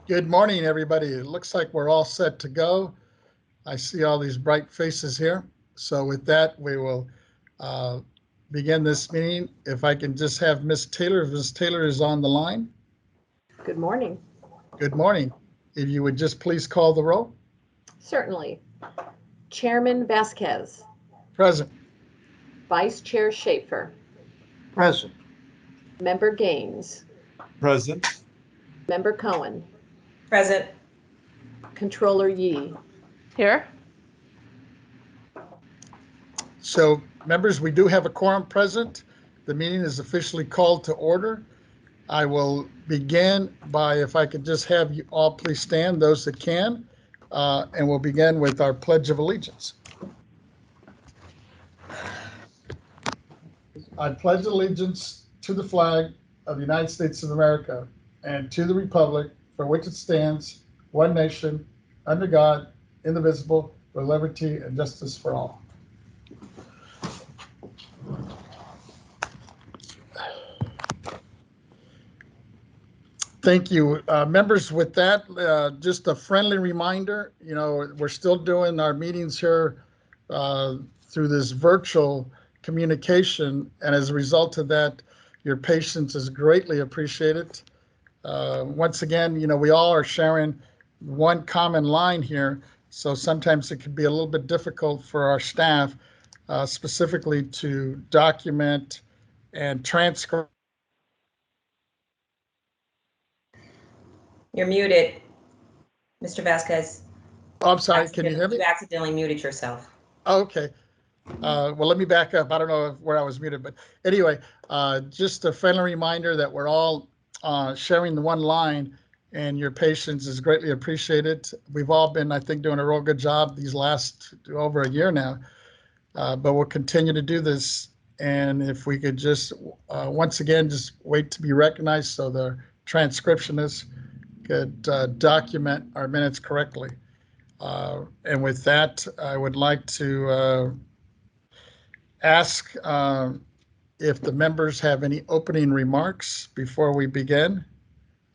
Good morning, everybody. It looks like we're all set to go. I see all these bright faces here. So with that, we will uh, begin this meeting. If I can just have Ms. Taylor, if Ms. Taylor is on the line. Good morning. Good morning. If you would just please call the roll. Certainly. Chairman Vasquez. Present. Vice Chair Schaefer. Present. Member Gaines. Present. Member Cohen. Present. Controller Yee. Here. So members, we do have a quorum present. The meeting is officially called to order. I will begin by, if I could just have you all please stand, those that can, and we'll begin with our Pledge of Allegiance. I pledge allegiance to the flag of the United States of America and to the republic for which it stands, one nation, under God, indivisible, with liberty and justice for all. Thank you. Members, with that, just a friendly reminder, we're still doing our meetings here through this virtual communication, and as a result of that, your patience is greatly appreciated. Once again, we all are sharing one common line here, so sometimes it can be a little bit difficult for our staff, specifically to document and transcribe. You're muted, Mr. Vasquez. Oh, I'm sorry, can you hear me? You accidentally muted yourself. Oh, okay. Well, let me back up. I don't know where I was muted, but anyway, just a friendly reminder that we're all sharing the one line, and your patience is greatly appreciated. We've all been, I think, doing a real good job these last over a year now, but we'll continue to do this. And if we could just, once again, just wait to be recognized so the transcriptionists could document our minutes correctly. And with that, I would like to ask if the members have any opening remarks before we begin.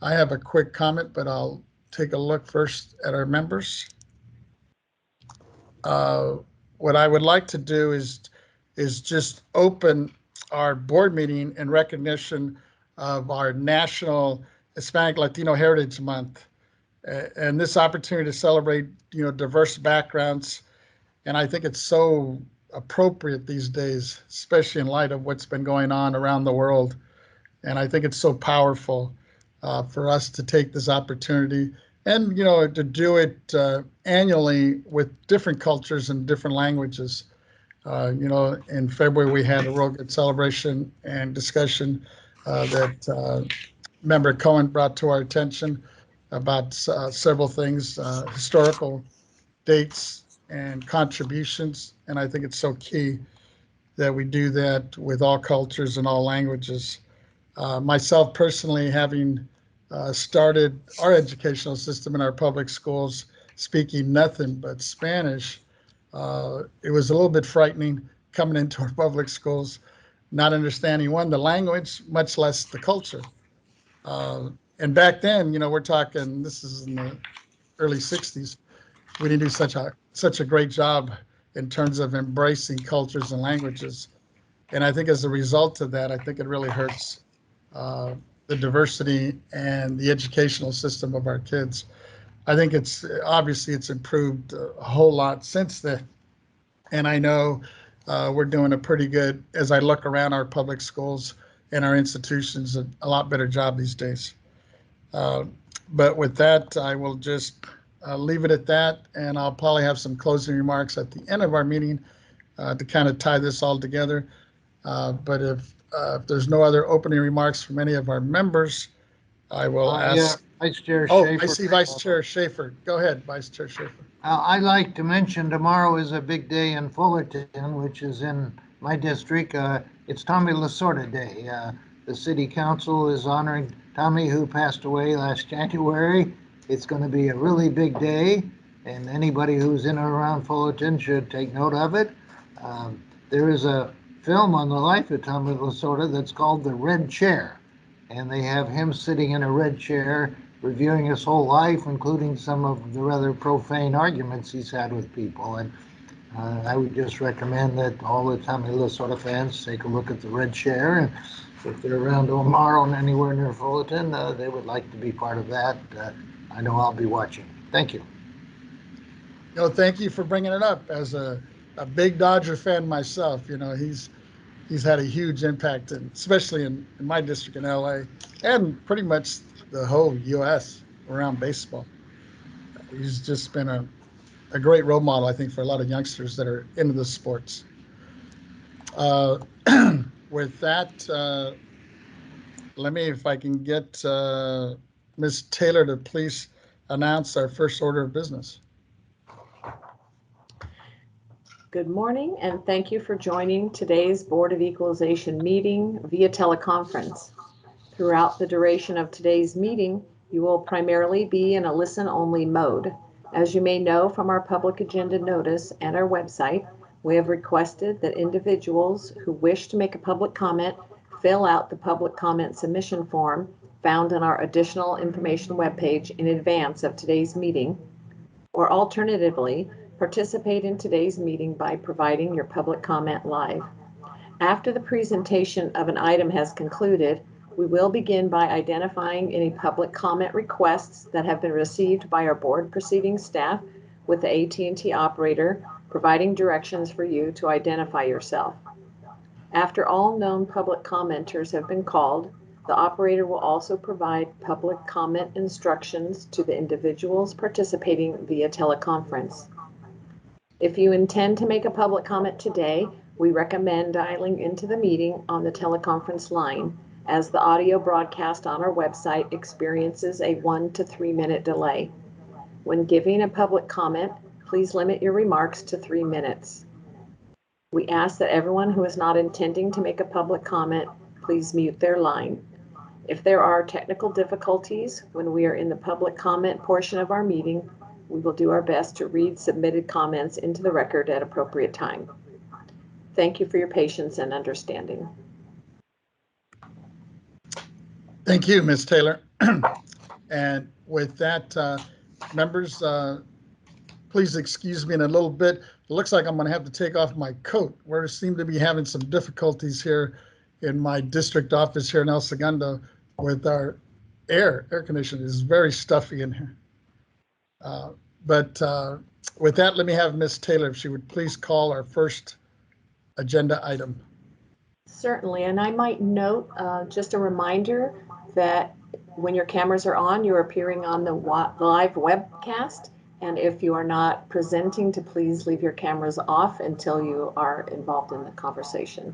I have a quick comment, but I'll take a look first at our members. What I would like to do is just open our board meeting in recognition of our National Hispanic Latino Heritage Month, and this opportunity to celebrate, diverse backgrounds. And I think it's so appropriate these days, especially in light of what's been going on around the world. And I think it's so powerful for us to take this opportunity and, to do it annually with different cultures and different languages. In February, we had a real good celebration and discussion that Member Cohen brought to our attention about several things, historical dates and contributions. And I think it's so key that we do that with all cultures and all languages. Myself personally, having started our educational system in our public schools, speaking nothing but Spanish, it was a little bit frightening coming into our public schools, not understanding, one, the language, much less the culture. And back then, we're talking, this is in the early 60s, we didn't do such a great job in terms of embracing cultures and languages. And I think as a result of that, I think it really hurts the diversity and the educational system of our kids. I think it's improved a whole lot since then. And I know we're doing a pretty good, as I look around our public schools and our institutions, a lot better job these days. But with that, I will just leave it at that, and I'll probably have some closing remarks at the end of our meeting to kind of tie this all together. But if there's no other opening remarks from any of our members, I will ask. Yeah, Vice Chair Schaefer. I Schaefer. see Vice Chair Schaefer. Go ahead, Vice Chair Schaefer. I'd like to mention tomorrow is a big day in Fullerton, which is in my district. It's Tommy Lasorda Day. The City Council is honoring Tommy, who passed away last January. It's going to be a really big day, and anybody who's in or around Fullerton should take note of it. There is a film on the life of Tommy Lasorda that's called The Red Chair, and they have him sitting in a red chair reviewing his whole life, including some of the rather profane arguments he's had with people. And I would just recommend that all the Tommy Lasorda fans take a look at the red share, and if they're around tomorrow and anywhere near Fullerton, they would like to be part of that. I know I'll be watching. Thank you. Thank you for bringing it up. As a big Dodger fan myself, he's had a huge impact, especially in my district in LA and pretty much the whole US around baseball. He's just been a great role model, I think, for a lot of youngsters that are into the sports. With that, let me, if I can get Ms. Taylor to please announce our first order of business. Good morning, and thank you for joining today's Board of Equalization meeting via teleconference. Throughout the duration of today's meeting, you will primarily be in a listen-only mode. As you may know from our public agenda notice and our website, we have requested that individuals who wish to make a public comment fill out the public comment submission form found on our additional information webpage in advance of today's meeting, or alternatively, participate in today's meeting by providing your public comment live. After the presentation of an item has concluded, we will begin by identifying any public comment requests that have been received by our board proceedings staff, with the AT&T operator providing directions for you to identify yourself. After all known public commenters have been called, the operator will also provide public comment instructions to the individuals participating via teleconference. If you intend to make a public comment today, we recommend dialing into the meeting on the teleconference line, as the audio broadcast on our website experiences a 1 to 3 minute delay. When giving a public comment, please limit your remarks to 3 minutes. We ask that everyone who is not intending to make a public comment, please mute their line. If there are technical difficulties when we are in the public comment portion of our meeting, we will do our best to read submitted comments into the record at appropriate time. Thank you for your patience and understanding. Thank you, Ms. Taylor. And with that, members, please excuse me in a little bit. It looks like I'm going to have to take off my coat. We seem to be having some difficulties here in my district office here in El Segundo with our air conditioning. It's very stuffy in here. But with that, let me have Ms. Taylor, if she would please call our first agenda item. Certainly, and I might note just a reminder that when your cameras are on, you're appearing on the live webcast. And if you are not presenting, to please leave your cameras off until you are involved in the conversation.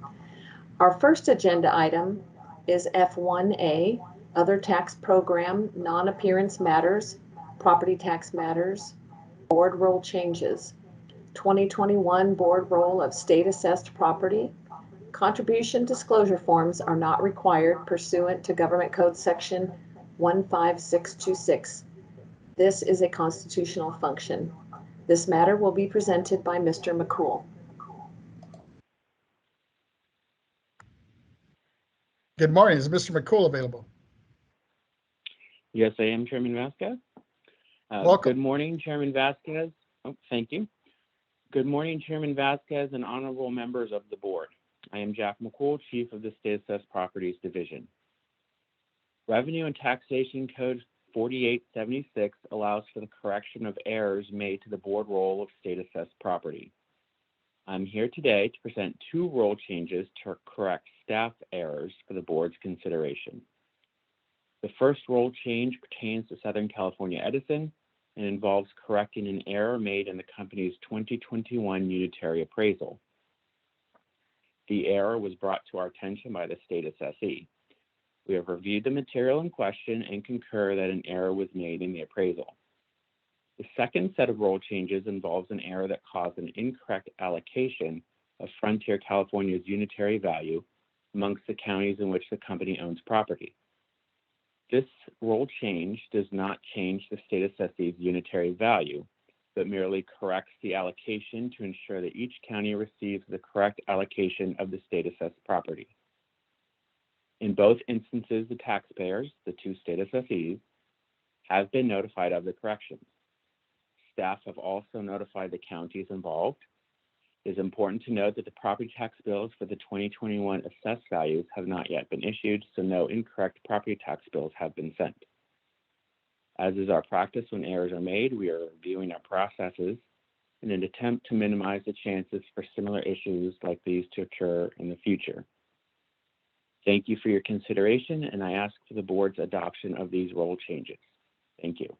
Our first agenda item is F1A, Other Tax Program, Non-Appearance Matters, Property Tax Matters, Board Roll Changes, 2021 Board Roll of State Assessed Property. Contribution disclosure forms are not required pursuant to Government Code Section 15626. This is a constitutional function. This matter will be presented by Mr. McCool. Good morning. Is Mr. McCool available? Yes, I am, Chairman Vasquez. Welcome. Good morning, Chairman Vasquez. Oh, thank you. Good morning, Chairman Vasquez and honorable members of the board. I am Jack McCool, Chief of the State Assessed Properties Division. Revenue and Taxation Code 4876 allows for the correction of errors made to the board roll of state assessed property. I'm here today to present 2 roll changes to correct staff errors for the board's consideration. The first roll change pertains to Southern California Edison and involves correcting an error made in the company's 2021 unitary appraisal. The error was brought to our attention by the state assessee. We have reviewed the material in question and concur that an error was made in the appraisal. The second set of roll changes involves an error that caused an incorrect allocation of Frontier California's unitary value amongst the counties in which the company owns property. This roll change does not change the state assessee's unitary value, but merely corrects the allocation to ensure that each county receives the correct allocation of the state assessed property. In both instances, the taxpayers, the 2 state assessees, have been notified of the corrections. Staff have also notified the counties involved. It is important to note that the property tax bills for the 2021 assessed values have not yet been issued, so no incorrect property tax bills have been sent. As is our practice when errors are made, we are reviewing our processes in an attempt to minimize the chances for similar issues like these to occur in the future. Thank you for your consideration, and I ask for the board's adoption of these rule changes. Thank you.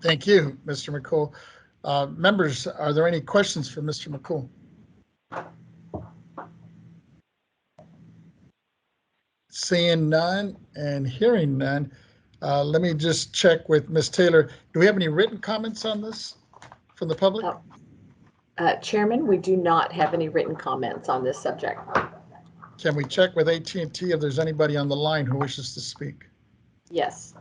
Thank you, Mr. McCool. Members, are there any questions for Mr. McCool? Seeing none and hearing none, let me just check with Ms. Taylor. Do we have any written comments on this from the public? Chairman, we do not have any written comments on this subject. Can we check with AT&T if there's anybody on the line who wishes to speak? Yes.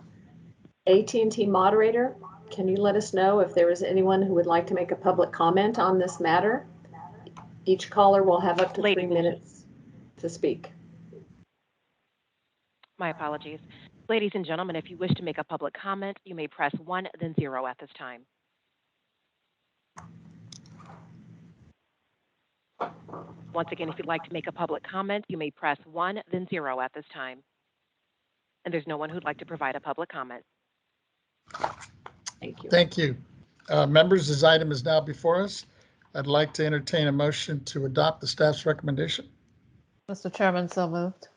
AT&T moderator, can you let us know if there is anyone who would like to make a public comment on this matter? Each caller will have up to 3 minutes to speak. My apologies. Ladies and gentlemen, if you wish to make a public comment, you may press 1, then 0 at this time. Once again, if you'd like to make a public comment, you may press 1, then 0 at this time. And there's no one who'd like to provide a public comment. Thank you. Thank you. Members, this item is now before us. I'd like to entertain a motion to adopt the staff's recommendation. Mr. Chairman, so moved.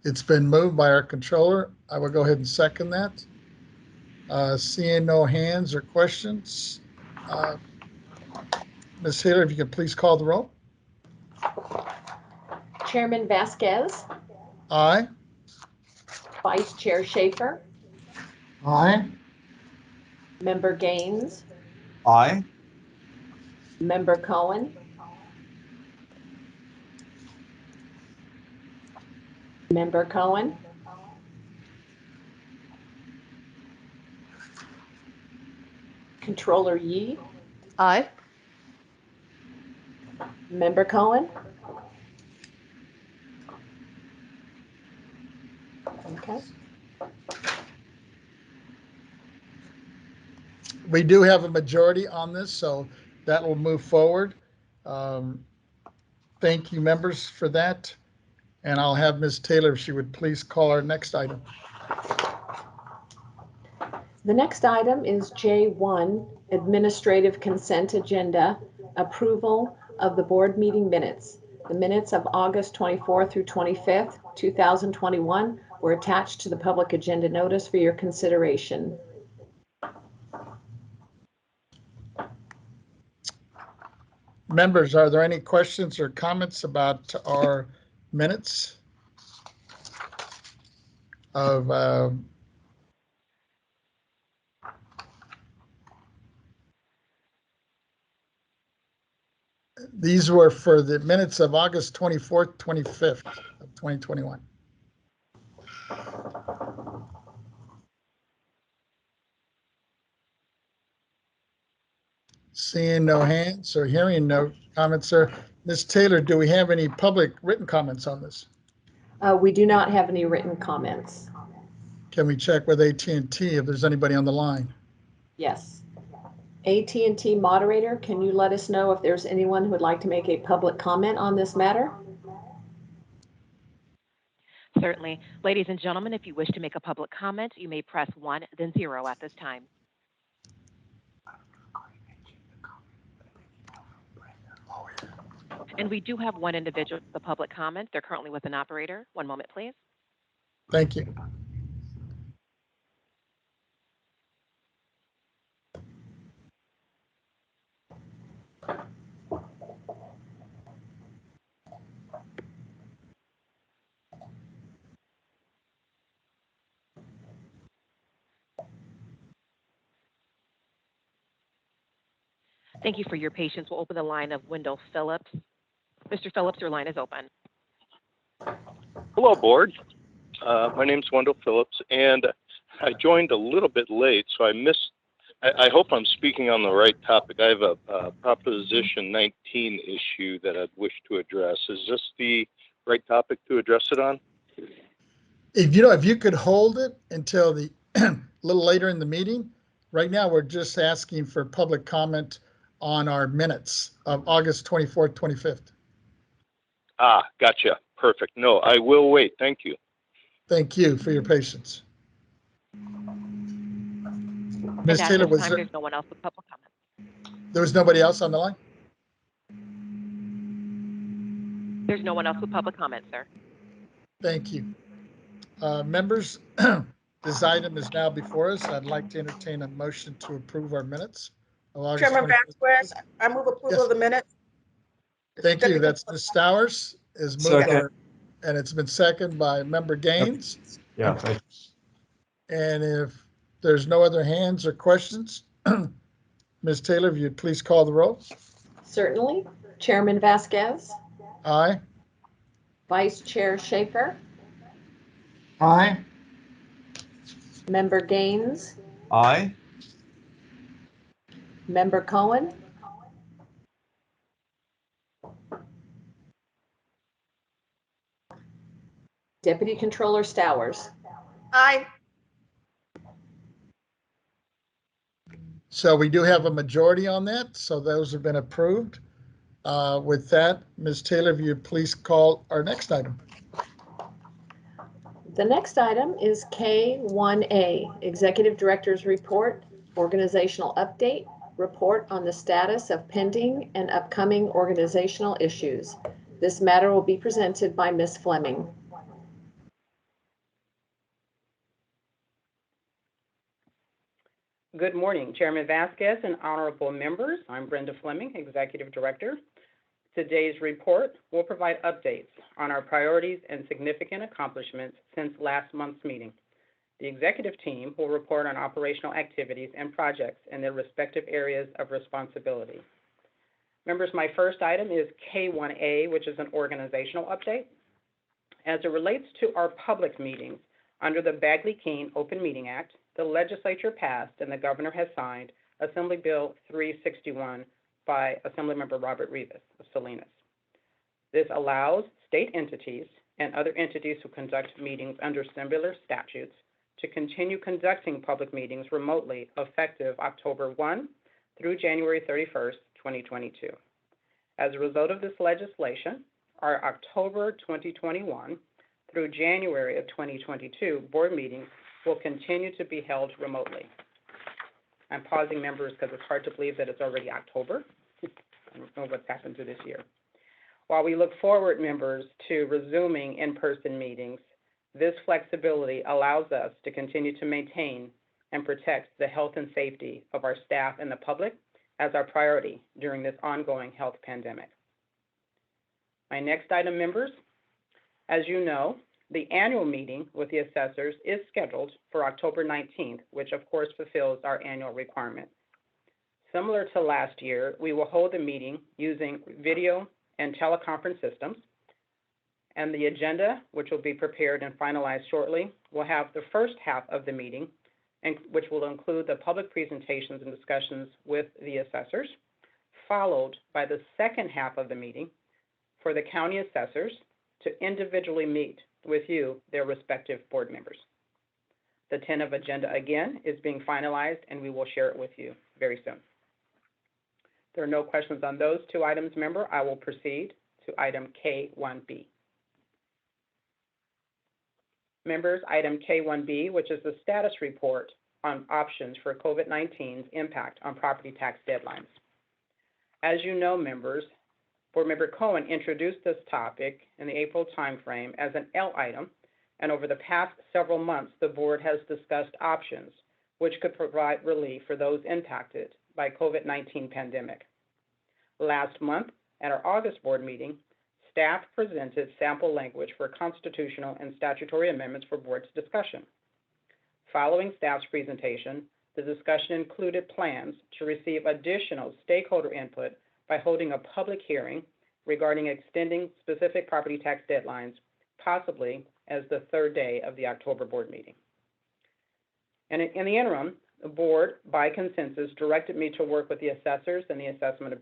It's been moved by our controller. I will go ahead and second that. Seeing no hands or questions, Ms. Taylor, if you could please call the roll. Chairman Vasquez, Aye. Vice Chair Schaefer, Aye. Member Gaines, Aye. Member Cohen, Member Cohen, Controller Yee, Aye. Member Cohen. Okay. We do have a majority on this, so that will move forward. Thank you, members, for that. And I'll have Ms. Taylor, if she would please call our next item. The next item is J1, Administrative Consent Agenda, Approval of the Board Meeting Minutes. The minutes of August 24th through 25th, 2021 were attached to the public agenda notice for your consideration. Members, are there any questions or comments about our minutes of these were for the minutes of August 24th, 25th of 2021. Seeing no hands or hearing no comments, sir. Ms. Taylor, do we have any public written comments on this? We do not have any written comments. Can we check with AT&T if there's anybody on the line? Yes. AT&T moderator, can you let us know if there's anyone who would like to make a public comment on this matter? Certainly. Ladies and gentlemen, if you wish to make a public comment, you may press 1, then 0 at this time. And we do have one individual with a public comment. They're currently with an operator. One moment, please. Thank you. Thank you for your patience. We'll open the line of Wendell Phillips. Mr. Phillips, your line is open. Hello, board. My name's Wendell Phillips, and I joined a little bit late, so I missed. I hope I'm speaking on the right topic. I have a Proposition 19 issue that I'd wish to address. Is this the right topic to address it on? if you could hold it until the a little later in the meeting. Right now, we're just asking for public comment on our minutes of August 24th, 25th. Ah, gotcha. Perfect. No, I will wait. Thank you. Thank you for your patience. And Ms. at Taylor, this was time, there, there's no one else with public comment. there was nobody else on the line? There's no one else with public comment, sir. Thank you. Members, this item is now before us. I'd like to entertain a motion to approve our minutes of August Chairman 25th. Vasquez, I move approval Yes. of the minutes. Thank you. Deputy- That's Ms. Stowers is moved, Second. and it's been seconded by Member Gaines. Yeah, thank And if there's no other hands or questions, Ms. Taylor, if you'd please call the roll. Certainly. Chairman Vasquez, Aye. Vice Chair Schaefer, Aye. Member Gaines, Aye. Member Cohen, Deputy Controller Stowers. Aye. So we do have a majority on that, so those have been approved. With that, Ms. Taylor, if you'd please call our next item. The next item is K1A, Executive Director's Report, Organizational Update, Report on the Status of Pending and Upcoming Organizational Issues. This matter will be presented by Ms. Fleming. Good morning, Chairman Vasquez and honorable members. I'm Brenda Fleming, Executive Director. Today's report will provide updates on our priorities and significant accomplishments since last month's meeting. The executive team will report on operational activities and projects in their respective areas of responsibility. Members, my first item is K1A, which is an organizational update. As it relates to our public meetings, under the Bagley-Keene Open Meeting Act, the legislature passed and the governor has signed Assembly Bill 361 by Assemblymember Robert Rivas of Salinas. This allows state entities and other entities who conduct meetings under similar statutes to continue conducting public meetings remotely effective October 1 through January 31st, 2022. As a result of this legislation, our October 2021 through January of 2022 board meetings will continue to be held remotely. I'm pausing, members, because it's hard to believe that it's already October. I don't know what's happened to this year. While we look forward, members, to resuming in-person meetings, this flexibility allows us to continue to maintain and protect the health and safety of our staff and the public as our priority during this ongoing health pandemic. My next item, members, as you know, the annual meeting with the assessors is scheduled for October 19th, which of course fulfills our annual requirement. Similar to last year, we will hold the meeting using video and teleconference systems, and the agenda, which will be prepared and finalized shortly, will have the first half of the meeting, and which will include the public presentations and discussions with the assessors, followed by the second half of the meeting for the county assessors to individually meet with you, their respective board members. The tentative agenda, again, is being finalized, and we will share it with you very soon. There are no questions on those two items, member. I will proceed to item K1B. Members, item K1B, which is the status report on options for COVID-19's impact on property tax deadlines. As you know, members, Board Member Cohen introduced this topic in the April timeframe as an L item, and over the past several months, the board has discussed options which could provide relief for those impacted by COVID-19 pandemic. Last month, at our August board meeting, staff presented sample language for constitutional and statutory amendments for board's discussion. Following staff's presentation, the discussion included plans to receive additional stakeholder input by holding a public hearing regarding extending specific property tax deadlines, possibly as the third day of the October board meeting. And in the interim, the board, by consensus, directed me to work with the assessors and the Assessment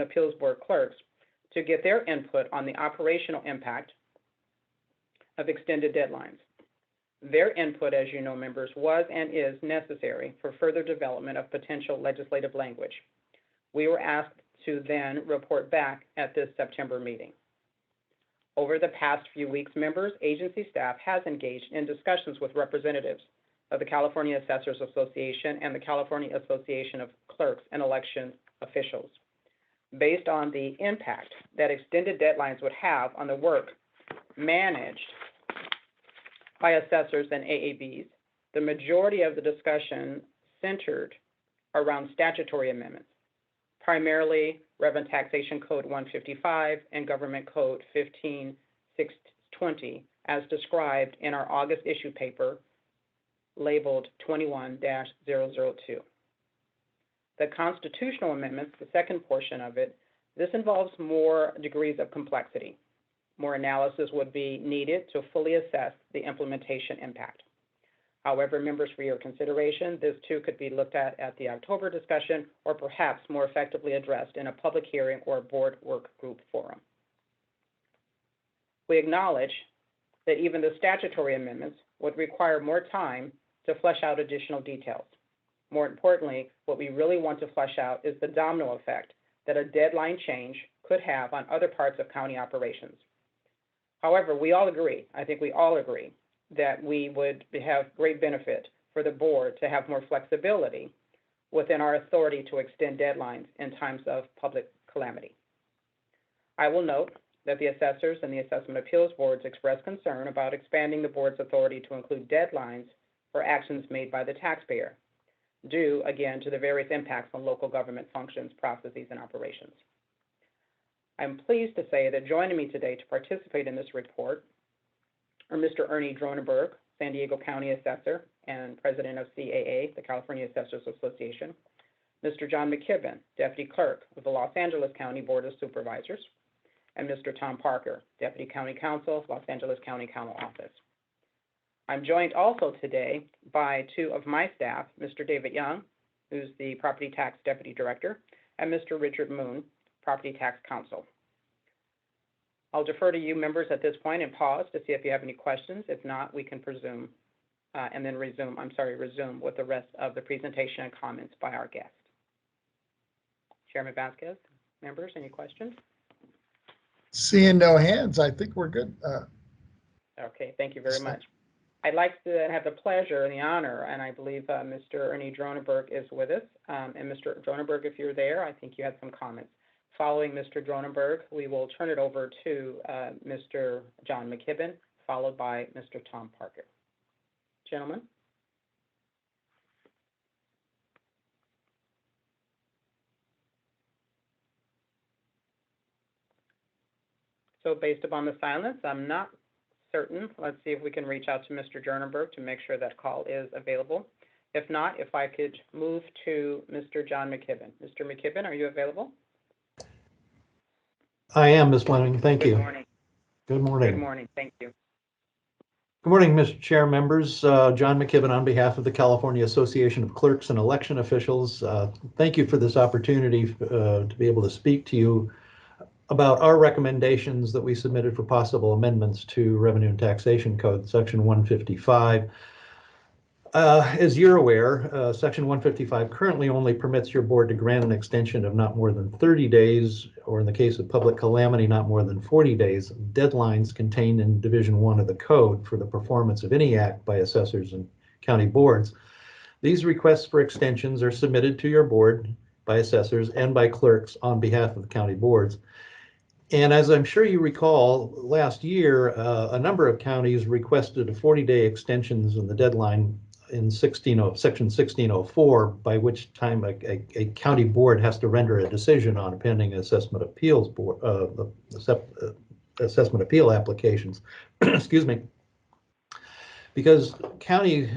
Appeals Board clerks to get their input on the operational impact of extended deadlines. Their input, as you know, members, was and is necessary for further development of potential legislative language. We were asked to then report back at this September meeting. Over the past few weeks, members, agency staff has engaged in discussions with representatives of the California Assessors Association and the California Association of Clerks and Election Officials. Based on the impact that extended deadlines would have on the work managed by assessors and AABs, the majority of the discussion centered around statutory amendments, primarily Revenue Taxation Code 155 and Government Code 15620, as described in our August issue paper labeled 21-002. The constitutional amendments, the second portion of it, this involves more degrees of complexity. More analysis would be needed to fully assess the implementation impact. However, members, for your consideration, this too could be looked at the October discussion or perhaps more effectively addressed in a public hearing or board work group forum. We acknowledge that even the statutory amendments would require more time to flesh out additional details. More importantly, what we really want to flesh out is the domino effect that a deadline change could have on other parts of county operations. However, we all agree, I think we all agree, that we would have great benefit for the board to have more flexibility within our authority to extend deadlines in times of public calamity. I will note that the assessors and the assessment appeals boards expressed concern about expanding the board's authority to include deadlines for actions made by the taxpayer, due again to the various impacts on local government functions, processes, and operations. I'm pleased to say that joining me today to participate in this report are Mr. Ernie Dronenberg, San Diego County Assessor and President of CAA, the California Assessors Association, Mr. John McKibben, Deputy Clerk of the Los Angeles County Board of Supervisors, and Mr. Tom Parker, Deputy County Counsel, Los Angeles County Counsel Office. I'm joined also today by two of my staff, Mr. David Young, who's the Property Tax Deputy Director, and Mr. Richard Moon, Property Tax Counsel. I'll defer to you members at this point and pause to see if you have any questions. If not, we can resume with the rest of the presentation and comments by our guest. Chairman Vasquez, members, any questions? Seeing no hands, I think we're good. Okay, thank you very much. I'd like to have the pleasure and the honor, and I believe Mr. Ernie Dronenberg is with us. And Mr. Dronenberg, if you're there, I think you had some comments. Following Mr. Dronenberg, we will turn it over to Mr. John McKibben, followed by Mr. Tom Parker. Gentlemen. So based upon the silence, I'm not certain. Let's see if we can reach out to Mr. Dronenberg to make sure that call is available. If not, if I could move to Mr. John McKibben. Mr. McKibben, are you available? I am, Ms. Fleming. Thank you. Good morning. Good morning. Good morning. Thank you. Good morning, Mr. Chair, members. John McKibben on behalf of the California Association of Clerks and Election Officials. Thank you for this opportunity to be able to speak to you about our recommendations that we submitted for possible amendments to Revenue and Taxation Code, Section 155. As you're aware, Section 155 currently only permits your board to grant an extension of not more than 30 days, or in the case of public calamity, not more than 40 days, deadlines contained in Division 1 of the Code for the performance of any act by assessors and county boards. These requests for extensions are submitted to your board by assessors and by clerks on behalf of the county boards. And as I'm sure you recall, last year, a number of counties requested a 40-day extensions in the deadline in Section 1604, by which time a county board has to render a decision on a pending assessment appeals board, assessment appeal applications. Excuse me. Because county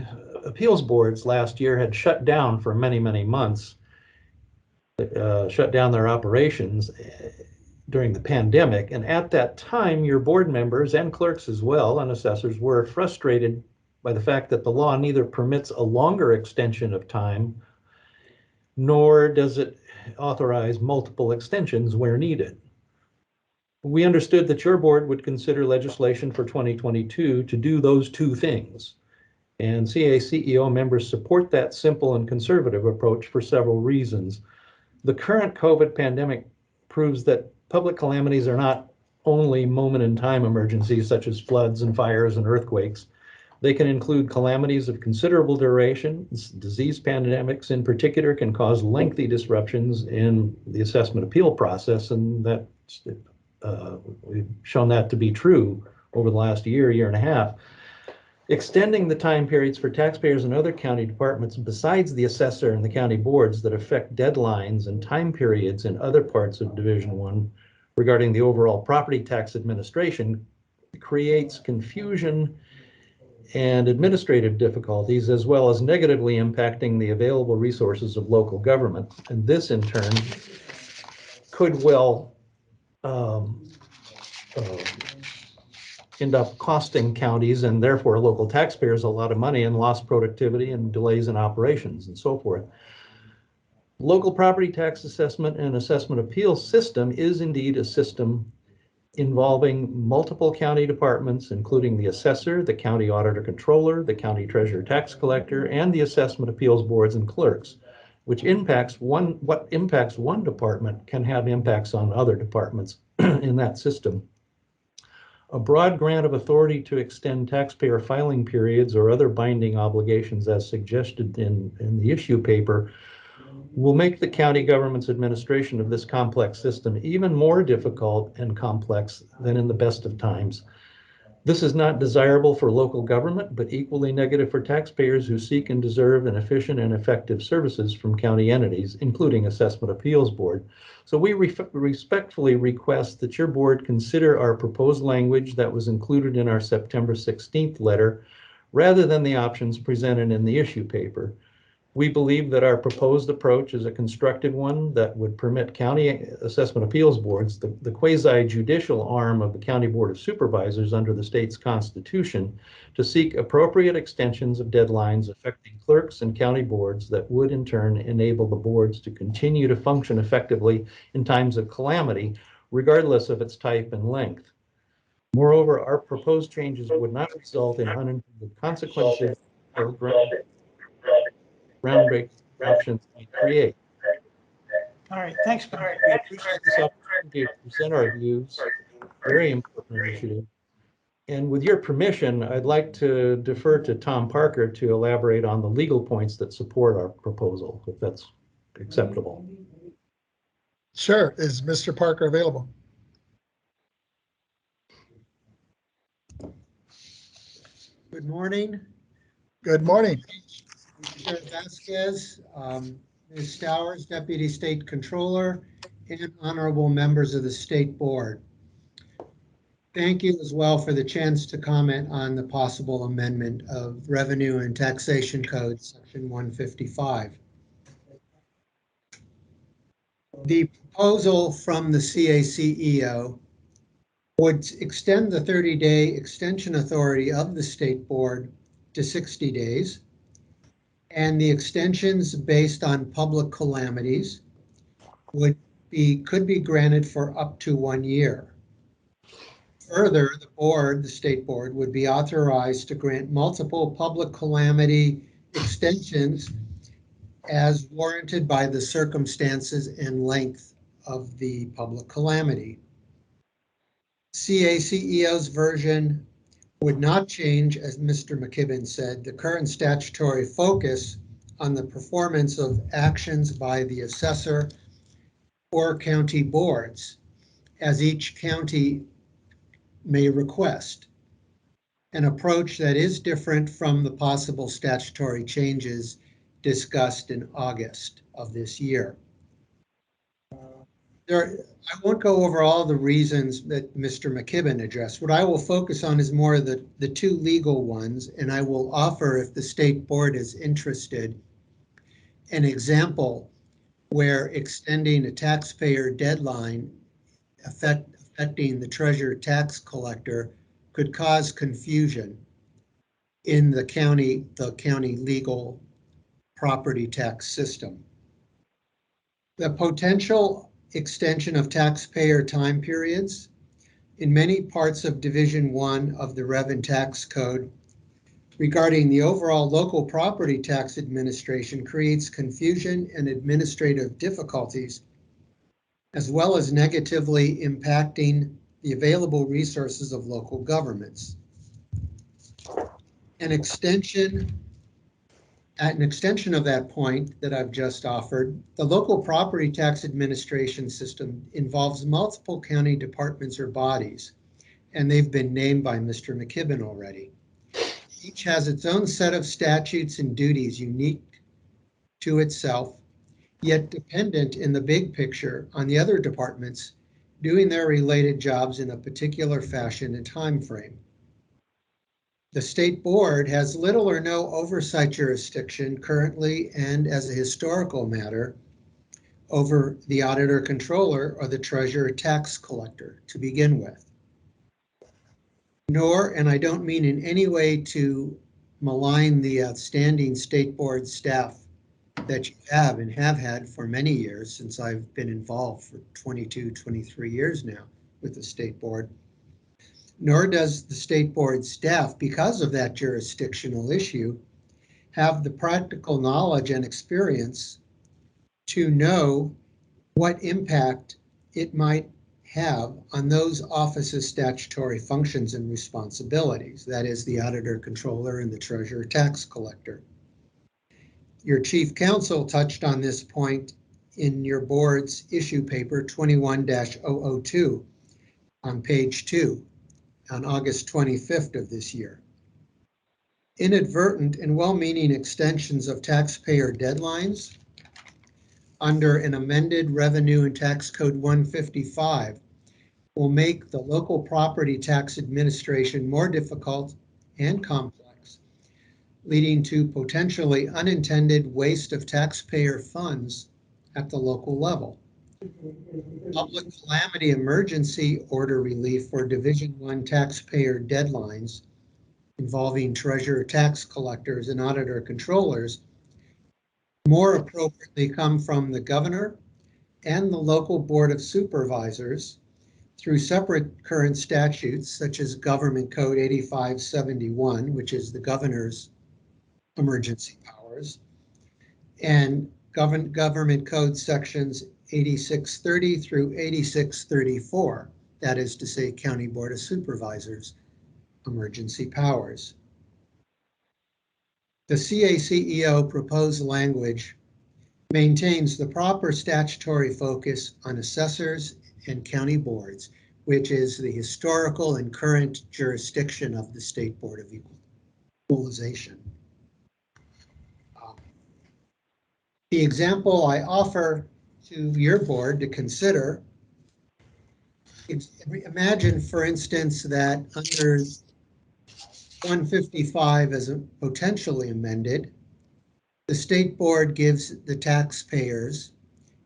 appeals boards last year had shut down for many, many months, shut down their operations during the pandemic. And at that time, your board members and clerks as well, and assessors, were frustrated by the fact that the law neither permits a longer extension of time, nor does it authorize multiple extensions where needed. We understood that your board would consider legislation for 2022 to do those two things. And CACEO members support that simple and conservative approach for several reasons. The current COVID pandemic proves that public calamities are not only moment-in-time emergencies such as floods and fires and earthquakes. They can include calamities of considerable duration. Disease pandemics in particular can cause lengthy disruptions in the assessment appeal process, and we've shown that to be true over the last year and a half. Extending the time periods for taxpayers and other county departments besides the assessor and the county boards that affect deadlines and time periods in other parts of Division 1 regarding the overall property tax administration creates confusion and administrative difficulties, as well as negatively impacting the available resources of local government. And this in turn could well end up costing counties and therefore local taxpayers a lot of money and lost productivity and delays in operations and so forth. Local property tax assessment and assessment appeal system is indeed a system involving multiple county departments, including the assessor, the county auditor controller, the county treasurer tax collector, and the assessment appeals boards and clerks, which impacts what impacts one department can have impacts on other departments in that system. A broad grant of authority to extend taxpayer filing periods or other binding obligations as suggested in the issue paper will make the county government's administration of this complex system even more difficult and complex than in the best of times. This is not desirable for local government, but equally negative for taxpayers who seek and deserve an efficient and effective services from county entities, including Assessment Appeals Board. So we respectfully request that your board consider our proposed language that was included in our September 16th letter, rather than the options presented in the issue paper. We believe that our proposed approach is a constructive one that would permit county assessment appeals boards, the quasi-judicial arm of the County Board of Supervisors under the state's constitution, to seek appropriate extensions of deadlines affecting clerks and county boards that would in turn enable the boards to continue to function effectively in times of calamity, regardless of its type and length. Moreover, our proposed changes would not result in unintended consequences or groundbreaking options we create. All right, thanks, Brenda. We appreciate this opportunity to present our views. Very important initiative. And with your permission, I'd like to defer to Tom Parker to elaborate on the legal points that support our proposal, if that's acceptable. Sure. Is Mr. Parker available? Good morning. Good morning. Chair Vasquez, Ms. Stowers, Deputy State Controller, and honorable members of the State Board. Thank you as well for the chance to comment on the possible amendment of Revenue and Taxation Code, Section 155. The proposal from the CACEO would extend the 30-day extension authority of the State Board to 60 days. And the extensions based on public calamities could be granted for up to 1 year. Further, the State Board, would be authorized to grant multiple public calamity extensions as warranted by the circumstances and length of the public calamity. CACEO's version would not change, as Mr. McKibben said, the current statutory focus on the performance of actions by the assessor or county boards, as each county may request, an approach that is different from the possible statutory changes discussed in August of this year. I won't go over all the reasons that Mr. McKibben addressed. What I will focus on is more of the two legal ones, and I will offer, if the State Board is interested, an example where extending a taxpayer deadline affecting the treasurer tax collector could cause confusion in the county legal property tax system. The potential extension of taxpayer time periods in many parts of Division 1 of the Rev and Tax Code regarding the overall local property tax administration creates confusion and administrative difficulties, as well as negatively impacting the available resources of local governments. An extension of that point that I've just offered, the local property tax administration system involves multiple county departments or bodies, and they've been named by Mr. McKibben already. Each has its own set of statutes and duties unique to itself, yet dependent in the big picture on the other departments doing their related jobs in a particular fashion and time frame. The state board has little or no oversight jurisdiction currently and as a historical matter over the auditor controller or the treasurer tax collector to begin with. Nor, and I don't mean in any way to malign the outstanding state board staff that you have and have had for many years, since I've been involved for 22, 23 years now with the state board, nor does the state board staff, because of that jurisdictional issue, have the practical knowledge and experience to know what impact it might have on those offices' statutory functions and responsibilities, that is the auditor controller and the treasurer tax collector. Your chief counsel touched on this point in your board's issue paper 21-002 on page 2 on August 25th of this year. Inadvertent and well-meaning extensions of taxpayer deadlines under an amended Revenue and Tax Code 155 will make the local property tax administration more difficult and complex, leading to potentially unintended waste of taxpayer funds at the local level. Public calamity emergency order relief for Division 1 taxpayer deadlines involving treasurer tax collectors and auditor controllers more appropriately come from the governor and the local board of supervisors through separate current statutes such as Government Code 8571, which is the governor's emergency powers, and Government Code sections 8630 through 8634, that is to say County Board of Supervisors emergency powers. The CACEO proposed language maintains the proper statutory focus on assessors and county boards, which is the historical and current jurisdiction of the State Board of Equalization. The example I offer to your board to consider, imagine, for instance, that under 155 as potentially amended, the state board gives the taxpayers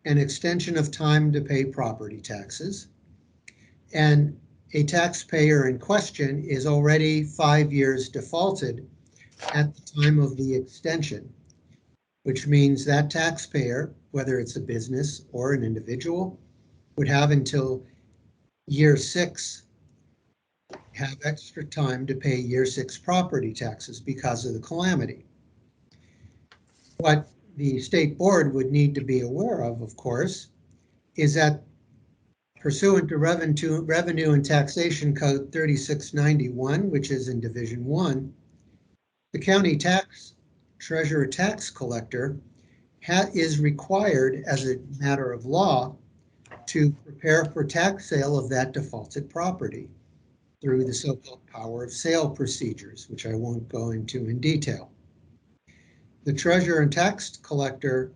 an extension of time to pay property taxes, and a taxpayer in question is already 5 years defaulted at the time of the extension, which means that taxpayer, whether it's a business or an individual, would have until year 6 have extra time to pay year 6 property taxes because of the calamity. What the state board would need to be aware of course, is that pursuant to Revenue and Taxation Code 3691, which is in Division 1, the county treasurer tax collector is required as a matter of law to prepare for tax sale of that defaulted property through the so-called power of sale procedures, which I won't go into in detail. The treasurer and tax collector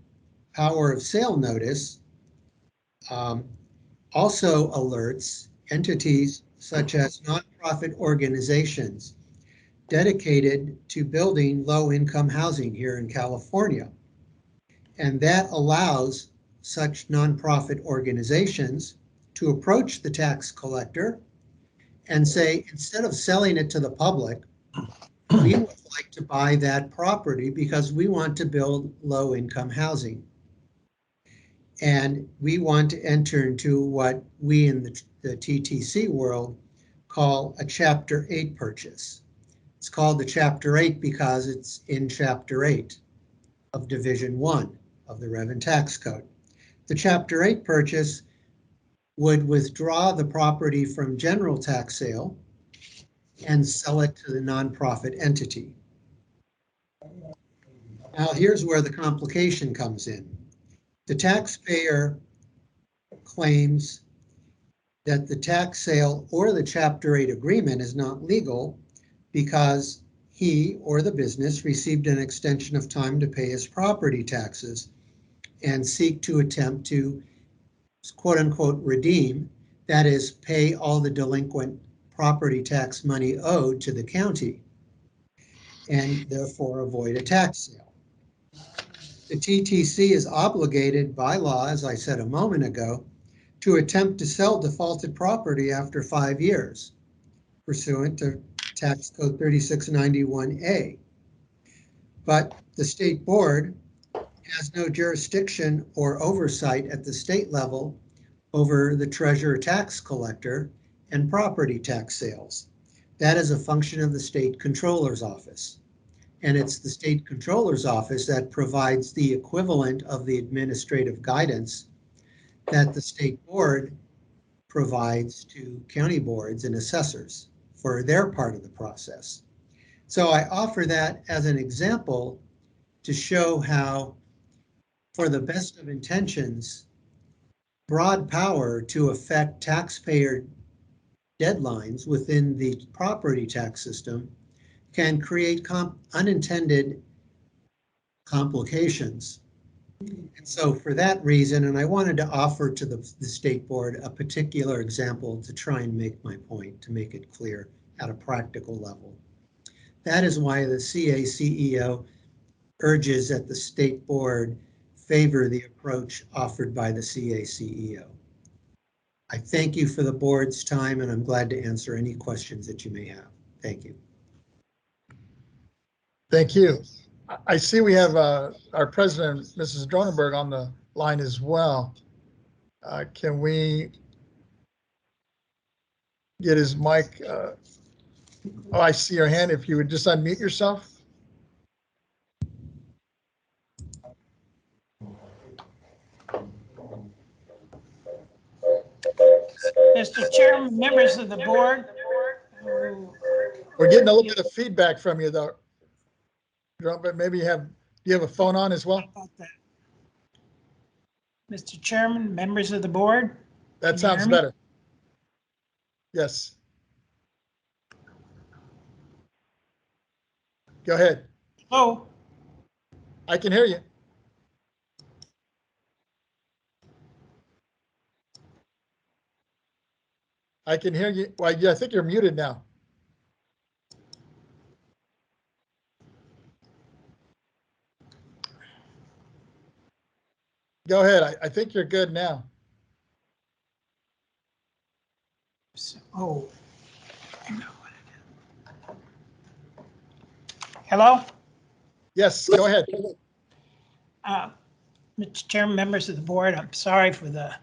power of sale notice also alerts entities such as nonprofit organizations dedicated to building low-income housing here in California. And that allows such nonprofit organizations to approach the tax collector and say, instead of selling it to the public, we would like to buy that property because we want to build low-income housing. And we want to enter into what we in the TTC world call a Chapter 8 purchase. It's called the Chapter 8 because it's in Chapter 8 of Division 1 of the Rev and Tax Code. The Chapter 8 purchase would withdraw the property from general tax sale and sell it to the nonprofit entity. Now, here's where the complication comes in. The taxpayer claims that the tax sale or the Chapter 8 agreement is not legal because he or the business received an extension of time to pay his property taxes and seek to attempt to, quote unquote, redeem, that is, pay all the delinquent property tax money owed to the county and therefore avoid a tax sale. The TTC is obligated by law, as I said a moment ago, to attempt to sell defaulted property after 5 years, pursuant to Tax Code 3691A. But the state board has no jurisdiction or oversight at the state level over the treasurer tax collector and property tax sales. That is a function of the state controller's office. And it's the state controller's office that provides the equivalent of the administrative guidance that the state board provides to county boards and assessors for their part of the process. So I offer that as an example to show how, for the best of intentions, broad power to affect taxpayer deadlines within the property tax system can create unintended complications. And so for that reason, and I wanted to offer to the state board a particular example to try and make my point, to make it clear at a practical level. That is why the CACEO urges that the state board favor the approach offered by the CACEO. I thank you for the board's time, and I'm glad to answer any questions that you may have. Thank you. Thank you. I see we have our president, Mrs. Dronenberg, on the line as well. Can we get his mic? Oh, I see your hand. If you would just unmute yourself. Mr. Chairman, members of the board. We're getting a little bit of feedback from you, though. But maybe do you have a phone on as well? Mr. Chairman, members of the board. That sounds better. Yes. Go ahead. Hello. I can hear you. I can hear you. Well, yeah, I think you're muted now. Go ahead. I think you're good now. Oh. Hello? Yes, go ahead. Mr. Chairman, members of the board, I'm sorry for the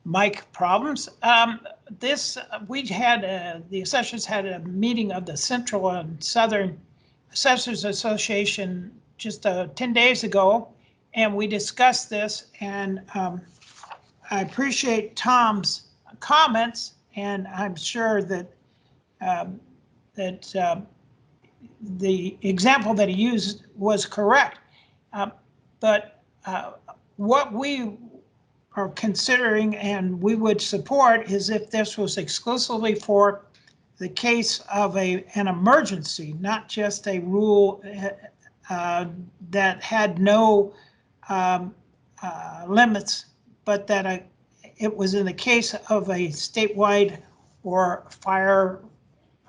mic problems. The assessors had a meeting of the Central and Southern Assessors Association just 10 days ago, and we discussed this, and I appreciate Tom's comments, and I'm sure that the example that he used was correct. But what we are considering and we would support is if this was exclusively for the case of an emergency, not just a rule that had no limits, but that it was in the case of a statewide or fire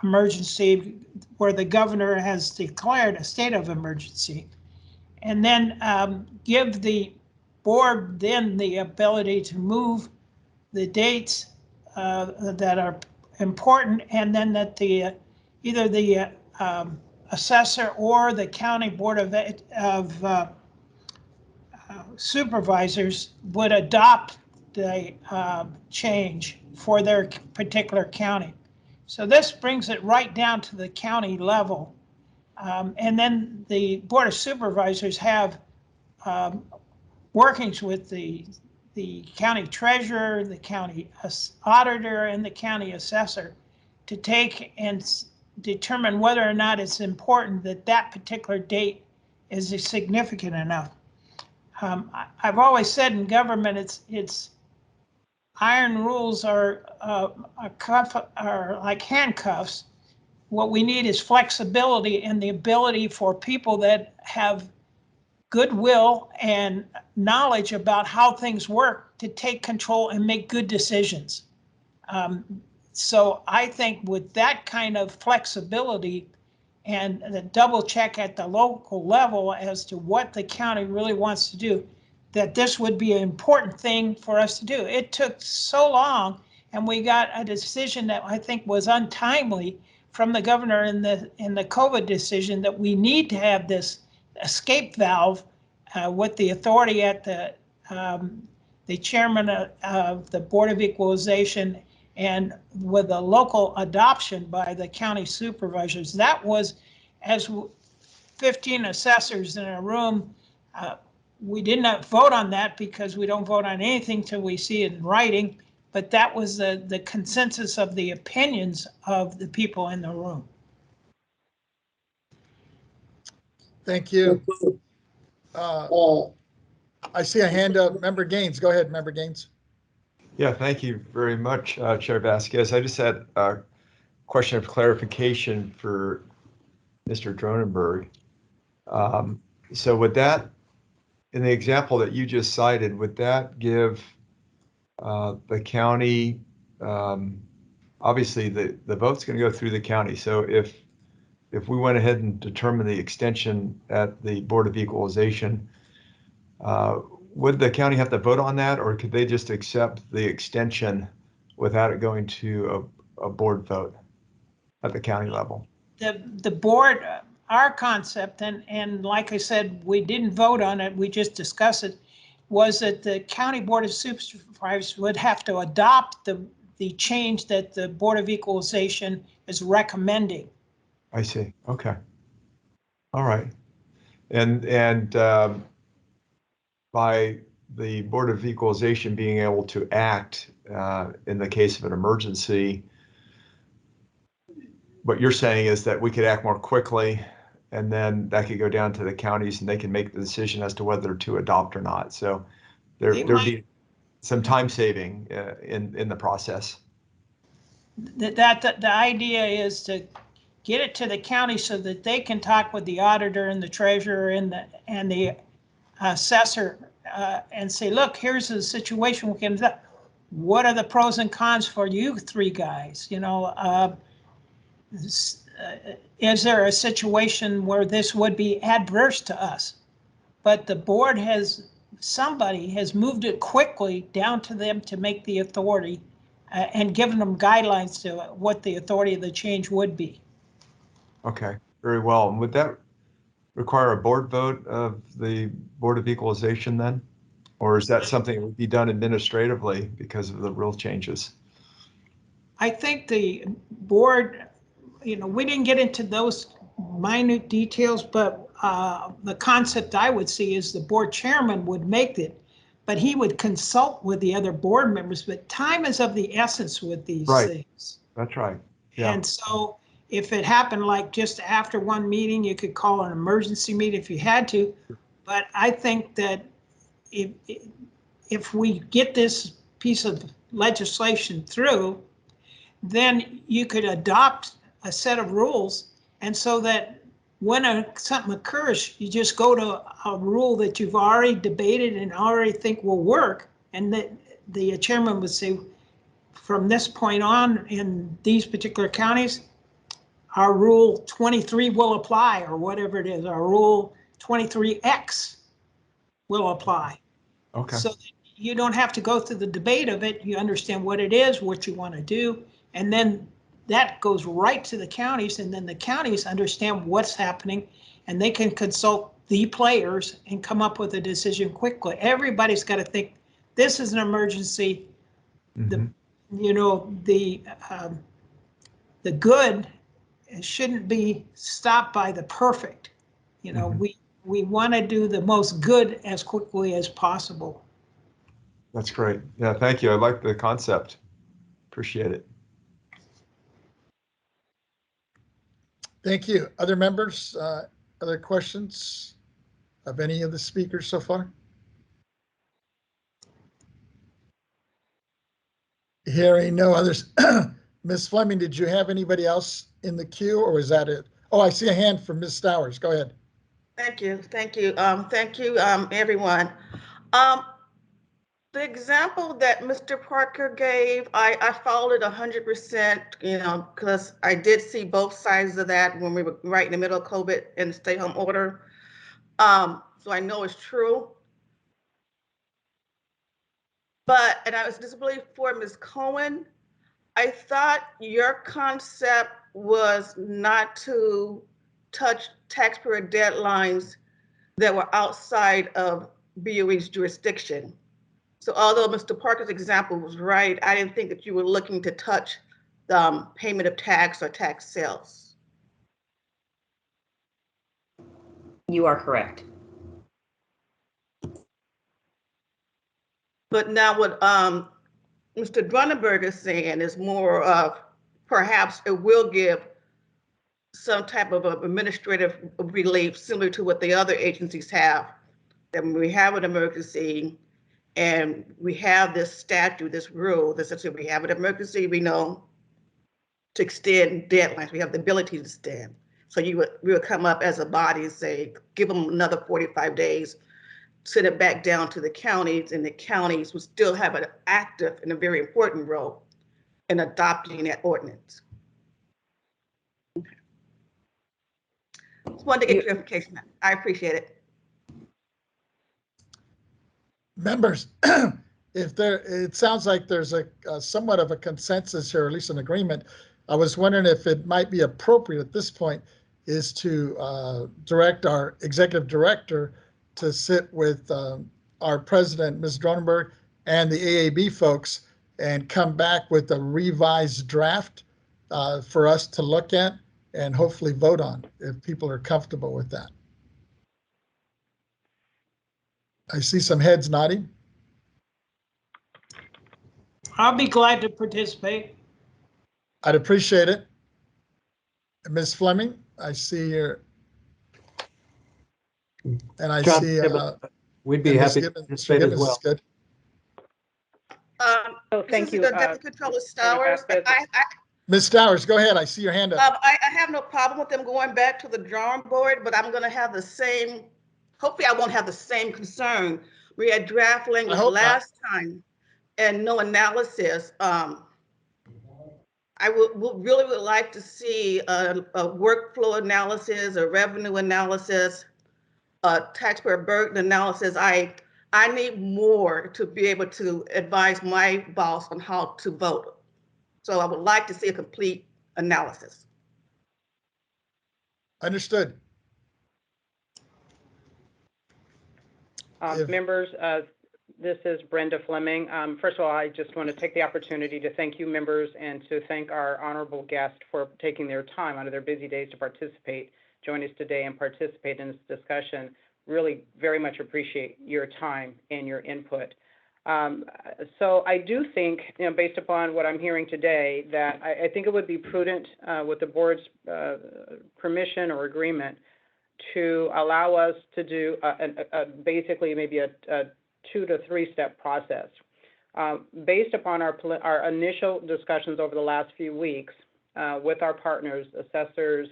emergency where the governor has declared a state of emergency, and then give the board then the ability to move the dates that are important, and then that either the assessor or the county board of supervisors would adopt the change for their particular county. So this brings it right down to the county level. And then the Board of Supervisors have workings with the county treasurer, the county auditor, and the county assessor to take and determine whether or not it's important that that particular date is significant enough. I've always said in government, it's iron rules are like handcuffs. What we need is flexibility and the ability for people that have goodwill and knowledge about how things work to take control and make good decisions. So I think with that kind of flexibility and the double check at the local level as to what the county really wants to do, that this would be an important thing for us to do. It took so long, and we got a decision that I think was untimely from the governor in the COVID decision, that we need to have this escape valve with the authority at the chairman of the Board of Equalization and with a local adoption by the county supervisors. That was, as 15 assessors in a room, we did not vote on that because we don't vote on anything till we see it in writing, but that was the consensus of the opinions of the people in the room. Thank you. I see a hand up. Member Gaines, go ahead, Member Gaines. Yeah, thank you very much, Chair Vasquez. I just had a question of clarification for Mr. Dronenberg. So would that, in the example that you just cited, would that give the county, obviously the vote's going to go through the county. So if we went ahead and determined the extension at the Board of Equalization, would the county have to vote on that, or could they just accept the extension without it going to a board vote at the county level? The board, our concept, and like I said, we didn't vote on it, we just discussed it, was that the county Board of Supervisors would have to adopt the change that the Board of Equalization is recommending. I see. Okay. All right. And by the Board of Equalization being able to act in the case of an emergency, what you're saying is that we could act more quickly, and then that could go down to the counties and they can make the decision as to whether to adopt or not. So there'd be some time saving in the process. The idea is to get it to the county so that they can talk with the auditor and the treasurer and the assessor and say, look, here's the situation. We can, what are the pros and cons for you three guys? You know, is there a situation where this would be adverse to us? But the board somebody has moved it quickly down to them to make the authority and given them guidelines to what the authority of the change would be. Okay, very well. And would that require a board vote of the Board of Equalization then? Or is that something that would be done administratively because of the rule changes? I think the board, you know, we didn't get into those minute details, but the concept I would see is the board chairman would make it, but he would consult with the other board members. But time is of the essence with these things. That's right. Yeah. And so if it happened like just after one meeting, you could call an emergency meeting if you had to. But I think that if we get this piece of legislation through, then you could adopt a set of rules, and so that when something occurs, you just go to a rule that you've already debated and already think will work, and that the chairman would say, from this point on in these particular counties, our rule 23 will apply, or whatever it is, our rule 23X will apply. Okay. So that you don't have to go through the debate of it. You understand what it is, what you want to do, and then that goes right to the counties, and then the counties understand what's happening, and they can consult the players and come up with a decision quickly. Everybody's got to think this is an emergency. Mm-hmm. The the good shouldn't be stopped by the perfect. You know, we want to do the most good as quickly as possible. That's great. Yeah, thank you. I like the concept. Appreciate it. Thank you. Other members, other questions of any of the speakers so far? Hearing no others. Ms. Fleming, did you have anybody else in the queue, or was that it? Oh, I see a hand from Ms. Stowers. Go ahead. Thank you. Thank you, everyone. The example that Mr. Parker gave, I followed it 100%, you know, because I did see both sides of that when we were right in the middle of COVID and stay-home order. So I know it's true. But, and I was disbelieved for Ms. Cohen, I thought your concept was not to touch taxpayer deadlines that were outside of BOE's jurisdiction. So although Mr. Parker's example was right, I didn't think that you were looking to touch the payment of tax or tax sales. You are correct. But now what Mr. Drunenberg is saying is more of perhaps it will give some type of administrative relief similar to what the other agencies have. That when we have an emergency and we have this statute, this rule, that says if we have an emergency, we know to extend deadlines. We have the ability to extend. So we would come up as a body and say, give them another 45 days, send it back down to the counties, and the counties would still have an active and a very important role in adopting that ordinance. Just wanted to get clarification. I appreciate it. Members, it sounds like there's a somewhat of a consensus here, or at least an agreement. I was wondering if it might be appropriate at this point is to direct our executive director to sit with our president, Ms. Dronenberg, and the AAB folks and come back with a revised draft for us to look at and hopefully vote on if people are comfortable with that. I see some heads nodding. I'll be glad to participate. I'd appreciate it. Ms. Fleming, I see your, and I John, see. we'd be happy to participate as well. Good. Thank you, Deputy Controller Stowers. Ms. Stowers, go ahead. I see your hand up. I have no problem with them going back to the drawing board, but I'm going to have the same, hopefully I won't have the same concern. We had draft language last time and no analysis. I really would like to see a workflow analysis, a revenue analysis, a taxpayer burden analysis. I need more to be able to advise my boss on how to vote. So I would like to see a complete analysis. Understood. Members, this is Brenda Fleming. First of all, I just want to take the opportunity to thank you members and to thank our honorable guest for taking their time out of their busy days to participate, join us today and participate in this discussion. Really very much appreciate your time and your input. So I do think, based upon what I'm hearing today, that I think it would be prudent with the board's permission or agreement to allow us to do basically maybe a 2 to 3 step process. Based upon our initial discussions over the last few weeks with our partners, assessors,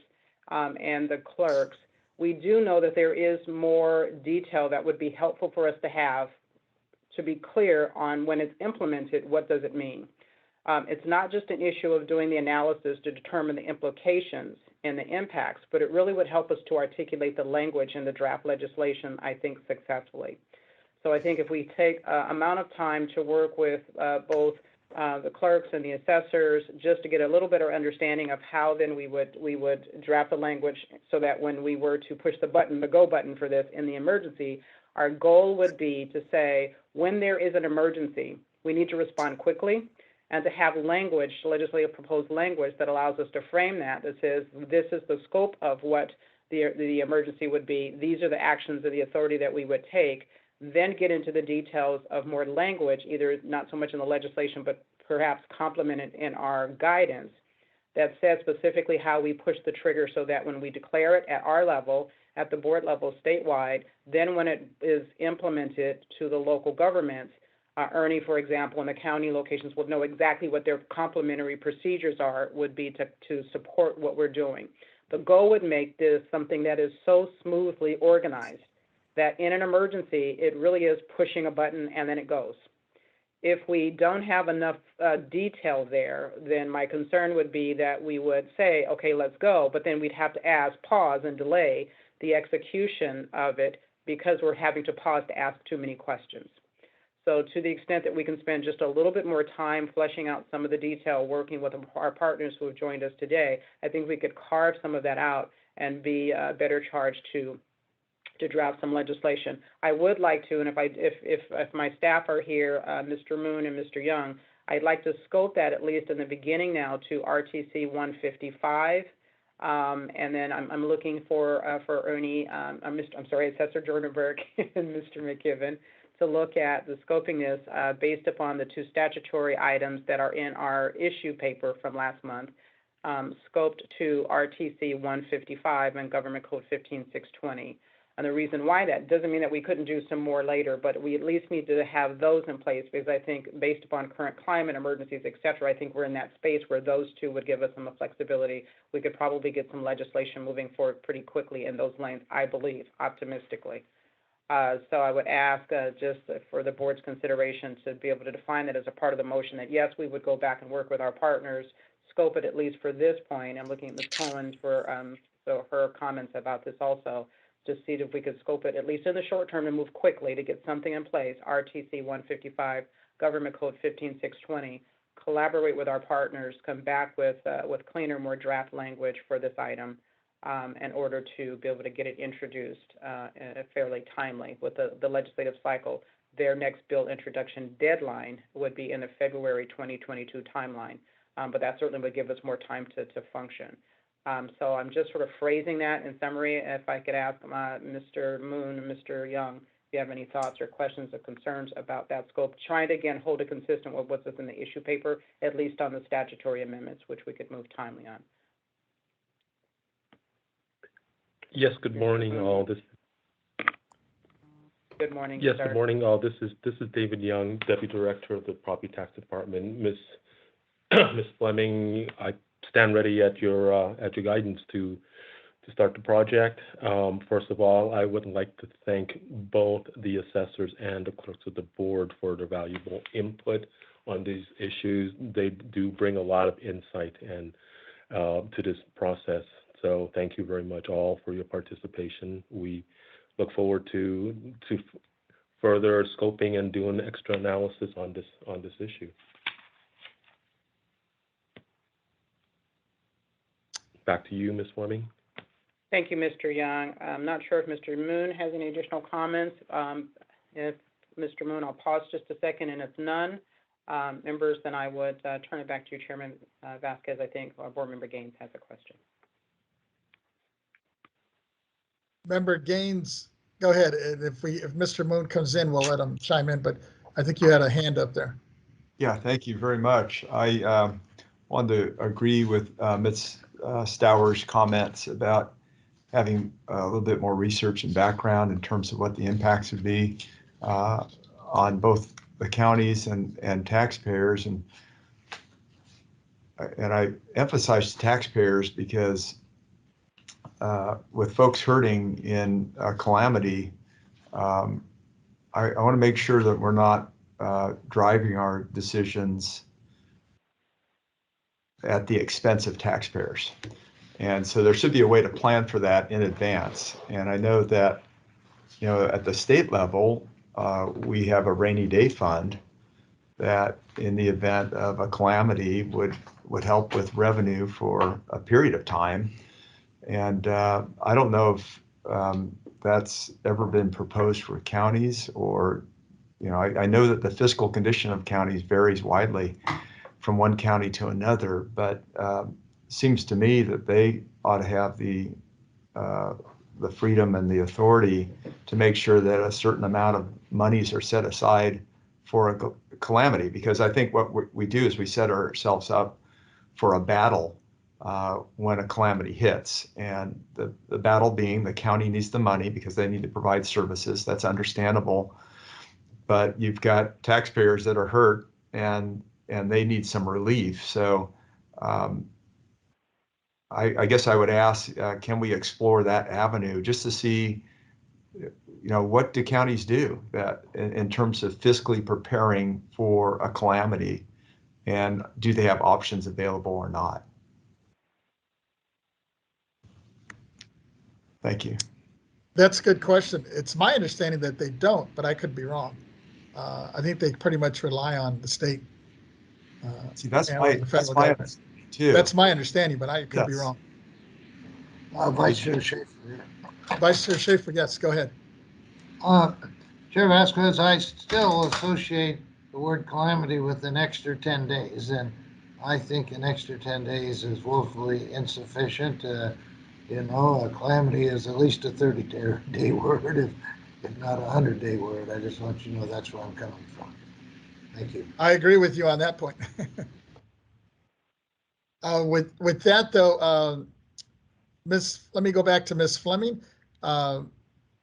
and the clerks, we do know that there is more detail that would be helpful for us to have to be clear on when it's implemented, what does it mean? It's not just an issue of doing the analysis to determine the implications and the impacts, but it really would help us to articulate the language in the draft legislation, I think, successfully. So I think if we take amount of time to work with both the clerks and the assessors, just to get a little better understanding of how then we would draft the language so that when we were to push the button, the go button for this in the emergency, our goal would be to say, when there is an emergency, we need to respond quickly. and to have language, legislative proposed language that allows us to frame that says this is the scope of what the emergency would be. These are the actions of the authority that we would take. Then get into the details of more language, either not so much in the legislation, but perhaps complemented in our guidance that says specifically how we push the trigger so that when we declare it at our level, at the board level statewide, then when it is implemented to the local governments, Ernie, for example, in the county locations will know exactly what their complementary procedures would be to support what we're doing. The goal would make this something that is so smoothly organized that in an emergency, it really is pushing a button and then it goes. If we don't have enough detail there, then my concern would be that we would say, okay, let's go, but then we'd have to pause and delay the execution of it because we're having to pause to ask too many questions. So to the extent that we can spend just a little bit more time fleshing out some of the detail, working with our partners who have joined us today, I think we could carve some of that out and be better charged to draft some legislation. I would like to, and if my staff are here, Mr. Moon and Mr. Young, I'd like to scope that at least in the beginning now to RTC 155. And then I'm looking for Ernie, Assessor Jordanberg and Mr. McKibben to look at the scoping this based upon the two statutory items that are in our issue paper from last month, scoped to RTC 155 and Government Code 15620. And the reason why that doesn't mean that we couldn't do some more later, but we at least need to have those in place because I think based upon current climate emergencies, et cetera, I think we're in that space where those two would give us some flexibility. We could probably get some legislation moving forward pretty quickly in those lanes, I believe, optimistically. So I would ask just for the board's consideration to be able to define that as a part of the motion that yes, we would go back and work with our partners, scope it at least for this point. I'm looking at Ms. Cohen for so her comments about this also. Just see if we could scope it, at least in the short term, and move quickly to get something in place, RTC 155, Government Code 15620, collaborate with our partners, come back with cleaner, more draft language for this item in order to be able to get it introduced fairly timely with the legislative cycle. Their next bill introduction deadline would be in the February 2022 timeline, but that certainly would give us more time to function. So I'm just sort of phrasing that in summary. If I could ask Mr. Moon and Mr. Young, if you have any thoughts or questions or concerns about that scope, trying to, again, hold it consistent with what's in the issue paper, at least on the statutory amendments, which we could move timely on. Yes, good morning, all. Good morning. Yes, good morning, all. This is David Young, Deputy Director of the Property Tax Department. Ms. Fleming, I stand ready at your guidance to start the project. First of all, I would like to thank both the assessors and the clerks of the board for their valuable input on these issues. They do bring a lot of insight and to this process. So thank you very much all for your participation. We look forward to further scoping and doing extra analysis on this issue. Back to you, Ms. Fleming. Thank you, Mr. Young. I'm not sure if Mr. Moon has any additional comments. If Mr. Moon, I'll pause just a second, and if none, members, then I would turn it back to you, Chairman Vasquez. I think our board member Gaines has a question. Member Gaines, go ahead. And if Mr. Moon comes in, we'll let him chime in, but I think you had a hand up there. Yeah, thank you very much. I wanted to agree with Ms. Stauer's comments about having a little bit more research and background in terms of what the impacts would be on both the counties and taxpayers. And I emphasize taxpayers because with folks hurting in a calamity, I want to make sure that we're not driving our decisions at the expense of taxpayers. And so there should be a way to plan for that in advance. And I know that, you know, at the state level, we have a rainy day fund that in the event of a calamity would help with revenue for a period of time. And I don't know if that's ever been proposed for counties or, you know, I know that the fiscal condition of counties varies widely from one county to another, but seems to me that they ought to have the freedom and the authority to make sure that a certain amount of monies are set aside for a calamity. Because I think what we do is we set ourselves up for a battle when a calamity hits. And the battle being the county needs the money because they need to provide services. That's understandable. But you've got taxpayers that are hurt and they need some relief. So I guess I would ask, can we explore that avenue just to see, what do counties do that in terms of fiscally preparing for a calamity, and do they have options available or not? Thank you. That's a good question. It's my understanding that they don't, but I could be wrong. I think they pretty much rely on the state. See, that's and my the federal my government. understanding too. That's my understanding, but I could be Yes. wrong. Vice Chair Schaefer. Vice Chair Schaefer, yes, go ahead. Chair Vasquez, I still associate the word calamity with an extra 10 days, and I think an extra 10 days is woefully insufficient. A calamity is at least a 30-day word, if not a 100-day word. I just want you to know that's where I'm coming from. Thank you. I agree with you on that point. With that though, let me go back to Ms. Fleming.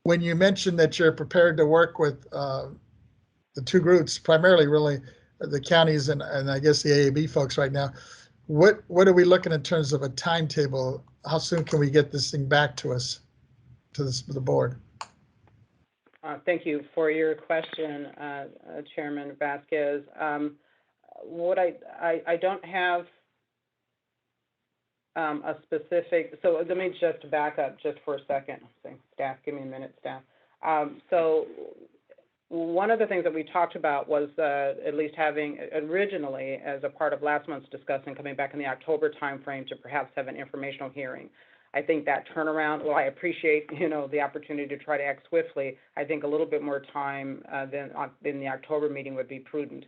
When you mentioned that you're prepared to work with the two groups, primarily really the counties and I guess the AAB folks right now, what are we looking in terms of a timetable? How soon can we get this thing back to us, to the board? Thank you for your question, Chairman Vasquez. What I don't have a specific, so let me just back up just for a second. Staff, give me a minute, staff. So one of the things that we talked about was at least having originally, as a part of last month's discussion, coming back in the October timeframe to perhaps have an informational hearing. I think that turnaround, well, I appreciate, the opportunity to try to act swiftly. I think a little bit more time than the October meeting would be prudent.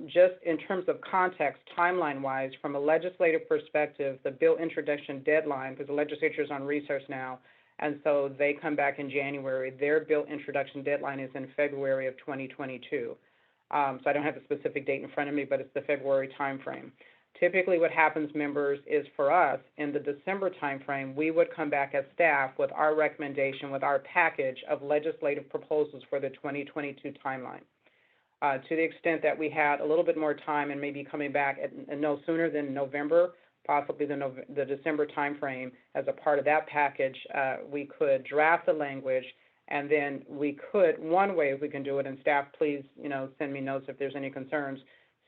Just in terms of context, timeline-wise, from a legislative perspective, the bill introduction deadline, because the legislature is on recess now, and so they come back in January. Their bill introduction deadline is in February of 2022. So I don't have a specific date in front of me, but it's the February timeframe. Typically what happens, members, is for us in the December timeframe, we would come back as staff with our recommendation, with our package of legislative proposals for the 2022 timeline. To the extent that we had a little bit more time and maybe coming back at no sooner than November, possibly the December timeframe, as a part of that package, we could draft the language, and then we could, one way we can do it, and staff, please, send me notes if there's any concerns,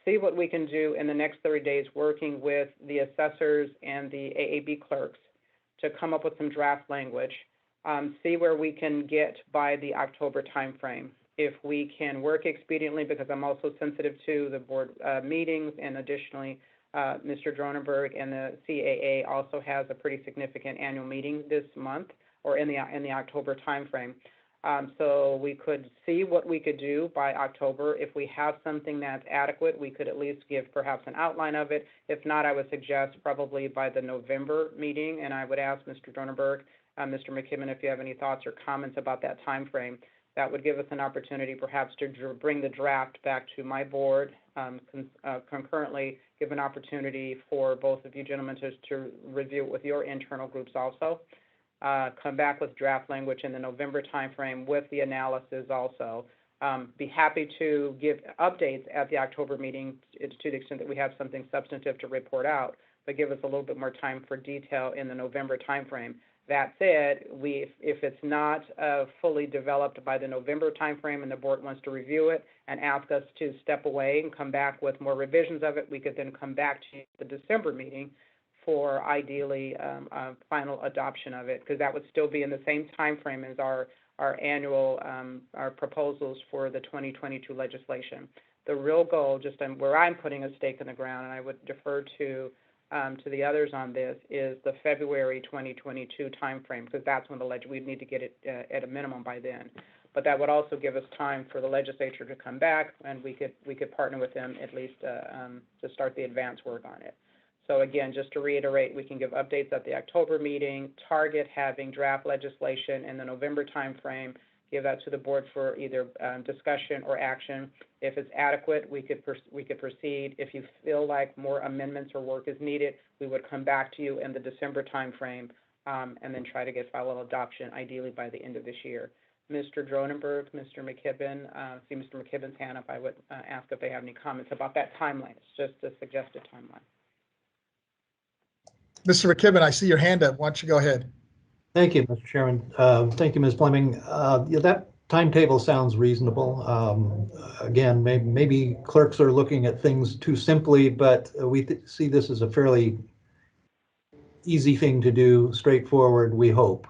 see what we can do in the next 30 days working with the assessors and the AAB clerks to come up with some draft language, see where we can get by the October timeframe. If we can work expediently, because I'm also sensitive to the board meetings, and additionally, Mr. Dronenberg and the CAA also has a pretty significant annual meeting this month, or in the October timeframe. So we could see what we could do by October. If we have something that's adequate, we could at least give perhaps an outline of it. If not, I would suggest probably by the November meeting, and I would ask Mr. Dronenberg, Mr. McKibben, if you have any thoughts or comments about that timeframe. That would give us an opportunity perhaps to bring the draft back to my board, concurrently give an opportunity for both of you gentlemen to review it with your internal groups also. Come back with draft language in the November timeframe with the analysis also. Be happy to give updates at the October meeting to the extent that we have something substantive to report out, but give us a little bit more time for detail in the November timeframe. That said, if it's not fully developed by the November timeframe and the board wants to review it and ask us to step away and come back with more revisions of it, we could then come back to the December meeting for ideally final adoption of it, because that would still be in the same timeframe as our annual our proposals for the 2022 legislation. The real goal, just where I'm putting a stake in the ground, and I would defer to the others on this, is the February 2022 timeframe, because that's when we'd need to get it at a minimum by then. but that would also give us time for the legislature to come back, and we could partner with them at least to start the advance work on it. So again, just to reiterate, we can give updates at the October meeting, target having draft legislation in the November timeframe, give that to the board for either discussion or action. If it's adequate, we could proceed. If you feel like more amendments or work is needed, we would come back to you in the December timeframe and then try to get final adoption, ideally by the end of this year. Mr. Dronenberg, Mr. McKibben, see Mr. McKibben's hand up. I would ask if they have any comments about that timeline. It's just a suggested timeline. Mr. McKibben, I see your hand up. Why don't you go ahead? Thank you, Mr. Chairman. Thank you, Ms. Fleming. Yeah, that timetable sounds reasonable. Again, maybe clerks are looking at things too simply, but we see this as a fairly easy thing to do, straightforward, we hope.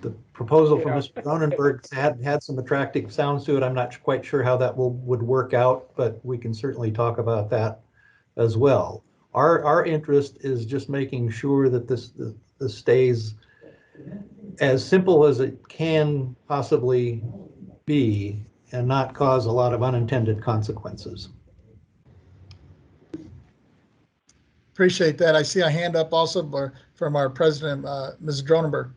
The proposal from Mr. Cronenberg had some attractive sounds to it. I'm not quite sure how that would work out, but we can certainly talk about that as well. Our interest is just making sure that this stays as simple as it can possibly be and not cause a lot of unintended consequences. Appreciate that. I see a hand up also from our president, Ms. Dronenberg.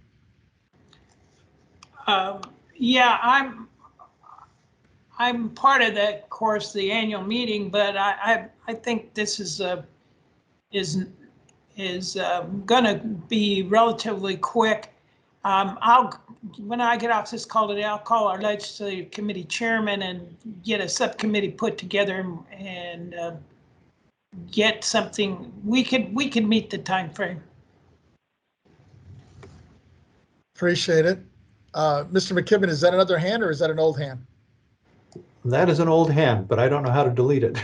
Yeah, I'm part of that course, the annual meeting, but I think this is going to be relatively quick. When I get off this call today, I'll call our legislative committee chairman and get a subcommittee put together and get something. We could meet the time frame. Appreciate it. Mr. McKibben, is that another hand or is that an old hand? That is an old hand, but I don't know how to delete it.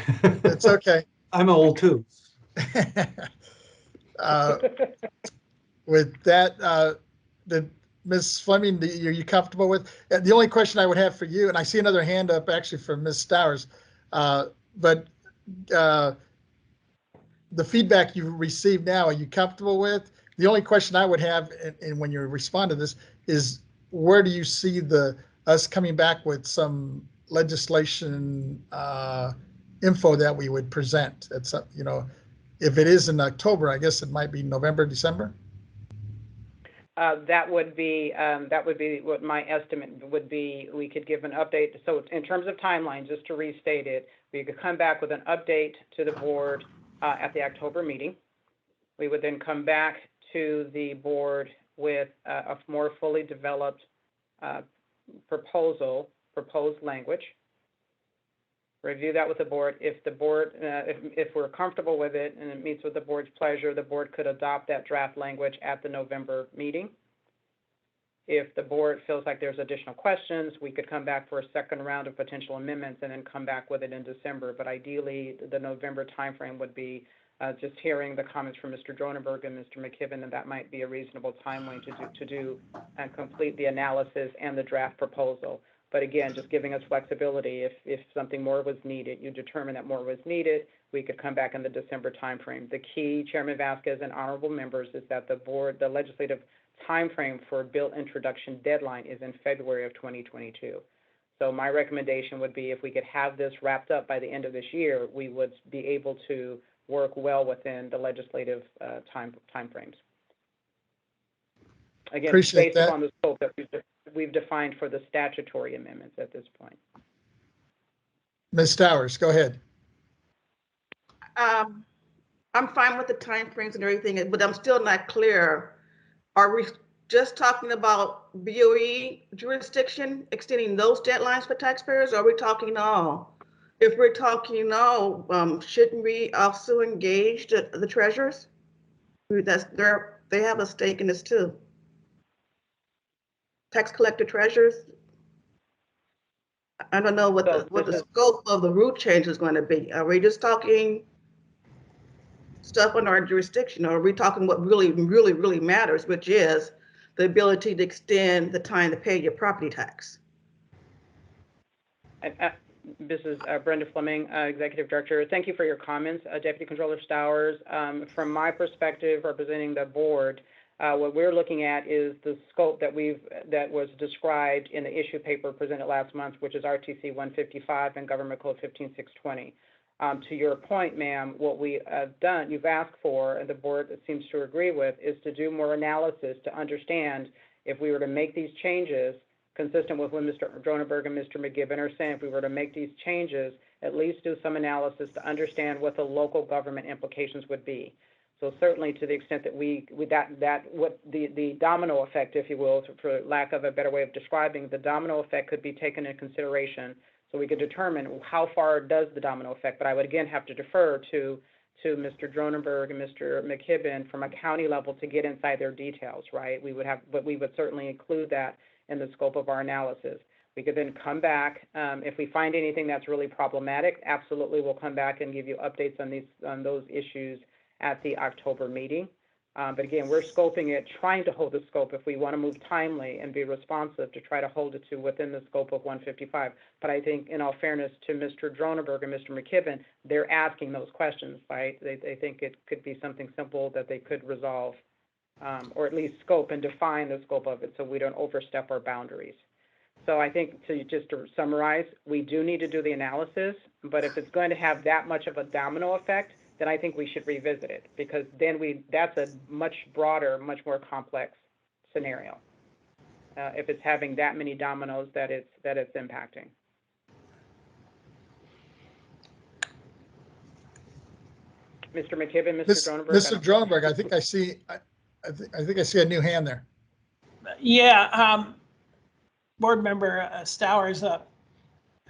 It's okay. I'm old too. With that, Ms. Fleming, are you comfortable with? The only question I would have for you, and I see another hand up actually from Ms. Stowers, but the feedback you received now, are you comfortable with? The only question I would have, and when you respond to this, is where do you see us coming back with some legislation info that we would present? It's if it is in October, I guess it might be November, December. That would be what my estimate would be. We could give an update. So in terms of timeline, just to restate it, we could come back with an update to the board at the October meeting. We would then come back to the board with a more fully developed proposed language. Review that with the board. If the board, if we're comfortable with it and it meets with the board's pleasure, the board could adopt that draft language at the November meeting. If the board feels like there's additional questions, we could come back for a second round of potential amendments and then come back with it in December. But ideally, the November timeframe would be just hearing the comments from Mr. Dronenberg and Mr. McKibben, and that might be a reasonable timeline to do and complete the analysis and the draft proposal. But again, just giving us flexibility. If something more was needed, you determine that more was needed, we could come back in the December timeframe. The key, Chairman Vasquez and honorable members, is that the legislative timeframe for bill introduction deadline is in February of 2022. So my recommendation would be if we could have this wrapped up by the end of this year, we would be able to work well within the legislative timeframes. Again, Appreciate based upon the scope that we've defined for the statutory amendments at this point. Ms. Stowers, go ahead. I'm fine with the timeframes and everything, but I'm still not clear. Are we just talking about BOE jurisdiction, extending those deadlines for taxpayers, or are we talking all? If we're talking all, shouldn't we also engage the treasurers? They have a stake in this too. Tax collector treasurers. I don't know what the scope of the root change is going to be. Are we just talking stuff under our jurisdiction, or are we talking what really matters, which is the ability to extend the time to pay your property tax? This is Brenda Fleming, Executive Director. Thank you for your comments, Deputy Controller Stowers. From my perspective, representing the board, What we're looking at is the scope that was described in the issue paper presented last month, which is RTC 155 and Government Code 15620. To your point, ma'am, what we have done, you've asked for, and the board seems to agree with, is to do more analysis to understand if we were to make these changes, consistent with what Mr. Dronenberg and Mr. McKibben are saying, if we were to make these changes, at least do some analysis to understand what the local government implications would be. So certainly, to the extent that what the domino effect, if you will, for lack of a better way of describing, the domino effect could be taken into consideration, so we could determine how far does the domino effect. But I would again have to defer to Mr. Dronenberg and Mr. McKibben from a county level to get inside their details, right? But we would certainly include that in the scope of our analysis. We could then come back if we find anything that's really problematic. Absolutely, we'll come back and give you updates on those issues at the October meeting. But again, we're scoping it, trying to hold the scope if we want to move timely and be responsive to try to hold it to within the scope of 155. But I think, in all fairness to Mr. Dronenberg and Mr. McKibben, they're asking those questions, right? They think it could be something simple that they could resolve, or at least scope and define the scope of it so we don't overstep our boundaries. So I think, just to summarize, we do need to do the analysis, but if it's going to have that much of a domino effect, then I think we should revisit it, because then that's a much broader, much more complex scenario. If it's having that many dominoes that it's impacting. Mr. McKibben, Mr. Dronenberg. Mr. Dronenberg, I think I see a new hand there. Yeah, Board Member Stowers up.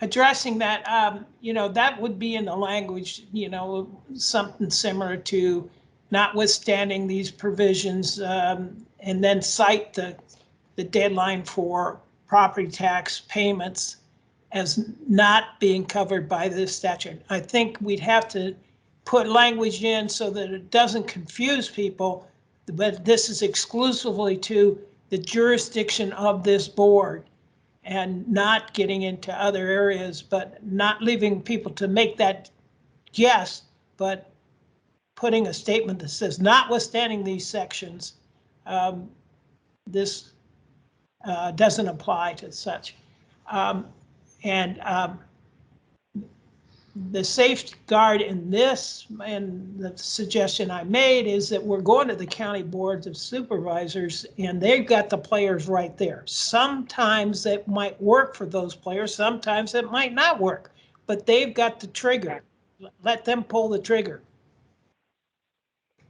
Addressing that, that would be in the language, something similar to notwithstanding these provisions, and then cite the deadline for property tax payments as not being covered by this statute. I think we'd have to put language in so that it doesn't confuse people, but this is exclusively to the jurisdiction of this board, and not getting into other areas, but not leaving people to make that guess, but putting a statement that says, notwithstanding these sections, this doesn't apply to such. The safeguard in this, and the suggestion I made, is that we're going to the county boards of supervisors, and they've got the players right there. Sometimes it might work for those players, sometimes it might not work, but they've got the trigger. Let them pull the trigger.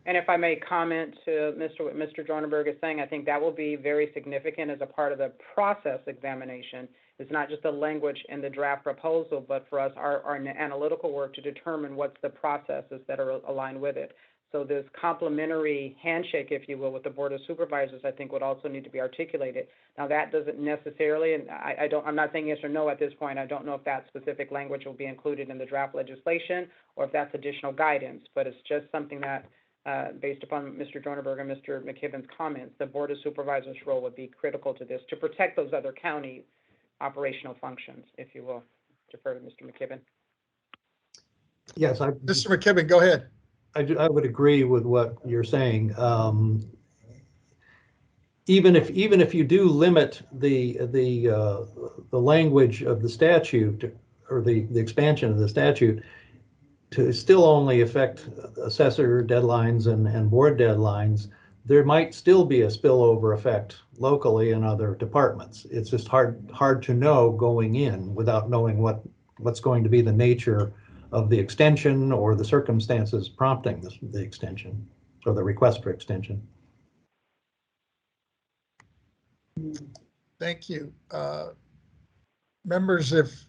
And if I may comment to what Mr. Dronenberg is saying, I think that will be very significant as a part of the process examination. It's not just the language in the draft proposal, but for us, our analytical work to determine what's the processes that are aligned with it. So this complementary handshake, if you will, with the Board of Supervisors, I think would also need to be articulated. Now, that doesn't necessarily, and I'm not saying yes or no at this point. I don't know if that specific language will be included in the draft legislation or if that's additional guidance, but it's just something that, based upon Mr. Dronenberg and Mr. McKibben's comments, the Board of Supervisors' role would be critical to this to protect those other county operational functions, if you will. Defer to Mr. McKibben. Yes, Mr. McKibben, go ahead. I would agree with what you're saying. Even if you do limit the language of the statute, or the expansion of the statute, to still only affect assessor deadlines and board deadlines, there might still be a spillover effect locally in other departments. It's just hard to know going in without knowing what's going to be the nature of the extension or the circumstances prompting the extension or the request for extension. Thank you. Members, if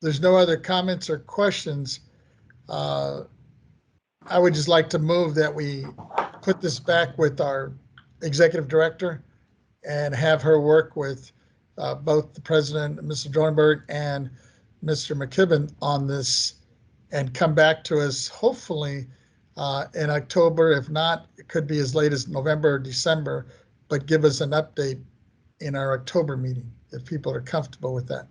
there's no other comments or questions, I would just like to move that we put this back with our executive director and have her work with both the president, Mr. Dronenberg, and Mr. McKibben on this, and come back to us hopefully in October. If not, it could be as late as November or December, but give us an update in our October meeting if people are comfortable with that.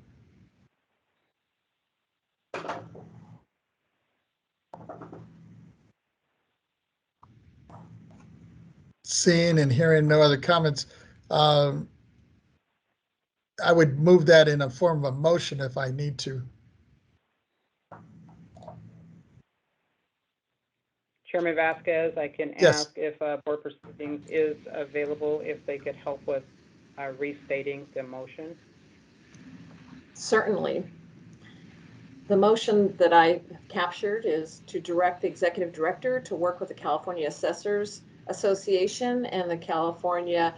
Seeing and hearing no other comments, I would move that in a form of a motion if I need to. Chairman Vasquez, I can Yes. ask if Board Proceedings is available, if they could help with restating the motion. Certainly. The motion that I captured is to direct the executive director to work with the California Assessors Association and the California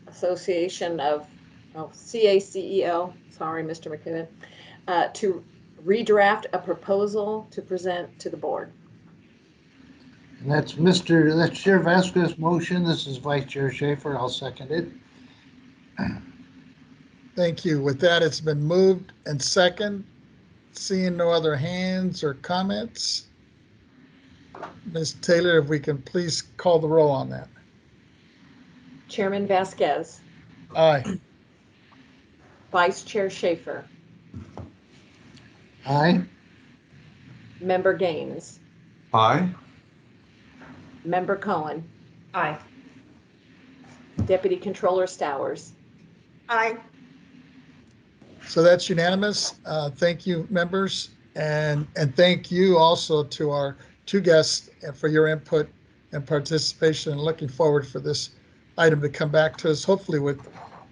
Association of CACEO, sorry, Mr. McKibben, to redraft a proposal to present to the board. And that's Chair Vasquez's motion. This is Vice Chair Schaefer. I'll second it. Thank you. With that, it's been moved and second. Seeing no other hands or comments, Ms. Taylor, if we can please call the roll on that. Chairman Vasquez. Aye. Vice Chair Schaefer. Aye. Member Gaines. Aye. Member Cohen. Aye. Deputy Controller Stowers. Aye. So that's unanimous. Thank you, members, and thank you also to our two guests for your input and participation, and looking forward for this item to come back to us, hopefully with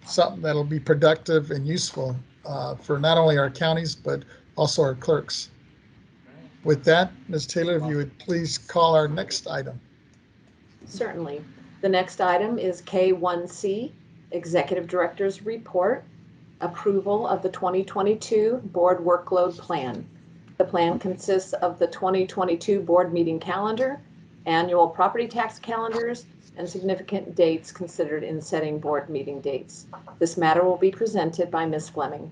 something that'll be productive and useful for not only our counties, but also our clerks. With that, Ms. Taylor, if you would please call our next item. Certainly. The next item is K1C, Executive Director's Report, approval of the 2022 Board Workload Plan. The plan consists of the 2022 board meeting calendar, annual property tax calendars, and significant dates considered in setting board meeting dates. This matter will be presented by Ms. Fleming.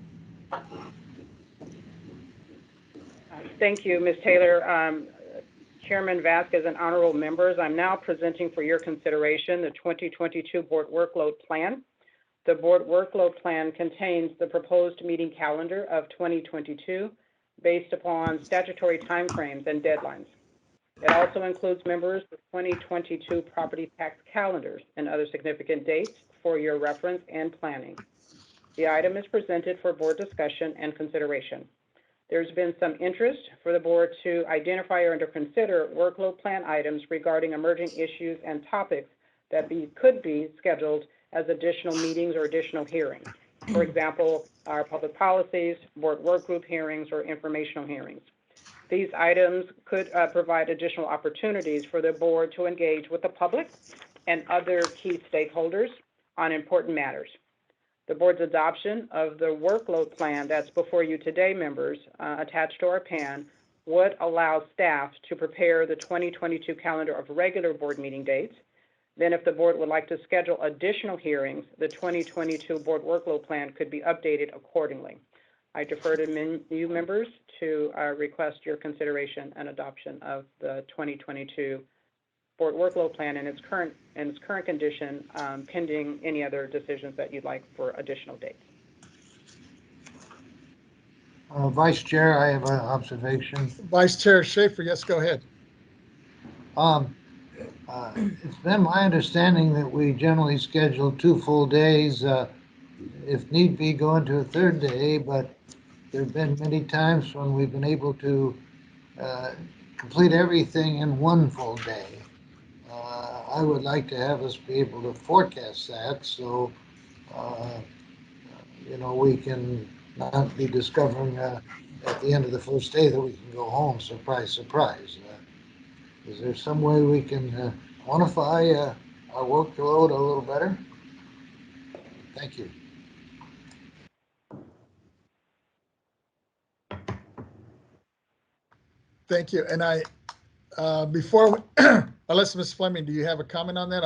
Thank you, Ms. Taylor. Chairman Vasquez and honorable members, I'm now presenting for your consideration the 2022 Board Workload Plan. The Board Workload Plan contains the proposed meeting calendar of 2022 based upon statutory timeframes and deadlines. It also includes members of 2022 property tax calendars and other significant dates for your reference and planning. The item is presented for board discussion and consideration. There's been some interest for the board to identify or to consider workload plan items regarding emerging issues and topics that could be scheduled as additional meetings or additional hearings. For example, our public policies, board work group hearings, or informational hearings. These items could provide additional opportunities for the board to engage with the public and other key stakeholders on important matters. The board's adoption of the workload plan that's before you today, members, attached to our PAN, would allow staff to prepare the 2022 calendar of regular board meeting dates. Then if the board would like to schedule additional hearings, the 2022 board workload plan could be updated accordingly. I defer to you members to request your consideration and adoption of the 2022 board workload plan in its current condition, pending any other decisions that you'd like for additional dates. Vice Chair, I have an observation. Vice Chair Schaefer, yes, go ahead. It's been my understanding that we generally schedule 2 full days, if need be, go into a third day, but there have been many times when we've been able to complete everything in 1 full day. I would like to have us be able to forecast that so, we can not be discovering at the end of the first day that we can go home, surprise, surprise. Is there some way we can quantify our workload a little better? Thank you. Thank you. And before, unless Ms. Fleming, do you have a comment on that?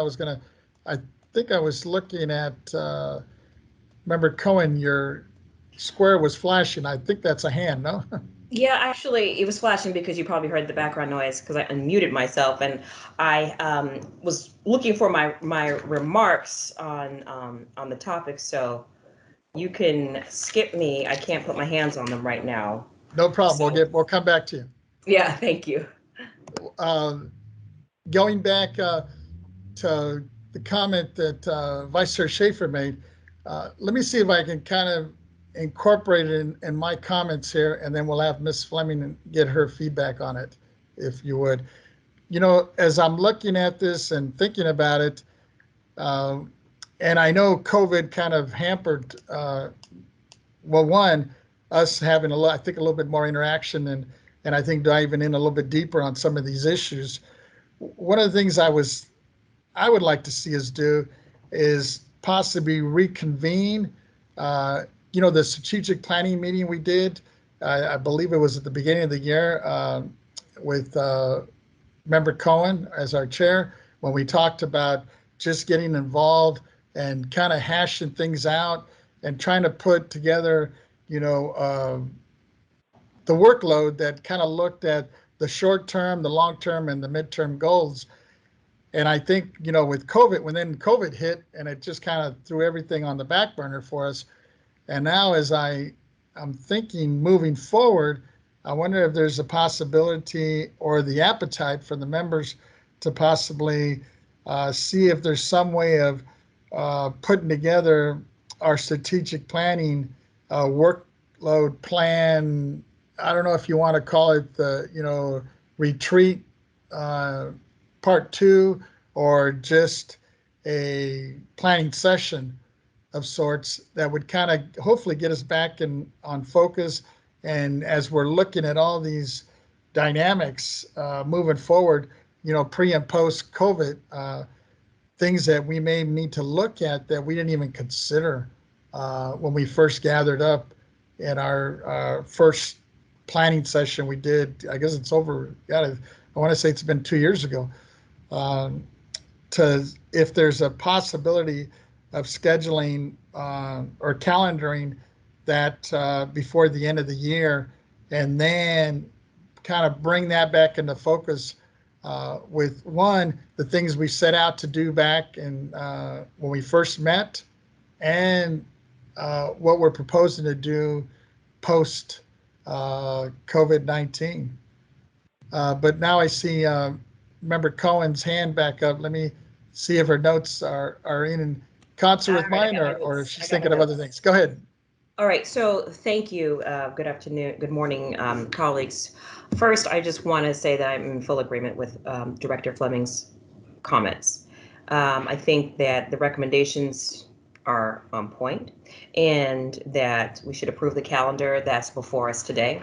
I think I was looking at, Member Cohen, your square was flashing. I think that's a hand, no? Yeah, actually, it was flashing because you probably heard the background noise because I unmuted myself, and I was looking for my remarks on the topic. So you can skip me. I can't put my hands on them right now. No problem. So, We'll come back to you. Yeah, thank you. Going back to the comment that Vice Chair Schaefer made. Let me see if I can kind of incorporate it in my comments here, and then we'll have Ms. Fleming get her feedback on it, if you would. You know, as I'm looking at this and thinking about it, and I know COVID kind of hampered, well, one, us having I think a little bit more interaction and I think diving in a little bit deeper on some of these issues. One of the things I would like to see us do is possibly reconvene. You know, the strategic planning meeting we did, I believe it was at the beginning of the year with Member Cohen as our chair, when we talked about just getting involved and kind of hashing things out and trying to put together, you know, the workload that kind of looked at the short term, the long term, and the midterm goals. And I think, you know, with COVID, when then COVID hit and it just kind of threw everything on the back burner for us. And now as I'm thinking moving forward, I wonder if there's a possibility or the appetite for the members to possibly see if there's some way of putting together our strategic planning workload plan. I don't know if you want to call it the, you know, retreat part 2 or just a planning session of sorts that would kind of hopefully get us back on focus. And as we're looking at all these dynamics moving forward, you know, pre and post COVID, things that we may need to look at that we didn't even consider when we first gathered up in our first planning session we did. I guess it's over, I want to say it's been 2 years ago. To if there's a possibility of scheduling or calendaring that before the end of the year, and then kind of bring that back into focus with one, the things we set out to do back in when we first met, and what we're proposing to do post COVID-19. But now I see Member Cohen's hand back up. Let me see if her notes are in concert with mine, or if she's thinking of other things. Go ahead. All right, so thank you. Good afternoon, good morning, colleagues. First, I just want to say that I'm in full agreement with Director Fleming's comments. I think that the recommendations are on point and that we should approve the calendar that's before us today.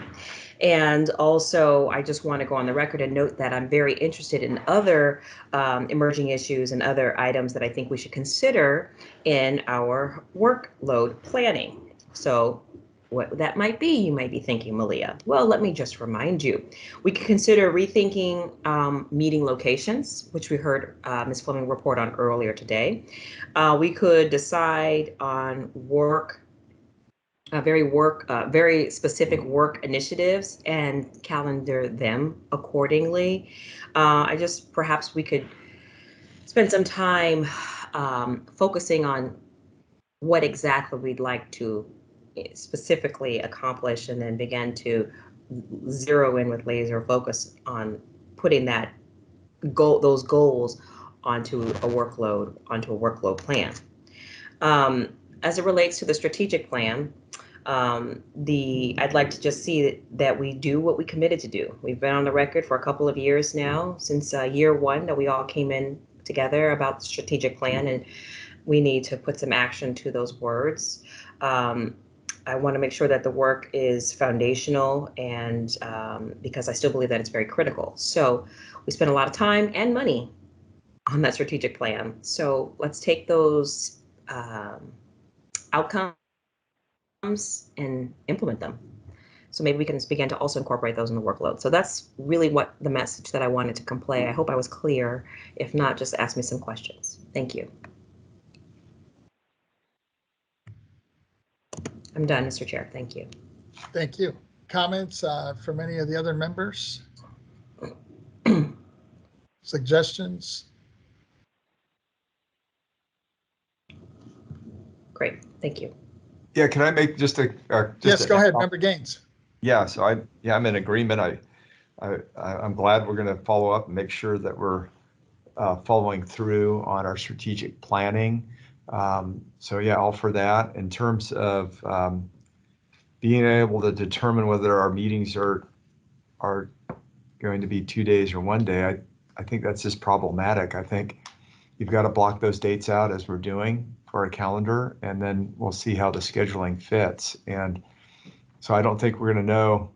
And also, I just want to go on the record and note that I'm very interested in other emerging issues and other items that I think we should consider in our workload planning. So what that might be, you might be thinking, Malia. Well, let me just remind you. We could consider rethinking meeting locations, which we heard Ms. Fleming report on earlier today. We could decide on very specific work initiatives and calendar them accordingly. Perhaps we could spend some time focusing on what exactly we'd like to specifically accomplish, and then begin to zero in with laser focus on putting those goals onto a workload plan. As it relates to the strategic plan, I'd like to just see that we do what we committed to do. We've been on the record for a couple of years now, since year one, that we all came in together about the strategic plan, and we need to put some action to those words. I want to make sure that the work is foundational, and because I still believe that it's very critical. So we spent a lot of time and money on that strategic plan. So let's take those outcomes and implement them. So maybe we can begin to also incorporate those in the workload. So that's really what the message that I wanted to convey. I hope I was clear. If not, just ask me some questions. Thank you. I'm done, Mr. Chair. Thank you. Thank you. Comments from any of the other members? Suggestions? Great. Thank you. Yeah, can I make just yes, go ahead, Member Gaines. Yeah, so I'm in agreement. I'm glad we're going to follow up and make sure that we're following through on our strategic planning. So yeah, all for that. In terms of being able to determine whether our meetings are going to be 2 days or 1 day, I think that's just problematic. I think you've got to block those dates out as we're doing for our calendar, and then we'll see how the scheduling fits. And so I don't think we're going to know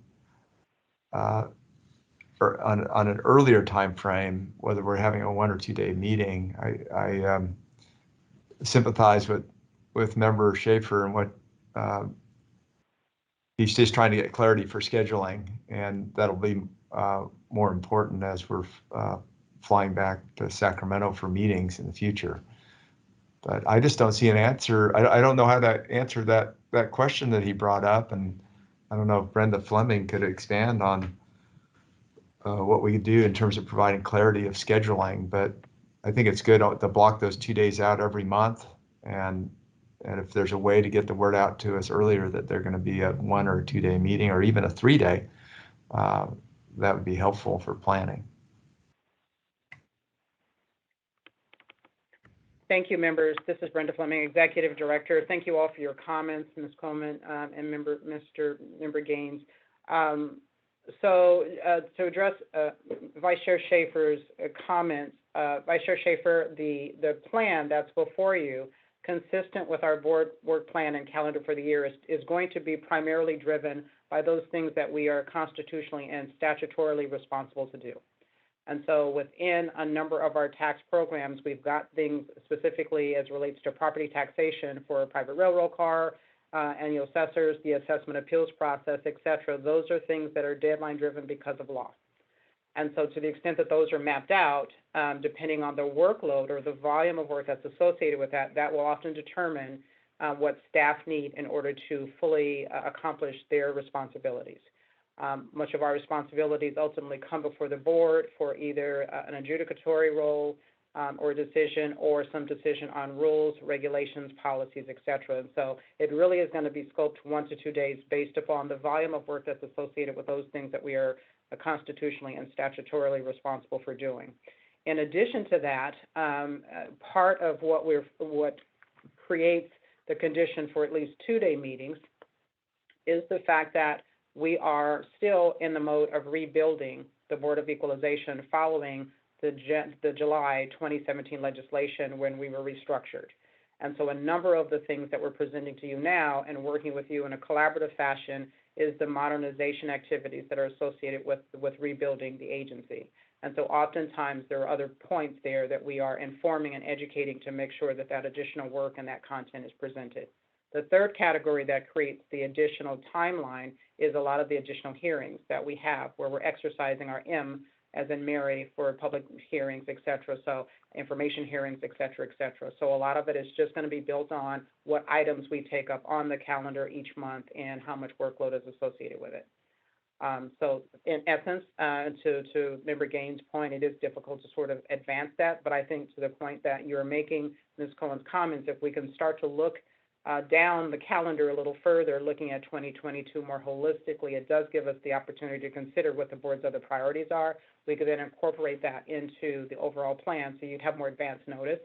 or on an earlier time frame whether we're having a 1 or 2 day meeting. I sympathize with Member Schaefer and what he's just trying to get clarity for scheduling, and that'll be more important as we're flying back to Sacramento for meetings in the future. But I just don't see an answer. I don't know how to answer that question that he brought up, and I don't know if Brenda Fleming could expand on what we could do in terms of providing clarity of scheduling. But I think it's good to block those 2 days out every month, and if there's a way to get the word out to us earlier that they're going to be a 1 or 2 day meeting, or even a 3 day, that would be helpful for planning. Thank you, members. This is Brenda Fleming, Executive Director. Thank you all for your comments, Ms. Coleman and Member Gaines. So to address Vice Chair Schaefer's comments, Vice Chair Schaefer, the plan that's before you, consistent with our board work plan and calendar for the year, is going to be primarily driven by those things that we are constitutionally and statutorily responsible to do. And so within a number of our tax programs, we've got things specifically as relates to property taxation for a private railroad car, annual assessors, the assessment appeals process, et cetera. Those are things that are deadline driven because of law. And so to the extent that those are mapped out, depending on the workload or the volume of work that's associated with that, that will often determine what staff need in order to fully accomplish their responsibilities. Much of our responsibilities ultimately come before the board for either an adjudicatory role or decision, or some decision on rules, regulations, policies, et cetera. And so it really is going to be scoped 1 to 2 days based upon the volume of work that's associated with those things that we are constitutionally and statutorily responsible for doing. In addition to that, part of what creates the condition for at least 2 day meetings is the fact that we are still in the mode of rebuilding the Board of Equalization following the July 2017 legislation when we were restructured. And so a number of the things that we're presenting to you now and working with you in a collaborative fashion is the modernization activities that are associated with rebuilding the agency. And so oftentimes there are other points there that we are informing and educating to make sure that that additional work and that content is presented. The third category that creates the additional timeline is a lot of the additional hearings that we have where we're exercising our M as in Mary for public hearings, et cetera. So information hearings, et cetera, et cetera. So a lot of it is just going to be built on what items we take up on the calendar each month and how much workload is associated with it. So in essence, to Member Gaines' point, it is difficult to sort of advance that, but I think to the point that you're making, Ms. Cohen's comments, if we can start to look down the calendar a little further, looking at 2022 more holistically, it does give us the opportunity to consider what the board's other priorities are. We could then incorporate that into the overall plan, so you'd have more advance notice.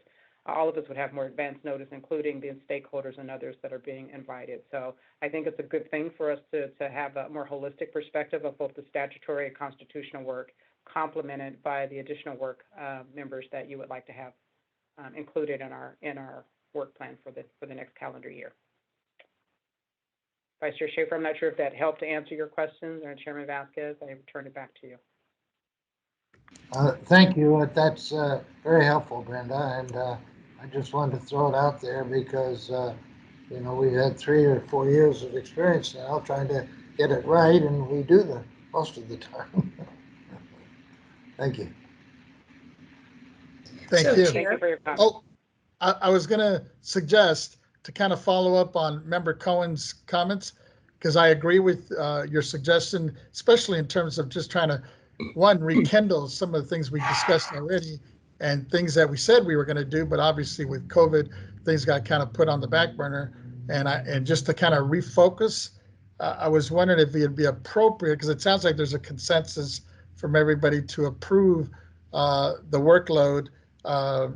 All of us would have more advance notice, including the stakeholders and others that are being invited. So I think it's a good thing for us to have a more holistic perspective of both the statutory and constitutional work, complemented by the additional work members that you would like to have included in our work plan for the next calendar year. Vice Chair Schaefer, I'm not sure if that helped to answer your questions, or Chairman Vasquez, I turn it back to you. Thank you. That's very helpful, Brenda. And I just wanted to throw it out there because, you know, we've had 3 or 4 years of experience now trying to get it right, and we do the most of the time. Thank you. Thank you. Thank you for your comments. Oh, I was going to suggest to kind of follow up on Member Cohen's comments, because I agree with your suggestion, especially in terms of just trying to, one, rekindle some of the things we discussed already and things that we said we were going to do, but obviously with COVID, things got kind of put on the back burner. And just to kind of refocus, I was wondering if it'd be appropriate, because it sounds like there's a consensus from everybody to approve the workload I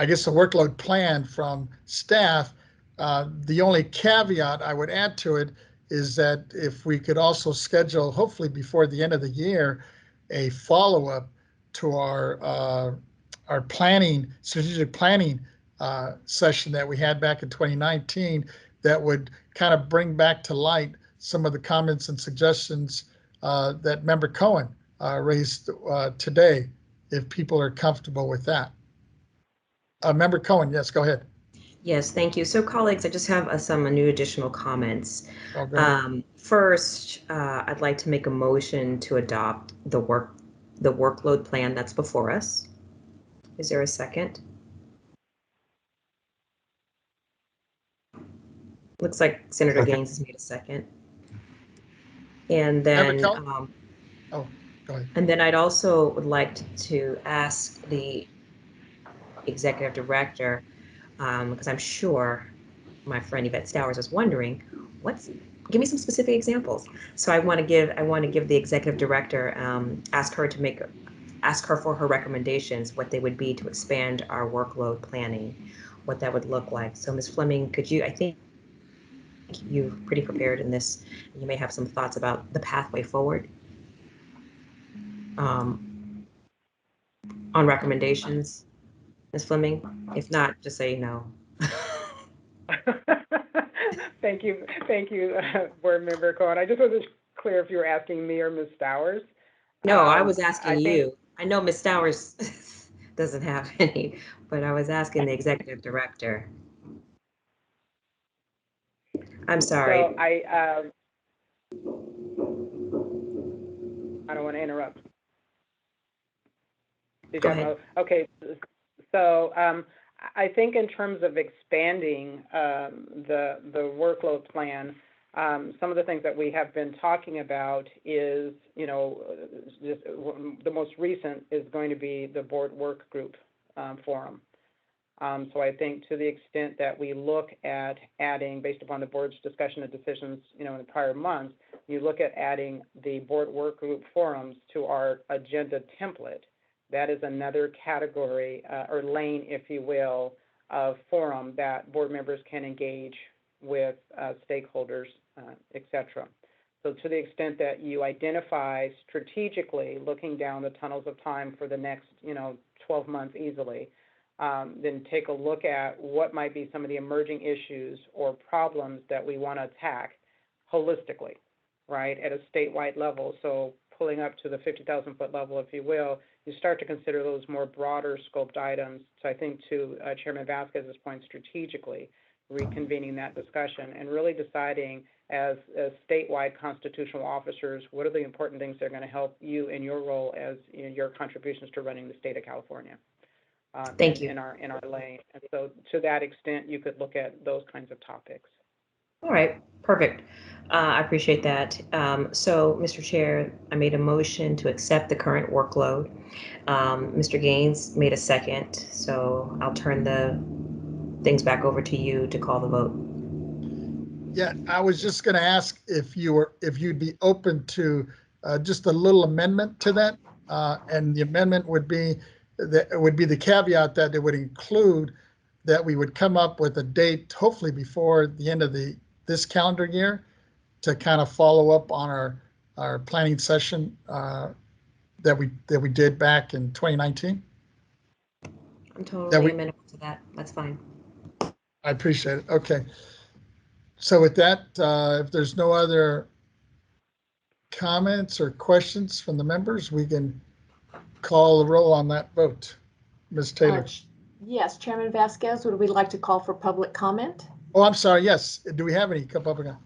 guess, a workload plan from staff. The only caveat I would add to it is that if we could also schedule, hopefully before the end of the year, a follow-up to our planning, strategic planning session that we had back in 2019, that would kind of bring back to light some of the comments and suggestions that Member Cohen raised today, if people are comfortable with that. Member Cohen, yes, go ahead. Yes, thank you. So colleagues, I just have some new additional comments. Oh, go ahead. First, I'd like to make a motion to adopt the workload plan that's before us. Is there a second? Looks like Senator Gaines has made a second. And then, oh, go ahead. And then I'd also would like to ask the executive director, because I'm sure my friend Yvette Stowers is wondering, give me some specific examples. So I want to give the executive director, ask her for her recommendations, what they would be to expand our workload planning, what that would look like. So Ms. Fleming, I think you're pretty prepared in this, and you may have some thoughts about the pathway forward on recommendations, Ms. Fleming. If not, just say no. Thank you, Board Member Cohen. I just wasn't clear if you were asking me or Ms. Stowers. No, I was asking you. I know Ms. Stowers doesn't have any, but I was asking the executive director. I'm sorry. So I don't want to interrupt. Go ahead. Okay, so I think in terms of expanding the workload plan, some of the things that we have been talking about is, just the most recent is going to be the board work group forum. So I think to the extent that we look at adding, based upon the board's discussion and decisions, in the prior months, you look at adding the board work group forums to our agenda template. That is another category or lane, if you will, of forum that board members can engage with stakeholders, et cetera. So to the extent that you identify strategically, looking down the tunnels of time for the next, 12 months easily, then take a look at what might be some of the emerging issues or problems that we want to attack holistically, right, at a statewide level. So pulling up to the 50,000-foot level, if you will, you start to consider those more broader scoped items. So I think to Chairman Vasquez's point, strategically reconvening that discussion and really deciding as statewide constitutional officers, what are the important things that are going to help you in your role as your contributions to running the state of California. Thank you. In our lane. And so to that extent, you could look at those kinds of topics. All right, perfect. I appreciate that. So, Mr. Chair, I made a motion to accept the current workload. Mr. Gaines made a second, so I'll turn the things back over to you to call the vote. Yeah, I was just going to ask if you'd be open to just a little amendment to that, and the amendment would be the caveat that it would include that we would come up with a date, hopefully before the end of this calendar year, to kind of follow up on our planning session that we did back in 2019. I'm totally amenable to that. That's fine. I appreciate it. Okay. So with that, if there's no other comments or questions from the members, we can call the roll on that vote. Ms. Taylor. Yes, Chairman Vasquez, would we like to call for public comment? Oh, I'm sorry. Yes. Do we have any public comment?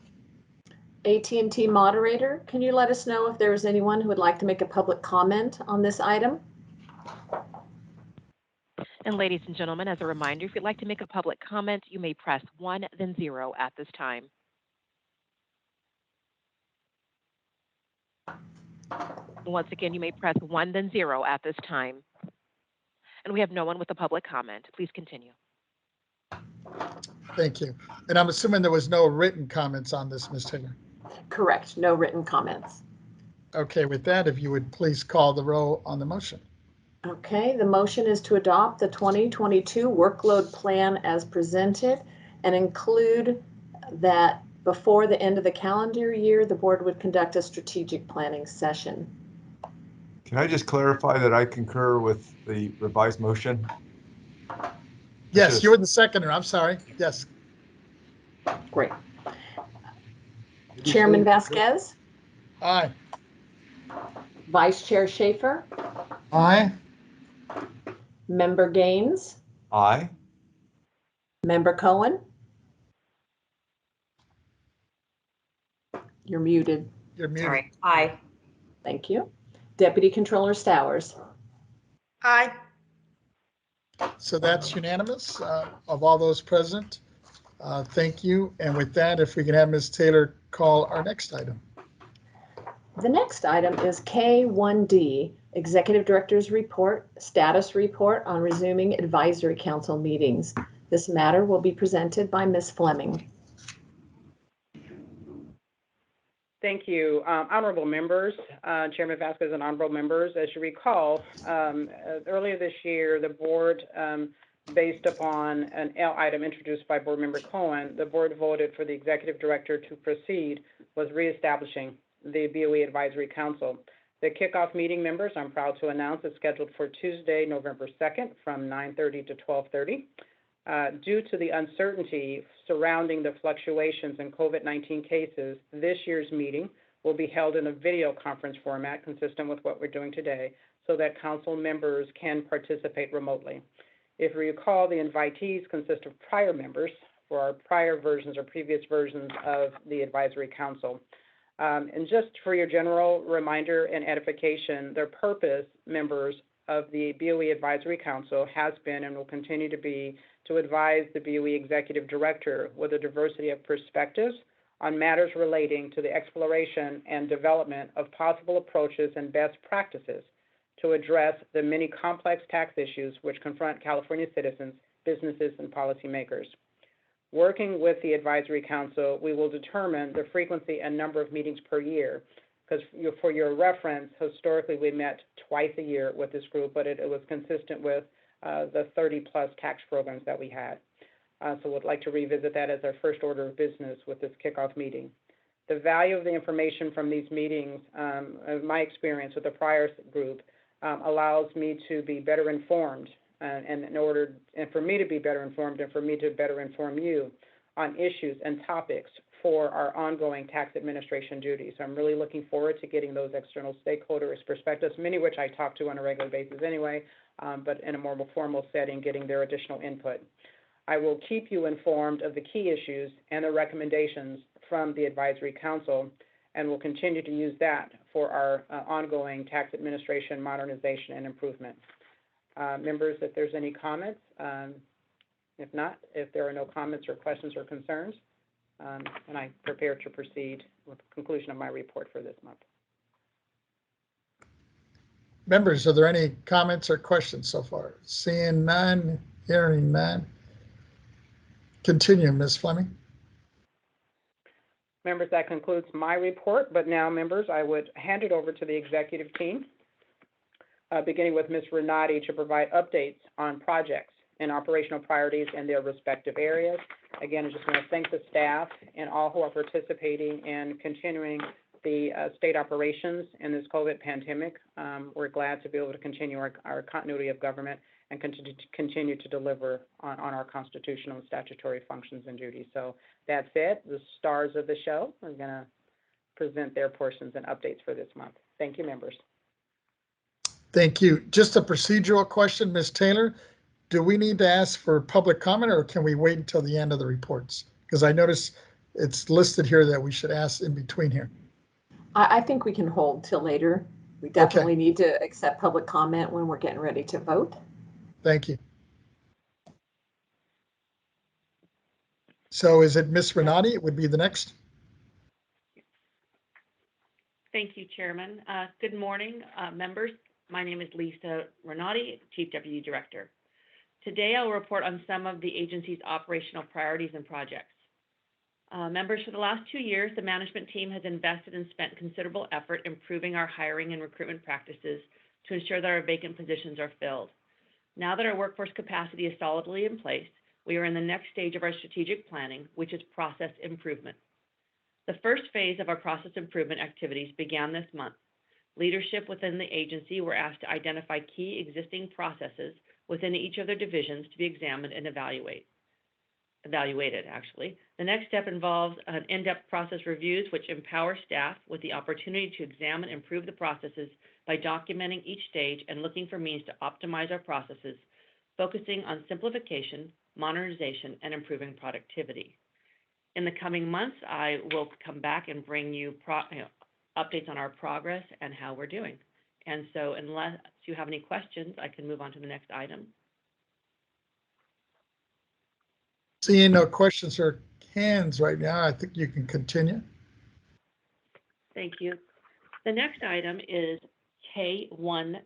AT&T moderator, can you let us know if there is anyone who would like to make a public comment on this item? And ladies and gentlemen, as a reminder, if you'd like to make a public comment, you may press 1, then 0 at this time. Once again, you may press 1, then 0 at this time. And we have no one with a public comment. Please continue. Thank you. And I'm assuming there was no written comments on this, Ms. Taylor. Correct. No written comments. Okay, with that, if you would please call the roll on the motion. Okay, the motion is to adopt the 2022 workload plan as presented and include that before the end of the calendar year, the board would conduct a strategic planning session. Can I just clarify that I concur with the revised motion? Yes, you were the seconder. I'm sorry. Yes. Great. Chairman Vasquez, Aye. Vice Chair Schaefer, Aye. Member Gaines, Aye. Member Cohen. You're muted. You're muted. Sorry. Aye. Thank you. Deputy Controller Stowers. Aye. So that's unanimous of all those present. Thank you. And with that, if we can have Ms. Taylor call our next item. The next item is K1D, Executive Director's Report, Status Report on Resuming Advisory Council Meetings. This matter will be presented by Ms. Fleming. Thank you. Honorable members, Chairman Vasquez and honorable members, as you recall, earlier this year, the board, based upon an L item introduced by board member Cohen, the board voted for the executive director to proceed with reestablishing the BOE Advisory Council. The kickoff meeting, members, I'm proud to announce, is scheduled for Tuesday, November 2nd from 9:30 to 12:30. Due to the uncertainty surrounding the fluctuations in COVID-19 cases, this year's meeting will be held in a video conference format consistent with what we're doing today so that council members can participate remotely. If you recall, the invitees consist of prior members for our prior versions or previous versions of the Advisory Council. And just for your general reminder and edification, their purpose, members of the BOE Advisory Council, has been and will continue to be to advise the BOE Executive Director with a diversity of perspectives on matters relating to the exploration and development of possible approaches and best practices to address the many complex tax issues which confront California citizens, businesses, and policymakers. Working with the Advisory Council, we will determine the frequency and number of meetings per year, because for your reference, historically we met twice a year with this group, but it was consistent with the 30-plus tax programs that we had. So we'd like to revisit that as our first order of business with this kickoff meeting. The value of the information from these meetings, my experience with the prior group, allows me to be better informed, and for me to be better informed and for me to better inform you on issues and topics for our ongoing tax administration duties. So I'm really looking forward to getting those external stakeholders' perspectives, many of which I talk to on a regular basis anyway, but in a more formal setting, getting their additional input. I will keep you informed of the key issues and the recommendations from the Advisory Council, and will continue to use that for our ongoing tax administration modernization and improvement. Members, if there's any comments, if not, if there are no comments or questions or concerns, and I'm prepared to proceed with the conclusion of my report for this month. Members, are there any comments or questions so far? Seeing none, hearing none. Continue, Ms. Fleming. Members, that concludes my report, but now, members, I would hand it over to the executive team, beginning with Ms. Renati, to provide updates on projects and operational priorities in their respective areas. Again, I just want to thank the staff and all who are participating in continuing the state operations in this COVID pandemic. We're glad to be able to continue our continuity of government and continue to deliver on our constitutional and statutory functions and duties. So that's it. The stars of the show are going to present their portions and updates for this month. Thank you, members. Thank you. Just a procedural question, Ms. Taylor. Do we need to ask for public comment, or can we wait until the end of the reports? Because I noticed it's listed here that we should ask in between here. I think we can hold till later. We definitely need to accept public comment when we're getting ready to vote. Thank you. So is it Ms. Renati? It would be the next. Thank you, Chairman. Good morning, members. My name is Lisa Renati, Chief Deputy Director. Today, I'll report on some of the agency's operational priorities and projects. Members, for the last 2 years, the management team has invested and spent considerable effort improving our hiring and recruitment practices to ensure that our vacant positions are filled. Now that our workforce capacity is solidly in place, we are in the next stage of our strategic planning, which is process improvement. The first phase of our process improvement activities began this month. Leadership within the agency were asked to identify key existing processes within each of their divisions to be examined and evaluated. The next step involves an in-depth process reviews, which empower staff with the opportunity to examine and improve the processes by documenting each stage and looking for means to optimize our processes, focusing on simplification, modernization, and improving productivity. In the coming months, I will come back and bring you updates on our progress and how we're doing. And so unless you have any questions, I can move on to the next item. Seeing no questions or hands right now, I think you can continue. Thank you. The next item is K1F.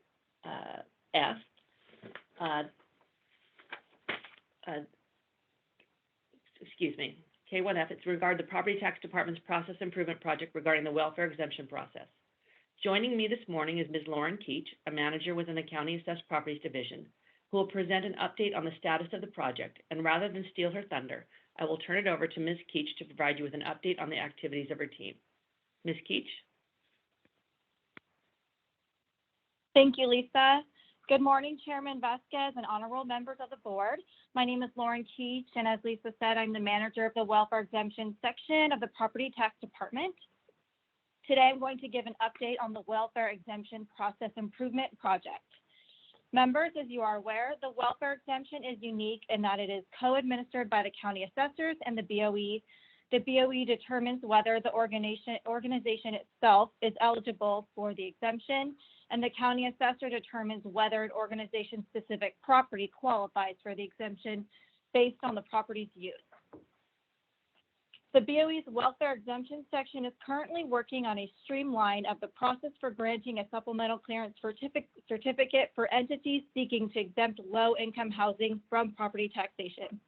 K1F, it's regarding the Property Tax Department's process improvement project regarding the welfare exemption process. Joining me this morning is Ms. Lauren Keach, a manager within the County Assessed Properties Division, who will present an update on the status of the project. And rather than steal her thunder, I will turn it over to Ms. Keach to provide you with an update on the activities of her team. Ms. Keach? Thank you, Lisa. Good morning, Chairman Vasquez and honorable members of the board. My name is Lauren Keach, and as Lisa said, I'm the manager of the Welfare Exemption section of the Property Tax Department. Today, I'm going to give an update on the Welfare Exemption Process Improvement Project. Members, as you are aware, the Welfare Exemption is unique in that it is co-administered by the County Assessors and the BOE. The BOE determines whether the organization itself is eligible for the exemption, and the County Assessor determines whether an organization-specific property qualifies for the exemption based on the property's use. The BOE's Welfare Exemption section is currently working on a streamline of the process for granting a supplemental clearance certificate for entities seeking to exempt low-income housing from property taxation.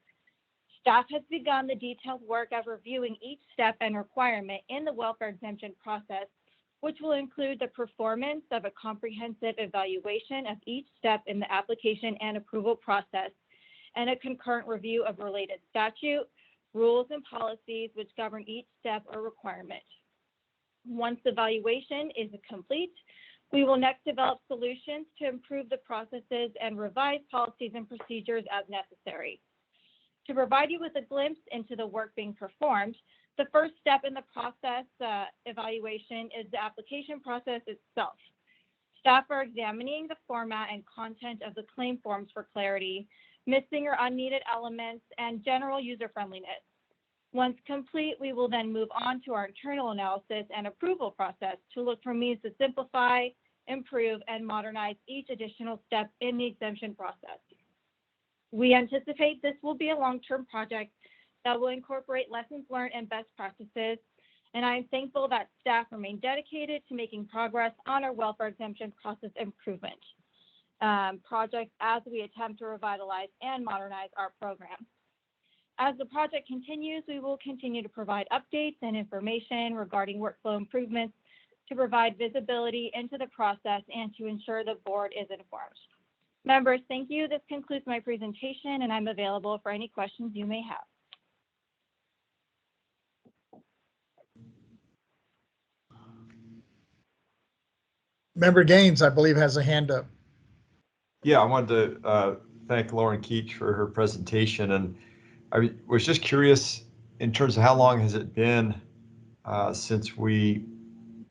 Staff has begun the detailed work of reviewing each step and requirement in the welfare exemption process, which will include the performance of a comprehensive evaluation of each step in the application and approval process, and a concurrent review of related statute, rules, and policies which govern each step or requirement. Once the evaluation is complete, we will next develop solutions to improve the processes and revise policies and procedures as necessary. To provide you with a glimpse into the work being performed, the first step in the process evaluation is the application process itself. Staff are examining the format and content of the claim forms for clarity, missing or unneeded elements, and general user-friendliness. Once complete, we will then move on to our internal analysis and approval process to look for means to simplify, improve, and modernize each additional step in the exemption process. We anticipate this will be a long-term project that will incorporate lessons learned and best practices, and I am thankful that staff remain dedicated to making progress on our welfare exemption process improvement project as we attempt to revitalize and modernize our program. As the project continues, we will continue to provide updates and information regarding workflow improvements to provide visibility into the process and to ensure the board is informed. Members, thank you. This concludes my presentation, and I'm available for any questions you may have. Member Gaines, I believe, has a hand up. Yeah, I wanted to thank Lauren Keach for her presentation. And I was just curious in terms of how long has it been since we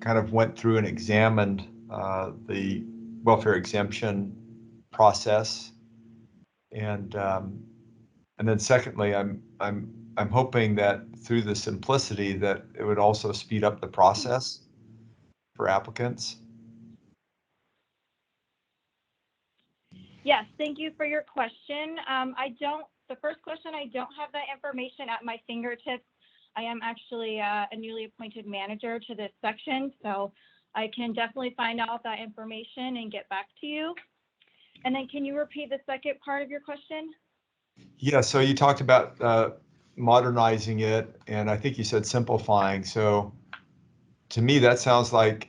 kind of went through and examined the welfare exemption process, and then secondly, I'm hoping that through the simplicity that it would also speed up the process for applicants. Yes, thank you for your question. The first question, I don't have that information at my fingertips. I am actually a newly appointed manager to this section, so I can definitely find out that information and get back to you. And then can you repeat the second part of your question? Yeah, so you talked about modernizing it, and I think you said simplifying. So to me, that sounds like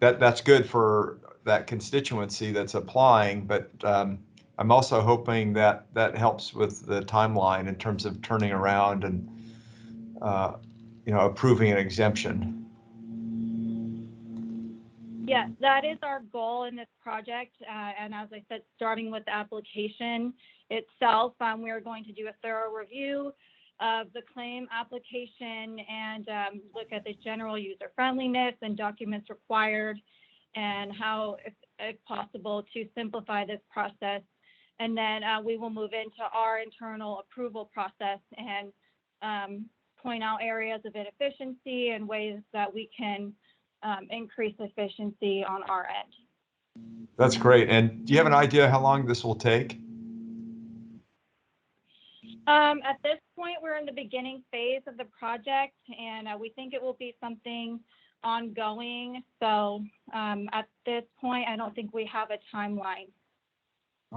that's good for that constituency that's applying, but I'm also hoping that that helps with the timeline in terms of turning around and approving an exemption. Yes, that is our goal in this project. And as I said, starting with the application itself, we are going to do a thorough review of the claim application and look at the general user friendliness and documents required and how, if possible, to simplify this process. And then we will move into our internal approval process and point out areas of inefficiency and ways that we can increase efficiency on our end. That's great. And do you have an idea how long this will take? At this point, we're in the beginning phase of the project, and we think it will be something ongoing. So at this point, I don't think we have a timeline.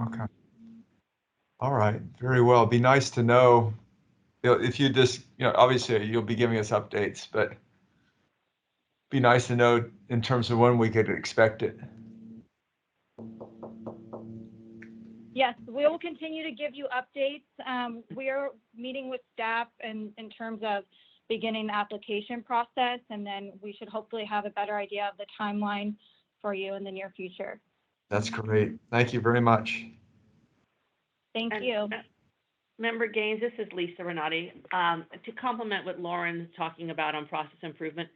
Okay. All right. Very well. It'd be nice to know, if you just, obviously you'll be giving us updates, but be nice to know in terms of when we could expect it. Yes, we will continue to give you updates. We are meeting with staff in terms of beginning the application process, and then we should hopefully have a better idea of the timeline for you in the near future. That's great. Thank you very much. Thank you. Member Gaines, this is Lisa Renati. To complement what Lauren's talking about on process improvement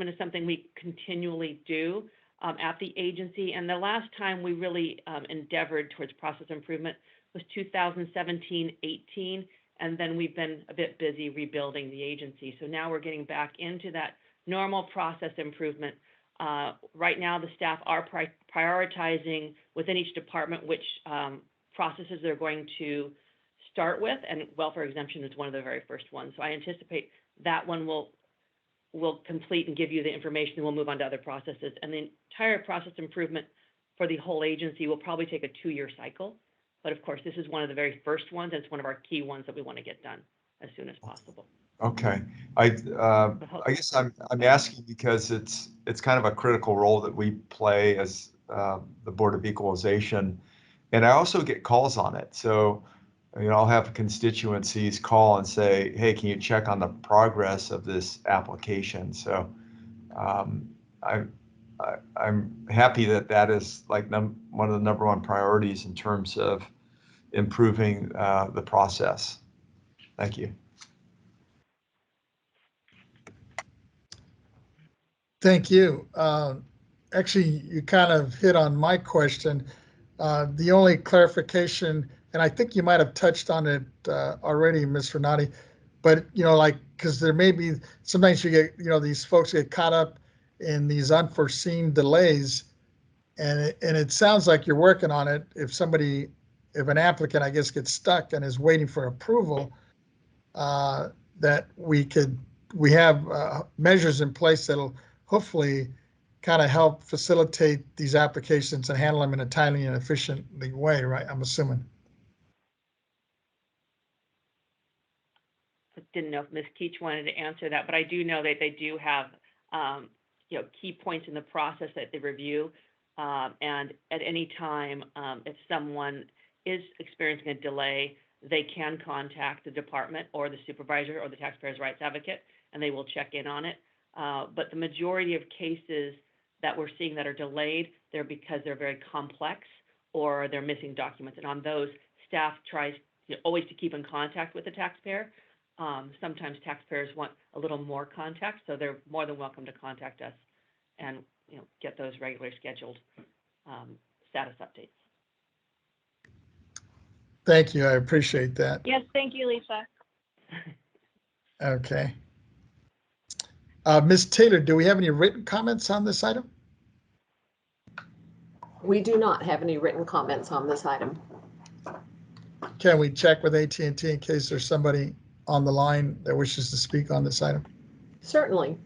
is something we continually do at the agency. And the last time we really endeavored towards process improvement was 2017-18. And then we've been a bit busy rebuilding the agency. So now we're getting back into that normal process improvement. Right now, the staff are prioritizing within each department which processes they're going to start with, and welfare exemption is one of the very first ones. So I anticipate that one will complete and give you the information, and we'll move on to other processes. And the entire process improvement for the whole agency will probably take a 2-year cycle. But of course, this is one of the very first ones, and it's one of our key ones that we want to get done as soon as possible. Okay. I guess I'm asking because it's kind of a critical role that we play as the Board of Equalization, and I also get calls on it. So, I'll have constituencies call and say, "Hey, can you check on the progress of this application?" So, I'm happy that is like one of the number one priorities in terms of improving the process. Thank you. Thank you. Actually, you kind of hit on my question. The only clarification, and I think you might have touched on it already, Ms. Renati, but because there may be, sometimes you get, these folks get caught up in these unforeseen delays, and it sounds like you're working on it. If an applicant, I guess, gets stuck and is waiting for approval, that we have measures in place that'll hopefully kind of help facilitate these applications and handle them in a timely and efficient way, right? I'm assuming. I didn't know if Ms. Keach wanted to answer that, but I do know that they do have, key points in the process that they review. And at any time, if someone is experiencing a delay, they can contact the department or the supervisor or the taxpayer's rights advocate, and they will check in on it. But the majority of cases that we're seeing that are delayed, they're because they're very complex or they're missing documents. And on those, staff tries always to keep in contact with the taxpayer. Sometimes taxpayers want a little more contact, so they're more than welcome to contact us and get those regularly scheduled status updates. Thank you. I appreciate that. Yes, thank you, Lisa. Okay. Ms. Taylor, do we have any written comments on this item? We do not have any written comments on this item. Can we check with AT&T in case there's somebody on the line that wishes to speak on this item? Certainly.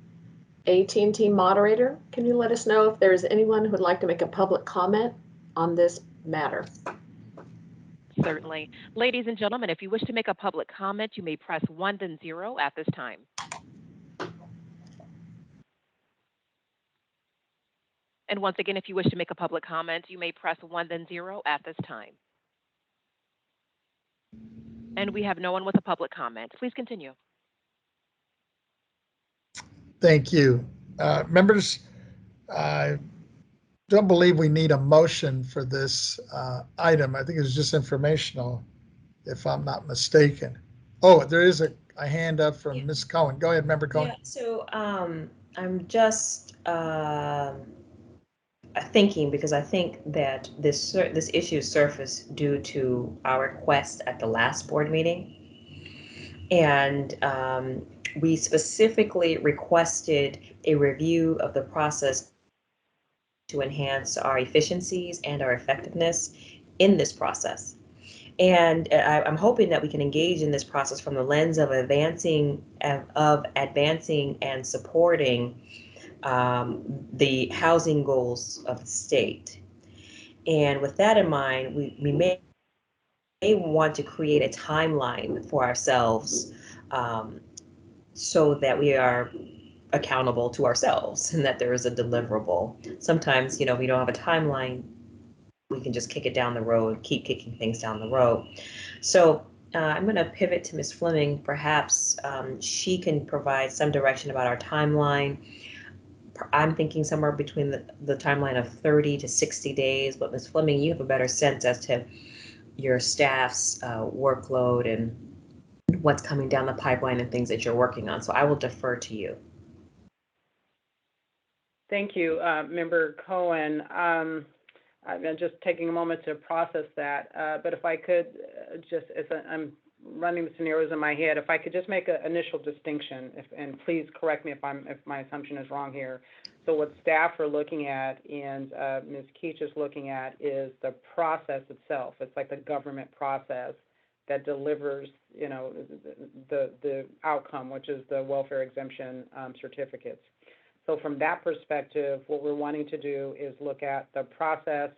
AT&T moderator, can you let us know if there's anyone who would like to make a public comment on this matter? Certainly. Ladies and gentlemen, if you wish to make a public comment, you may press 1 then 0 at this time. And once again, if you wish to make a public comment, you may press 1 then 0 at this time. And we have no one with a public comment. Please continue. Thank you. Members, I don't believe we need a motion for this item. I think it's just informational, if I'm not mistaken. Oh, there is a hand up from Ms. Cohen. Go ahead, Member Cohen. Yeah, so I'm just thinking, because I think that this issue surfaced due to our request at the last board meeting. And we specifically requested a review of the process to enhance our efficiencies and our effectiveness in this process. And I'm hoping that we can engage in this process from the lens of advancing and supporting the housing goals of the state. And with that in mind, we may want to create a timeline for ourselves so that we are accountable to ourselves and that there is a deliverable. Sometimes, we don't have a timeline. We can just kick it down the road, keep kicking things down the road. So I'm going to pivot to Ms. Fleming. Perhaps she can provide some direction about our timeline. I'm thinking somewhere between the timeline of 30 to 60 days, but Ms. Fleming, you have a better sense as to your staff's workload and what's coming down the pipeline and things that you're working on. So I will defer to you. Thank you, Member Cohen. I'm just taking a moment to process that, but if I could just, I'm running the scenarios in my head, if I could just make an initial distinction, and please correct me if my assumption is wrong here. So what staff are looking at and Ms. Keach is looking at is the process itself. It's like the government process that delivers, the outcome, which is the welfare exemption certificates. So from that perspective, what we're wanting to do is look at the process,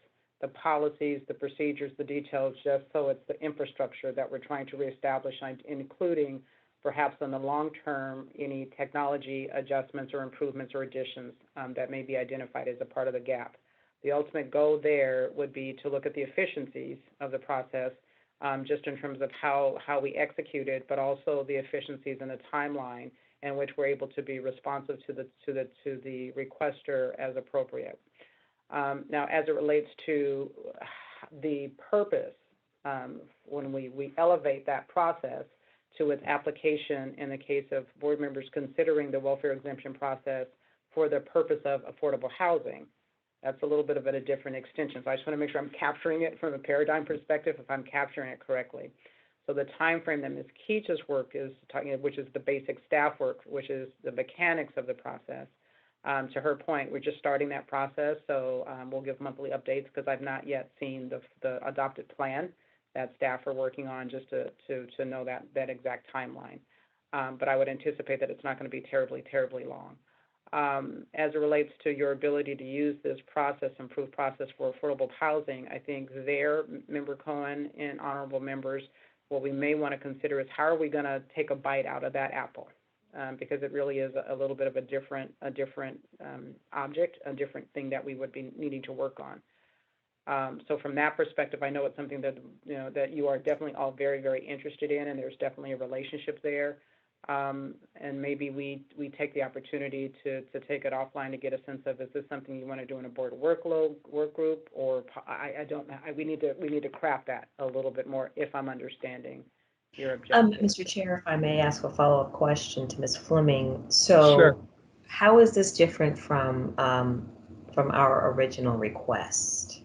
the policies, the procedures, the details, just so it's the infrastructure that we're trying to reestablish, including perhaps in the long term, any technology adjustments or improvements or additions that may be identified as a part of the gap. The ultimate goal there would be to look at the efficiencies of the process, just in terms of how we execute it, but also the efficiencies and the timeline in which we're able to be responsive to the requester as appropriate. Now, as it relates to the purpose, when we elevate that process to its application in the case of board members considering the welfare exemption process for the purpose of affordable housing, that's a little bit of a different extension. So I just want to make sure I'm capturing it from a paradigm perspective, if I'm capturing it correctly. So the time frame that Ms. Keach's work is talking, which is the basic staff work, which is the mechanics of the process. To her point, we're just starting that process, so we'll give monthly updates because I've not yet seen the adopted plan that staff are working on, just to know that exact timeline. But I would anticipate that it's not going to be terribly, terribly long. As it relates to your ability to use this process, improved process for affordable housing, I think there, Member Cohen and honorable members, what we may want to consider is how are we going to take a bite out of that apple? Because it really is a little bit of a different object, a different thing that we would be needing to work on. So from that perspective, I know it's something that that you are definitely all very, very interested in, and there's definitely a relationship there. And maybe we take the opportunity to take it offline to get a sense of, is this something you want to do in a board workload work group, or I don't know. We need to craft that a little bit more, if I'm understanding your objective. Mr. Chair, if I may ask a follow-up question to Ms. Fleming. So Sure. how is this different from our original request?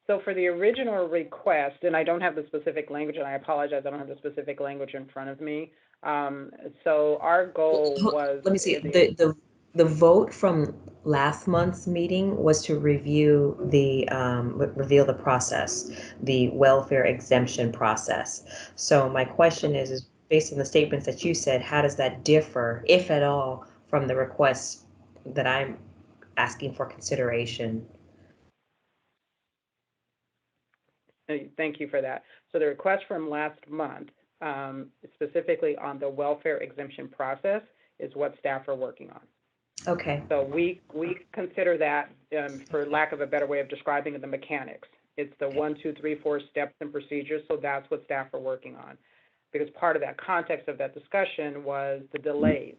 So for the original request, and I don't have the specific language, and I apologize, I don't have the specific language in front of me. So our goal was... Let me see. The vote from last month's meeting was to reveal the process, the welfare exemption process. So my question is based on the statements that you said, how does that differ, if at all, from the request that I'm asking for consideration? Thank you for that. So the request from last month, specifically on the welfare exemption process, is what staff are working on. Okay. So we consider that, for lack of a better way of describing it, the mechanics. It's the 1, 2, 3, 4 steps and procedures. So that's what staff are working on. Because part of that context of that discussion was the delays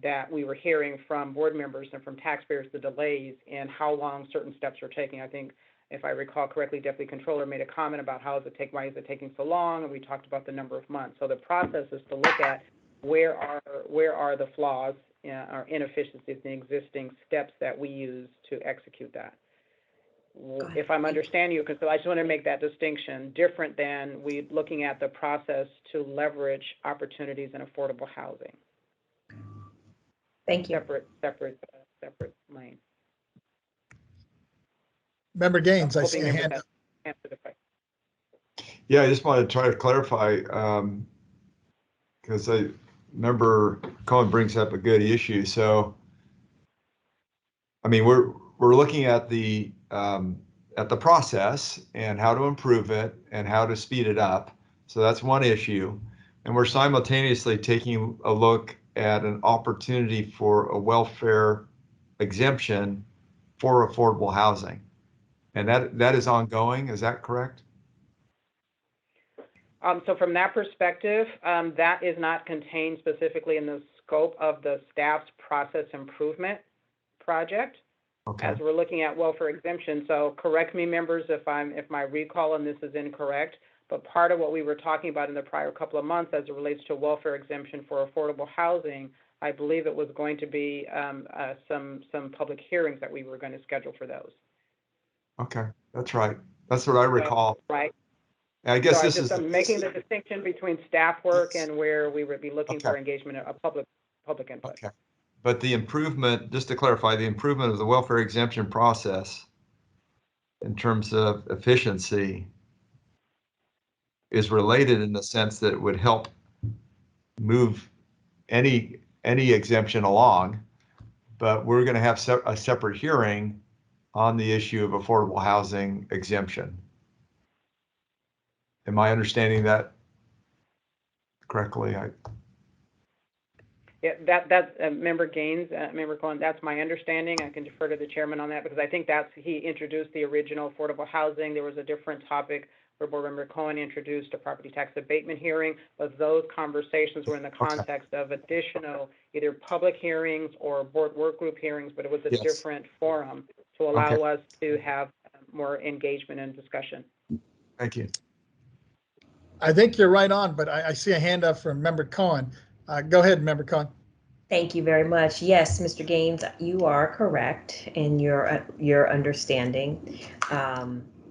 that we were hearing from board members and from taxpayers, the delays in how long certain steps are taking. I think, if I recall correctly, Deputy Controller made a comment about why is it taking so long, and we talked about the number of months. So the process is to look at where are the flaws or inefficiencies in existing steps that we use to execute that. If I'm understanding you, because I just want to make that distinction, different than we looking at the process to leverage opportunities in affordable housing. Thank you. Separate lane. Member Gaines, I see a hand up. Answer the question. Yeah, I just wanted to try to clarify, because I remember Colin brings up a good issue. So, I mean, we're looking at the process and how to improve it and how to speed it up. So that's one issue. And we're simultaneously taking a look at an opportunity for a welfare exemption for affordable housing. And that is ongoing, is that correct? So from that perspective, that is not contained specifically in the scope of the staff's process improvement project. Okay. As we're looking at welfare exemption. So correct me, members, if my recall on this is incorrect, but part of what we were talking about in the prior couple of months as it relates to welfare exemption for affordable housing, I believe it was going to be some public hearings that we were going to schedule for those. Okay, that's right. That's what I recall. So, right. I guess so I'm making the distinction between staff work and where we would be looking for engagement of public input. Okay. But the improvement, just to clarify, the improvement of the welfare exemption process in terms of efficiency is related in the sense that it would help move any exemption along, but we're going to have a separate hearing on the issue of affordable housing exemption. Am I understanding that correctly? Yeah, that's Member Gaines, Member Cohen, that's my understanding. I can defer to the chairman on that because I think he introduced the original affordable housing. There was a different topic where Board Member Cohen introduced a property tax abatement hearing, but those conversations were in the context of additional either public hearings or board work group hearings, but it was a different forum to allow us to have more engagement and discussion. Thank you. I think you're right on, but I see a hand up from Member Cohen. Go ahead, Member Cohen. Thank you very much. Yes, Mr. Gaines, you are correct in your understanding.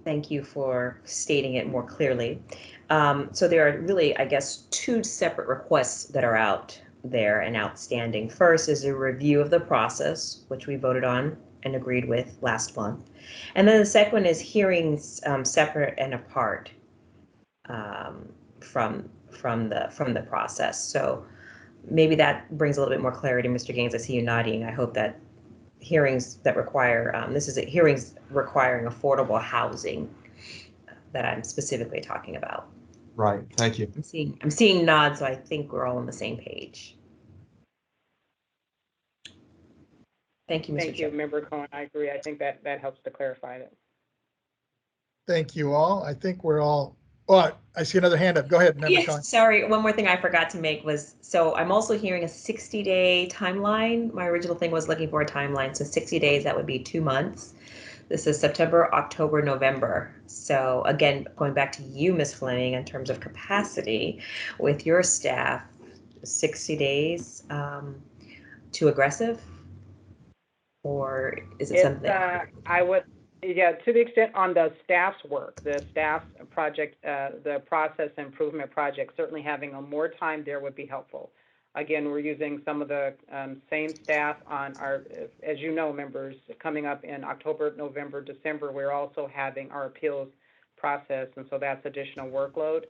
Thank you for stating it more clearly. So there are really, I guess, two separate requests that are out there and outstanding. First is a review of the process, which we voted on and agreed with last month. And then the second one is hearings separate and apart from the process. So maybe that brings a little bit more clarity, Mr. Gaines. I see you nodding. I hope that hearings that require, hearings requiring affordable housing that I'm specifically talking about. Right, thank you. I'm seeing nods, so I think we're all on the same page. Thank you, Mr. Thank you, Member Cohen. I agree. I think that helps to clarify it. Thank you all. I think we're all, oh, I see another hand up. Go ahead, Member Cohen. Sorry, one more thing I forgot to make was, so I'm also hearing a 60-day timeline. My original thing was looking for a timeline. So 60 days, that would be 2 months. This is September, October, November. So again, going back to you, Ms. Fleming, in terms of capacity with your staff, 60 days too aggressive? Or is it something? I would, yeah, to the extent on the staff's work, the staff's project, the process improvement project, certainly having more time there would be helpful. Again, we're using some of the same staff on our, as you know, members, coming up in October, November, December, we're also having our appeals process, and so that's additional workload.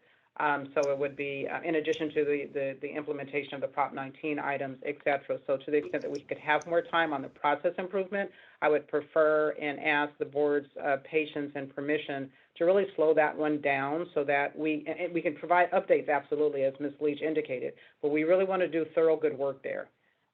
So it would be, in addition to the implementation of the Prop 19 items, et cetera. So to the extent that we could have more time on the process improvement, I would prefer and ask the board's patience and permission to really slow that one down so that we can provide updates, absolutely, as Ms. Leach indicated, but we really want to do thorough good work there.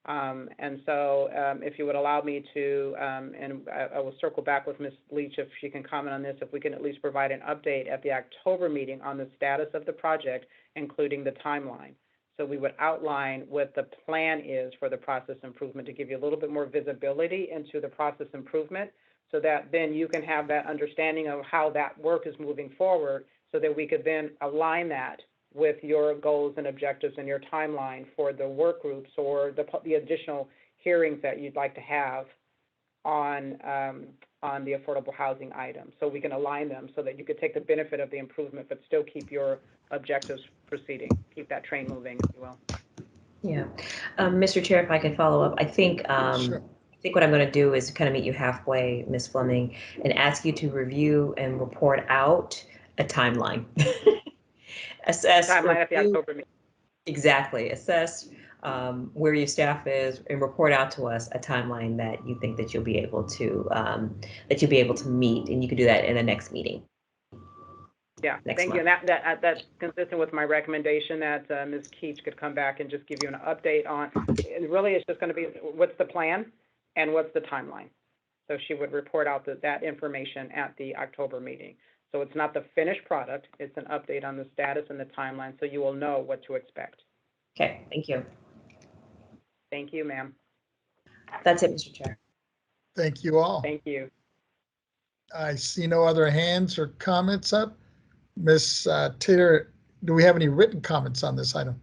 And so if you would allow me to, and I will circle back with Ms. Leach if she can comment on this, if we can at least provide an update at the October meeting on the status of the project, including the timeline. So we would outline what the plan is for the process improvement to give you a little bit more visibility into the process improvement, so that then you can have that understanding of how that work is moving forward, so that we could then align that with your goals and objectives and your timeline for the work groups or the additional hearings that you'd like to have on the affordable housing items. So we can align them so that you could take the benefit of the improvement, but still keep your objectives proceeding, keep that train moving, if you will. Yeah. Mr. Chair, if I can follow up, I think Sure. I think what I'm going to do is kind of meet you halfway, Ms. Fleming, and ask you to review and report out a timeline. Assess, Timeline at the review, October meeting. exactly. Assess where your staff is and report out to us a timeline that you think that you'll be able to meet, and you can do that in the next meeting. Yeah, thank you. And that's consistent with my recommendation that Ms. Keach could come back and just give you an update on, and really it's just going to be what's the plan and what's the timeline. So she would report out that information at the October meeting. So it's not the finished product, it's an update on the status and the timeline, so you will know what to expect. Okay, thank you. Thank you, ma'am. That's it, Mr. Chair. Thank you all. Thank you. I see no other hands or comments up. Ms. Taylor, do we have any written comments on this item?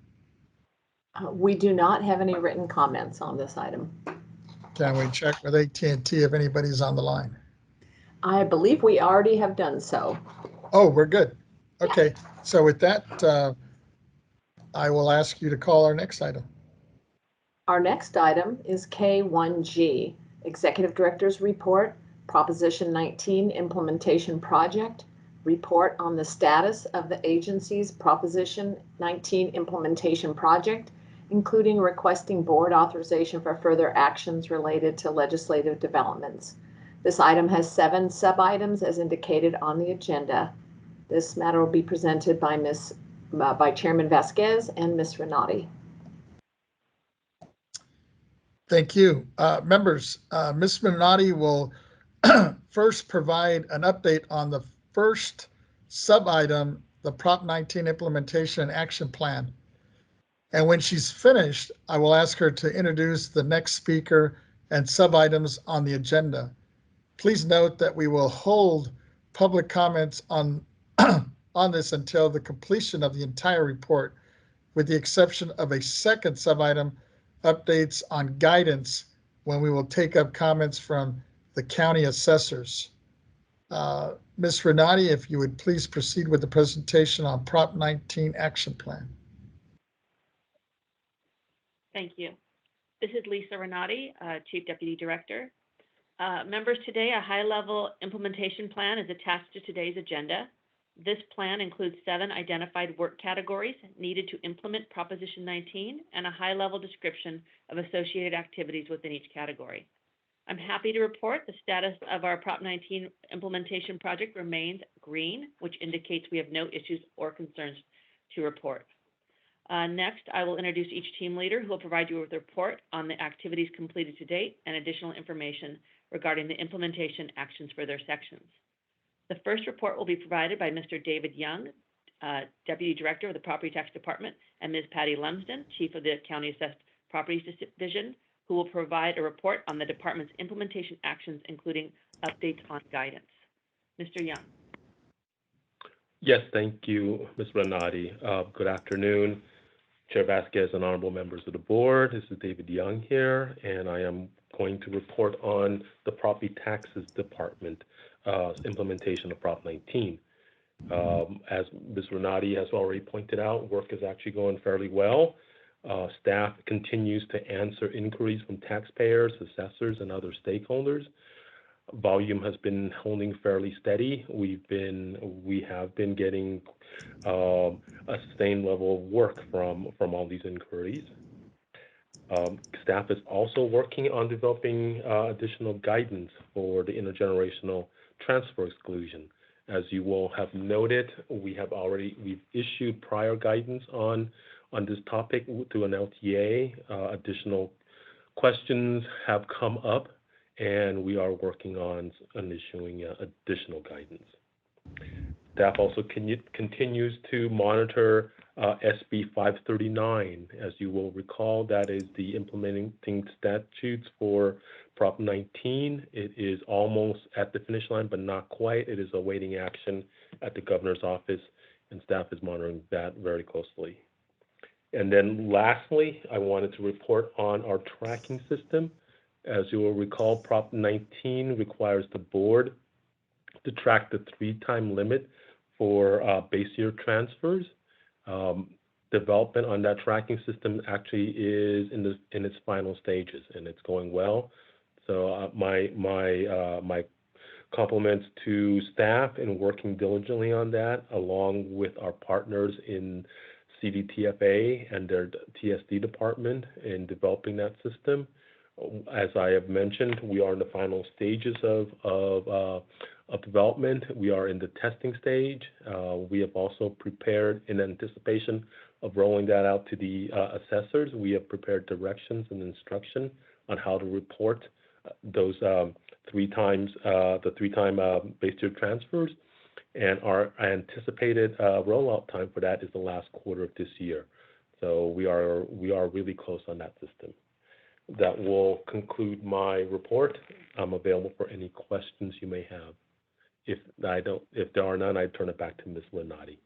We do not have any written comments on this item. Can we check with AT&T if anybody's on the line? I believe we already have done so. Oh, we're good. Okay, so with that, I will ask you to call our next item. Our next item is K1G, Executive Director's Report, Proposition 19 Implementation Project, Report on the status of the agency's Proposition 19 Implementation Project, including requesting board authorization for further actions related to legislative developments. This item has 7 sub-items as indicated on the agenda. This matter will be presented by Chairman Vasquez and Ms. Renati. Thank you. Members, Ms. Minotti will first provide an update on the first sub-item, the Prop 19 Implementation Action Plan. And when she's finished, I will ask her to introduce the next speaker and sub-items on the agenda. Please note that we will hold public comments on this until the completion of the entire report, with the exception of a second sub-item, updates on guidance, when we will take up comments from the county assessors. Ms. Renati, if you would please proceed with the presentation on Prop 19 Action Plan. Thank you. This is Lisa Renati, Chief Deputy Director. Members, today a high-level implementation plan is attached to today's agenda. This plan includes 7 identified work categories needed to implement Proposition 19 and a high-level description of associated activities within each category. I'm happy to report the status of our Prop 19 implementation project remains green, which indicates we have no issues or concerns to report. Next, I will introduce each team leader who will provide you with a report on the activities completed to date and additional information regarding the implementation actions for their sections. The first report will be provided by Mr. David Young, Deputy Director of the Property Tax Department, and Ms. Patty Lumsden, Chief of the County Assessed Properties Division, who will provide a report on the department's implementation actions, including updates on guidance. Mr. Young. Yes, thank you, Ms. Renati. Good afternoon, Chair Vasquez and honorable members of the board. This is David Young here, and I am going to report on the Property Taxes Department implementation of Prop 19. As Ms. Renati has already pointed out, work is actually going fairly well. Staff continues to answer inquiries from taxpayers, assessors, and other stakeholders. Volume has been holding fairly steady. We have been getting a sustained level of work from all these inquiries. Staff is also working on developing additional guidance for the intergenerational transfer exclusion. As you will have noted, we've issued prior guidance on this topic through an LTA. Additional questions have come up, and we are working on issuing additional guidance. Staff also continues to monitor SB 539. As you will recall, that is the implementing statutes for Prop 19. It is almost at the finish line, but not quite. It is awaiting action at the governor's office, and staff is monitoring that very closely. And then lastly, I wanted to report on our tracking system. As you will recall, Prop 19 requires the board to track the 3-time limit for base year transfers. Development on that tracking system actually is in its final stages, and it's going well. So my compliments to staff in working diligently on that, along with our partners in CDTFA and their TSD department in developing that system. As I have mentioned, we are in the final stages of development. We are in the testing stage. We have also prepared in anticipation of rolling that out to the assessors. We have prepared directions and instruction on how to report those the 3-time base year transfers, and our anticipated rollout time for that is the last quarter of this year. So we are really close on that system. That will conclude my report. I'm available for any questions you may have. If there are none, I turn it back to Ms. Renati.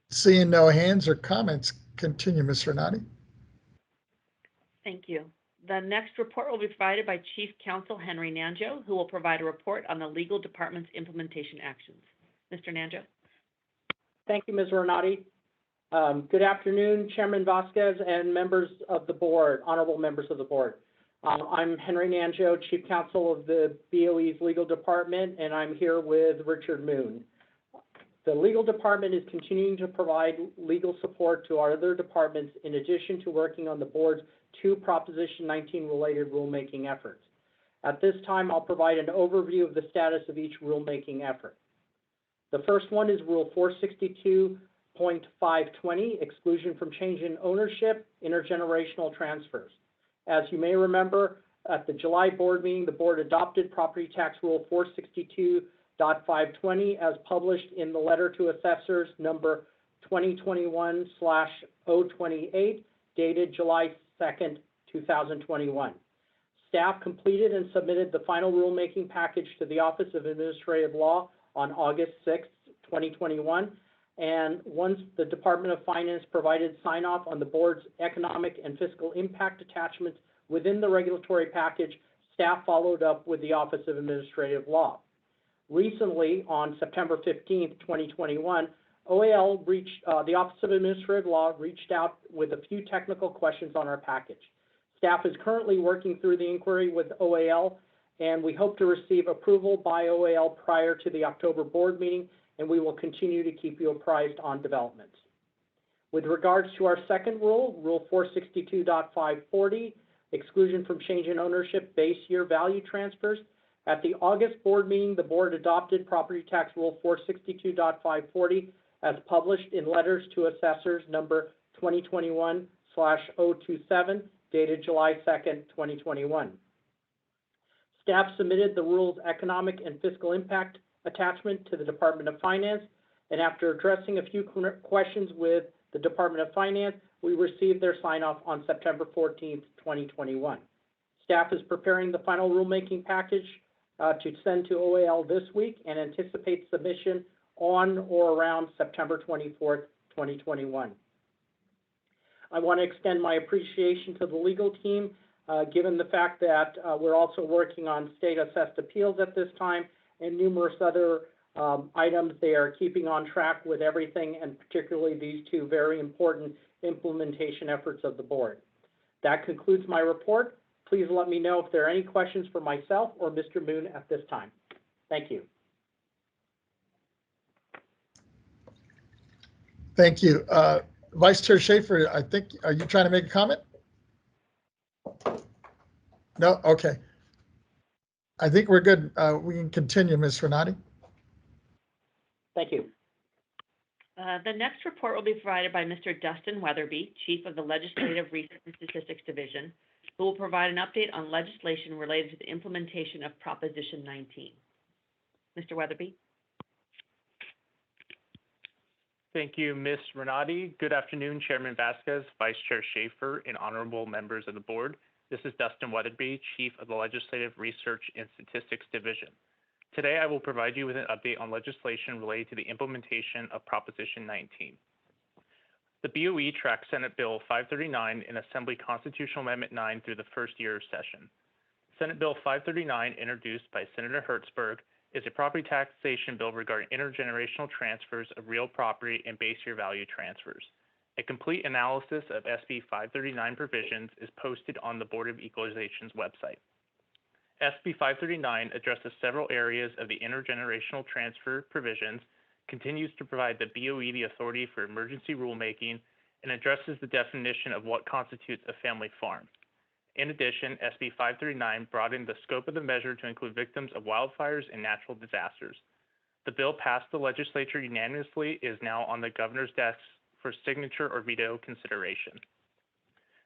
Seeing no hands or comments, continue, Ms. Renati. Thank you. The next report will be provided by Chief Counsel Henry Nanjo, who will provide a report on the legal department's implementation actions. Mr. Nanjo. Thank you, Ms. Renati. Good afternoon, Chairman Vasquez and members of the board, honorable members of the board. I'm Henry Nanjo, Chief Counsel of the BOE's legal department, and I'm here with Richard Moon. The legal department is continuing to provide legal support to our other departments in addition to working on the board's 2 Proposition 19 related rulemaking efforts. At this time, I'll provide an overview of the status of each rulemaking effort. The first one is Rule 462.520, Exclusion from Change in Ownership, Intergenerational Transfers. As you may remember, at the July board meeting, the board adopted Property Tax Rule 462.520 as published in the letter to assessors number 2021/028, dated July 2nd, 2021. Staff completed and submitted the final rulemaking package to the Office of Administrative Law on August 6th, 2021. And once the Department of Finance provided sign-off on the board's economic and fiscal impact attachments within the regulatory package, staff followed up with the Office of Administrative Law. Recently, on September 15th, 2021, the Office of Administrative Law reached out with a few technical questions on our package. Staff is currently working through the inquiry with OAL, and we hope to receive approval by OAL prior to the October board meeting, and we will continue to keep you apprised on developments. With regards to our second rule, Rule 462.540, Exclusion from Change in Ownership Base Year Value Transfers, at the August board meeting, the board adopted Property Tax Rule 462.540 as published in letters to assessors number 2021/027, dated July 2nd, 2021. Staff submitted the rule's economic and fiscal impact attachment to the Department of Finance, and after addressing a few questions with the Department of Finance, we received their sign-off on September 14th, 2021. Staff is preparing the final rulemaking package to send to OAL this week and anticipates submission on or around September 24th, 2021. I want to extend my appreciation to the legal team, given the fact that we're also working on state assessed appeals at this time and numerous other items. They are keeping on track with everything, and particularly these 2 very important implementation efforts of the board. That concludes my report. Please let me know if there are any questions for myself or Mr. Moon at this time. Thank you. Thank you. Vice Chair Schaefer, I think, are you trying to make a comment? No? Okay. I think we're good. We can continue, Ms. Renati. Thank you. The next report will be provided by Mr. Dustin Weatherby, Chief of the Legislative Research and Statistics Division, who will provide an update on legislation related to the implementation of Proposition 19. Mr. Weatherby. Thank you, Ms. Renati. Good afternoon, Chairman Vasquez, Vice Chair Schaefer, and honorable members of the board. This is Dustin Weatherby, Chief of the Legislative Research and Statistics Division. Today, I will provide you with an update on legislation related to the implementation of Proposition 19. The BOE tracks Senate Bill 539 and Assembly Constitutional Amendment 9 through the first year of session. Senate Bill 539, introduced by Senator Hertzberg, is a property taxation bill regarding intergenerational transfers of real property and base year value transfers. A complete analysis of SB 539 provisions is posted on the Board of Equalization's website. SB 539 addresses several areas of the intergenerational transfer provisions, continues to provide the BOE the authority for emergency rulemaking, and addresses the definition of what constitutes a family farm. In addition, SB 539 broadened the scope of the measure to include victims of wildfires and natural disasters. The bill passed the legislature unanimously, is now on the governor's desk for signature or veto consideration.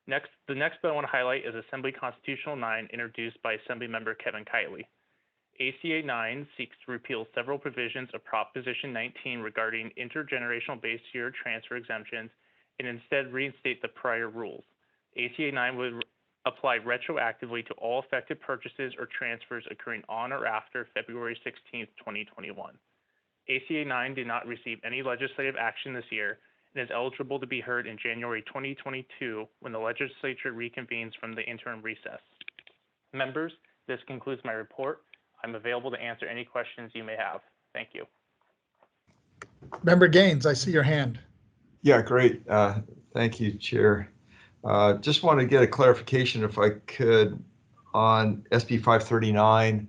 The next bill I want to highlight is Assembly Constitutional 9, introduced by Assemblymember Kevin Kiley. ACA 9 seeks to repeal several provisions of Proposition 19 regarding intergenerational base year transfer exemptions and instead reinstate the prior rules. ACA 9 would apply retroactively to all effective purchases or transfers occurring on or after February 16, 2021. ACA 9 did not receive any legislative action this year and is eligible to be heard in January 2022 when the legislature reconvenes from the interim recess. Members, this concludes my report. I'm available to answer any questions you may have. Thank you. Member Gaines, I see your hand. Yeah, great. Thank you, Chair. Just want to get a clarification, if I could, on SB 539.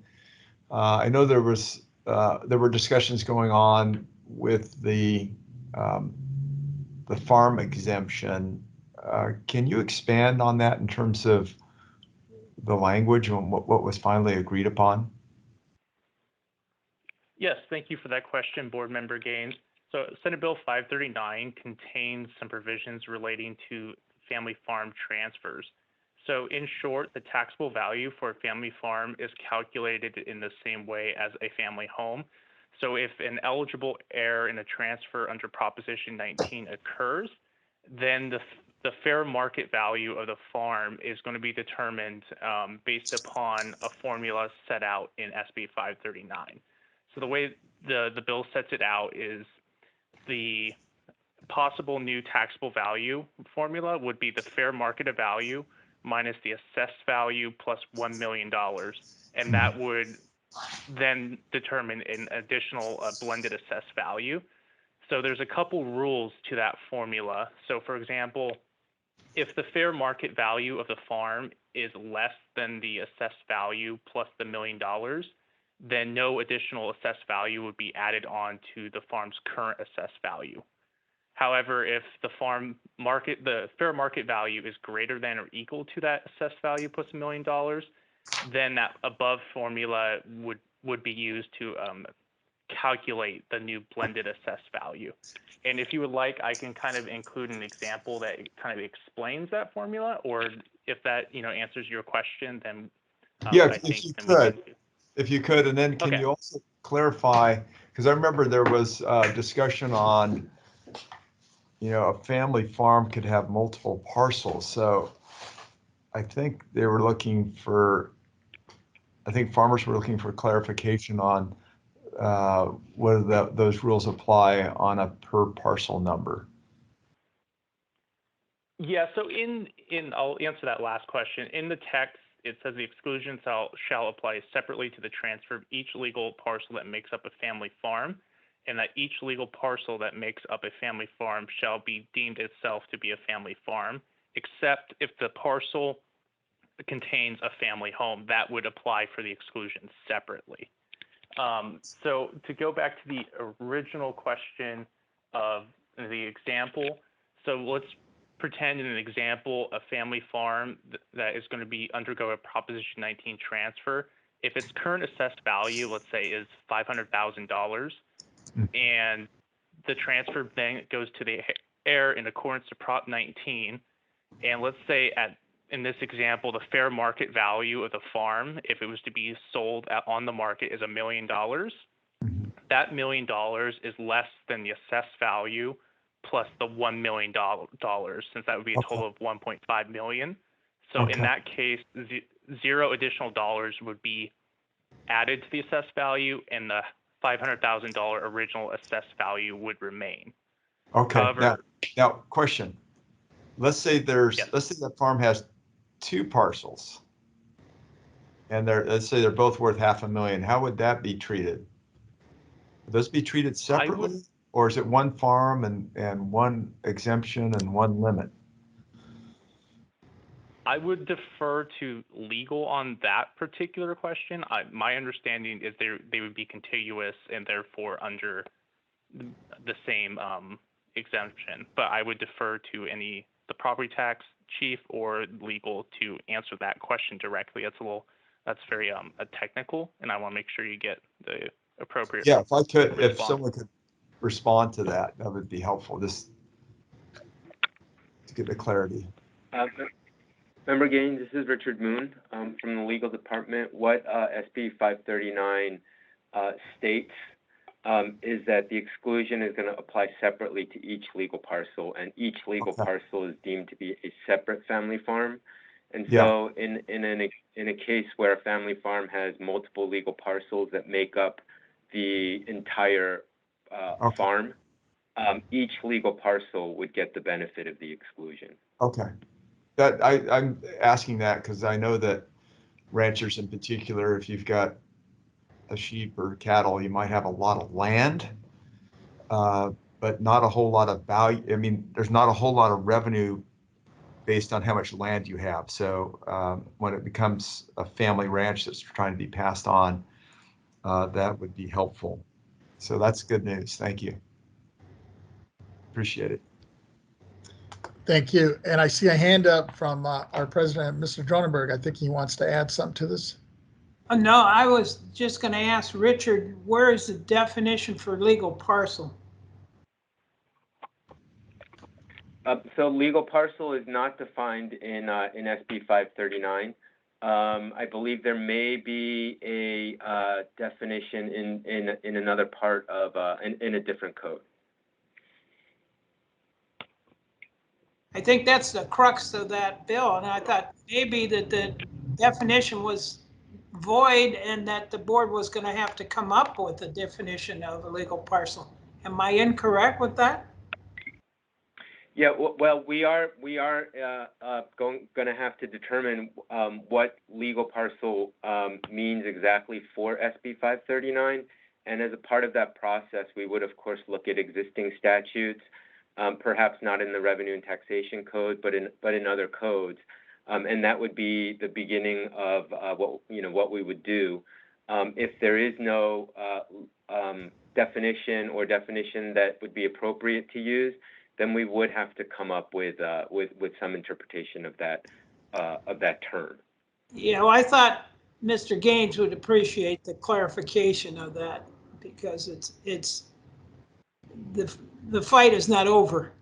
I know there were discussions going on with the farm exemption. Can you expand on that in terms of the language and what was finally agreed upon? Yes, thank you for that question, Board Member Gaines. So Senate Bill 539 contains some provisions relating to family farm transfers. So in short, the taxable value for a family farm is calculated in the same way as a family home. So if an eligible heir in a transfer under Proposition 19 occurs, then the fair market value of the farm is going to be determined based upon a formula set out in SB 539. So the way the bill sets it out is the possible new taxable value formula would be the fair market value minus the assessed value plus $1 million. And that would then determine an additional blended assessed value. So there's a couple rules to that formula. So for example, if the fair market value of the farm is less than the assessed value plus the $1 million, then no additional assessed value would be added on to the farm's current assessed value. However, if the fair market value is greater than or equal to that assessed value plus $1 million, then that above formula would be used to calculate the new blended assessed value. And if you would like, I can kind of include an example that kind of explains that formula, or if that answers your question, then yeah, if you could, and then can you also clarify, because I remember there was discussion on, a family farm could have multiple parcels. So I think farmers were looking for clarification on whether those rules apply on a per parcel number. Yeah, so I'll answer that last question. In the text, it says the exclusion shall apply separately to the transfer of each legal parcel that makes up a family farm, and that each legal parcel that makes up a family farm shall be deemed itself to be a family farm, except if the parcel contains a family home. That would apply for the exclusion separately. So to go back to the original question of the example, so let's pretend in an example a family farm that is going to undergo a Proposition 19 transfer. If its current assessed value, let's say, is $500,000, and the transfer then goes to the heir in accordance to Prop 19. And let's say in this example, the fair market value of the farm, if it was to be sold on the market, is $1 million. That $1 million is less than the assessed value plus the $1 million, since that would be a total of 1.5 million. So in that case, zero additional dollars would be added to the assessed value, and the $500,000 original assessed value would remain. Okay. However, now question. Let's say let's say that farm has 2 parcels, and let's say they're both worth $500,000. How would that be treated? Would those be treated separately, or is it one farm and one exemption and one limit? I would defer to legal on that particular question. My understanding is they would be contiguous and therefore under the same exemption. But I would defer to the property tax chief or legal to answer that question directly. That's very technical, and I want to make sure you get the appropriate. Yeah, if someone could respond to that, that would be helpful. Just to get the clarity. Member Gaines, this is Richard Moon from the legal department. What SB 539 states is that the exclusion is going to apply separately to each legal parcel, and each legal parcel is deemed to be a separate family farm. And so in a case where a family farm has multiple legal parcels that make up the entire farm, each legal parcel would get the benefit of the exclusion. Okay. I'm asking that because I know that ranchers in particular, if you've got a sheep or cattle, you might have a lot of land, but not a whole lot of value. I mean, there's not a whole lot of revenue based on how much land you have. So when it becomes a family ranch that's trying to be passed on, that would be helpful. So that's good news. Thank you. Appreciate it. Thank you. And I see a hand up from our president, Mr. Dronenberg. I think he wants to add something to this. No, I was just going to ask Richard, where is the definition for legal parcel? So legal parcel is not defined in SB 539. I believe there may be a definition in another part of in a different code. I think that's the crux of that bill, and I thought maybe that the definition was void and that the board was going to have to come up with a definition of a legal parcel. Am I incorrect with that? Yeah, well, we are going to have to determine what legal parcel means exactly for SB 539, and as a part of that process, we would of course look at existing statutes, perhaps not in the Revenue and Taxation Code, but in other codes, and that would be the beginning of what we would do. If there is no definition that would be appropriate to use, then we would have to come up with some interpretation of that term. Yeah, well, I thought Mr. Gaines would appreciate the clarification of that because it's the fight is not over.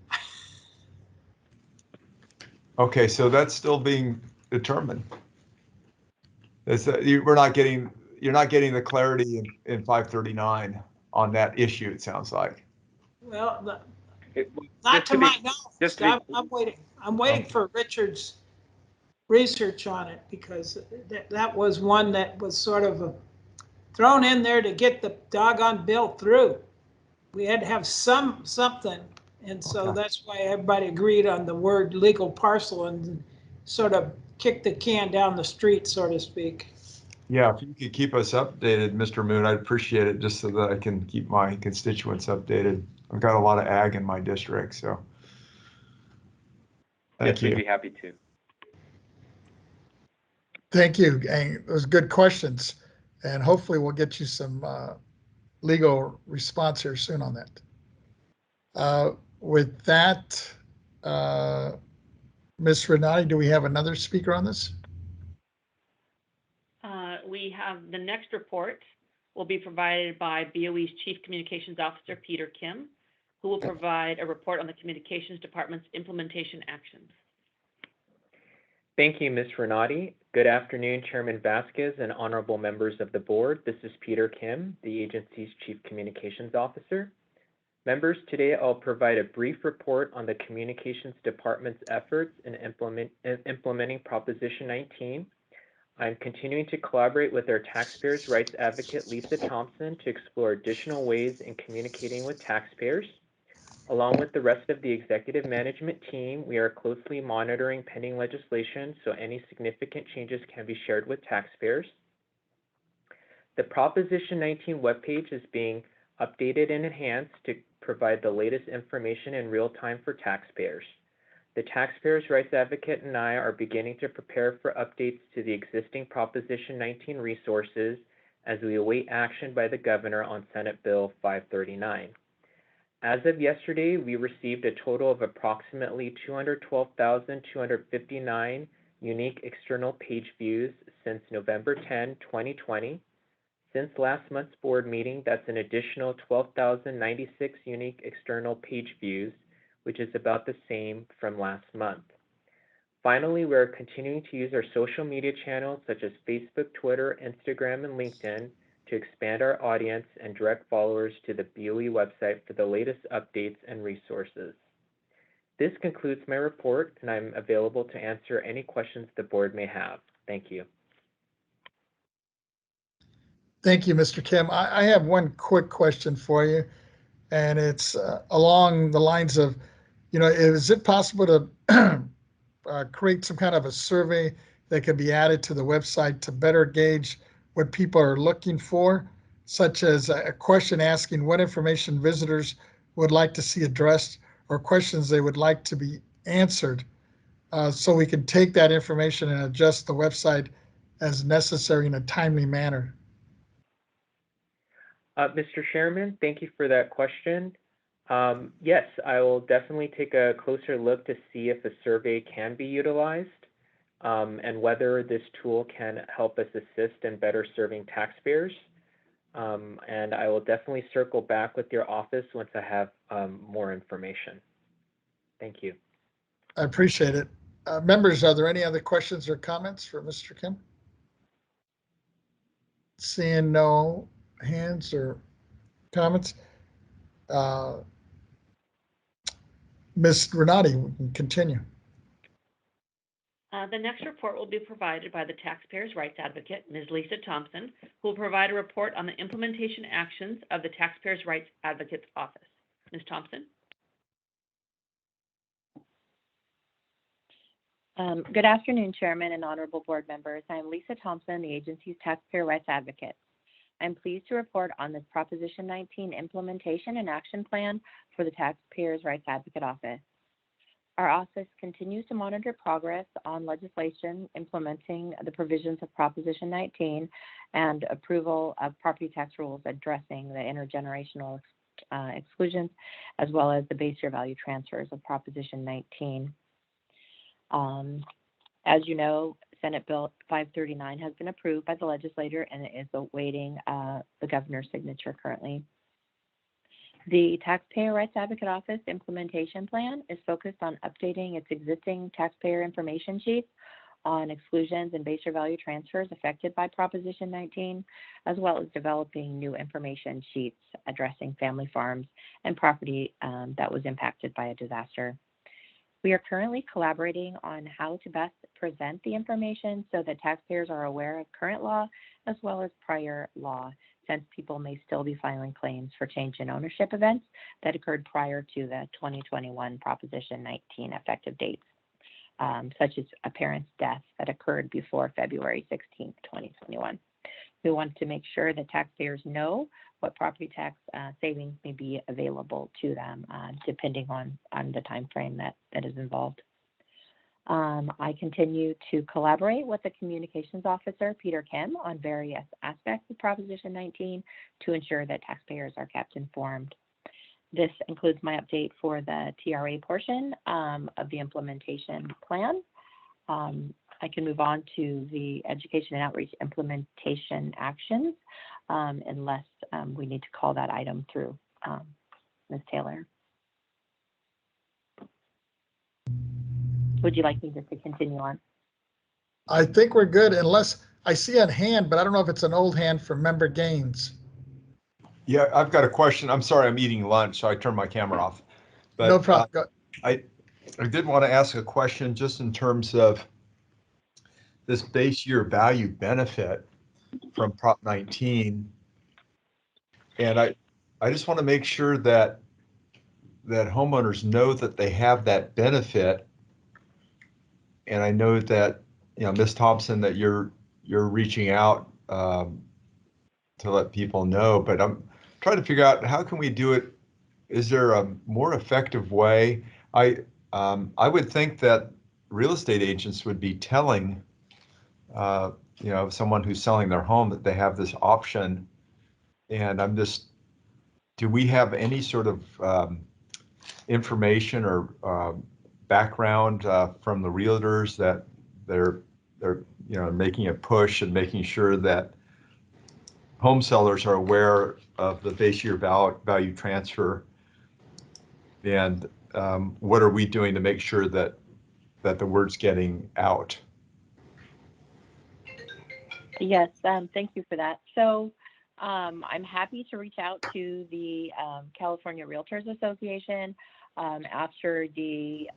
Okay, so that's still being determined. You're not getting the clarity in 539 on that issue. It sounds like. Well, not to my knowledge. I'm waiting for Richard's research on it because that was one that was sort of thrown in there to get the doggone bill through. We had to have something, and so that's why everybody agreed on the word legal parcel and sort of kicked the can down the street, so to speak. Yeah, if you could keep us updated, Mr. Moon, I'd appreciate it just so that I can keep my constituents updated. I've got a lot of ag in my district, so thank you. We'd be happy to. Thank you. And those good questions, and hopefully we'll get you some legal response here soon on that. With that, Ms. Renati, do we have another speaker on this? We have the next report will be provided by BOE's Chief Communications Officer, Peter Kim. who will provide a report on the Communications Department's implementation actions. Thank you, Ms. Renati. Good afternoon, Chairman Vasquez and honorable members of the board. This is Peter Kim, the agency's Chief Communications Officer. Members, today I'll provide a brief report on the Communications Department's efforts in implementing Proposition 19. I'm continuing to collaborate with our taxpayers' rights advocate, Lisa Thompson, to explore additional ways in communicating with taxpayers. Along with the rest of the executive management team, we are closely monitoring pending legislation so any significant changes can be shared with taxpayers. The Proposition 19 webpage is being updated and enhanced to provide the latest information in real time for taxpayers. The Taxpayers' Rights Advocate and I are beginning to prepare for updates to the existing Proposition 19 resources as we await action by the Governor on Senate Bill 539. As of yesterday, we received a total of approximately 212,259 unique external page views since November 10, 2020. Since last month's board meeting, that's an additional 12,096 unique external page views, which is about the same from last month. Finally, we are continuing to use our social media channels such as Facebook, Twitter, Instagram, and LinkedIn to expand our audience and direct followers to the BOE website for the latest updates and resources. This concludes my report, and I'm available to answer any questions the board may have. Thank you. Thank you, Mr. Kim. I have one quick question for you, and it's along the lines of, is it possible to create some kind of a survey that could be added to the website to better gauge what people are looking for, such as a question asking what information visitors would like to see addressed or questions they would like to be answered, so we can take that information and adjust the website as necessary in a timely manner? Mr. Chairman, thank you for that question. Yes, I will definitely take a closer look to see if a survey can be utilized. And whether this tool can help us assist in better serving taxpayers. And I will definitely circle back with your office once I have more information. Thank you. I appreciate it. Members, are there any other questions or comments for Mr. Kim? Seeing no hands or comments. Ms. Renati, we can continue. The next report will be provided by the Taxpayers' Rights Advocate, Ms. Lisa Thompson, who will provide a report on the implementation actions of the Taxpayers' Rights Advocate's Office. Ms. Thompson. Good afternoon, Chairman and honorable board members. I'm Lisa Thompson, the agency's Taxpayer Rights Advocate. I'm pleased to report on this Proposition 19 implementation and action plan for the Taxpayers' Rights Advocate Office. Our office continues to monitor progress on legislation implementing the provisions of Proposition 19 and approval of property tax rules addressing the intergenerational exclusions, as well as the base year value transfers of Proposition 19. As you know, Senate Bill 539 has been approved by the legislature and it is awaiting the governor's signature currently. The Taxpayer Rights Advocate Office implementation plan is focused on updating its existing taxpayer information sheets on exclusions and base year value transfers affected by Proposition 19, as well as developing new information sheets addressing family farms and property that was impacted by a disaster. We are currently collaborating on how to best present the information so that taxpayers are aware of current law as well as prior law, since people may still be filing claims for change in ownership events that occurred prior to the 2021 Proposition 19 effective dates, such as a parent's death that occurred before February 16, 2021. We want to make sure that taxpayers know what property tax savings may be available to them, depending on the time frame that is involved. I continue to collaborate with the communications officer, Peter Kim, on various aspects of Proposition 19 to ensure that taxpayers are kept informed. This includes my update for the TRA portion of the implementation plan. I can move on to the education and outreach implementation actions, unless we need to call that item through. Ms. Taylor. Would you like me just to continue on? I think we're good unless I see a hand, but I don't know if it's an old hand from Member Gaines. Yeah, I've got a question. I'm sorry, I'm eating lunch, so I turned my camera off. But No problem. I did want to ask a question just in terms of this base year value benefit from Prop 19. And I just want to make sure that homeowners know that they have that benefit. And I know that, Ms. Thompson, that you're reaching out to let people know, but I'm trying to figure out how can we do it. Is there a more effective way? I would think that real estate agents would be telling, someone who's selling their home that they have this option. And do we have any sort of information or background from the realtors that they're making a push and making sure that home sellers are aware of the base year value transfer? And what are we doing to make sure that the word's getting out? Yes, thank you for that. So I'm happy to reach out to the California Realtors Association after the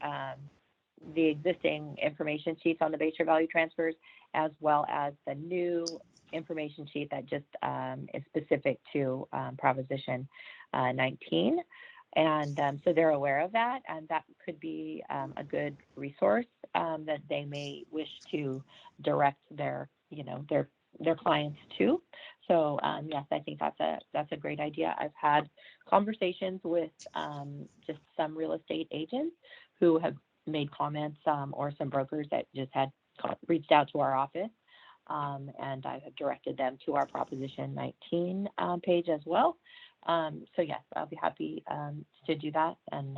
existing information sheets on the base year value transfers, as well as the new information sheet that just is specific to Proposition 19. And so they're aware of that, and that could be a good resource that they may wish to direct their clients to. So yes, I think that's a great idea. I've had conversations with just some real estate agents who have made comments, or some brokers that just had reached out to our office, and I have directed them to our Proposition 19 page as well. So yes, I'll be happy to do that and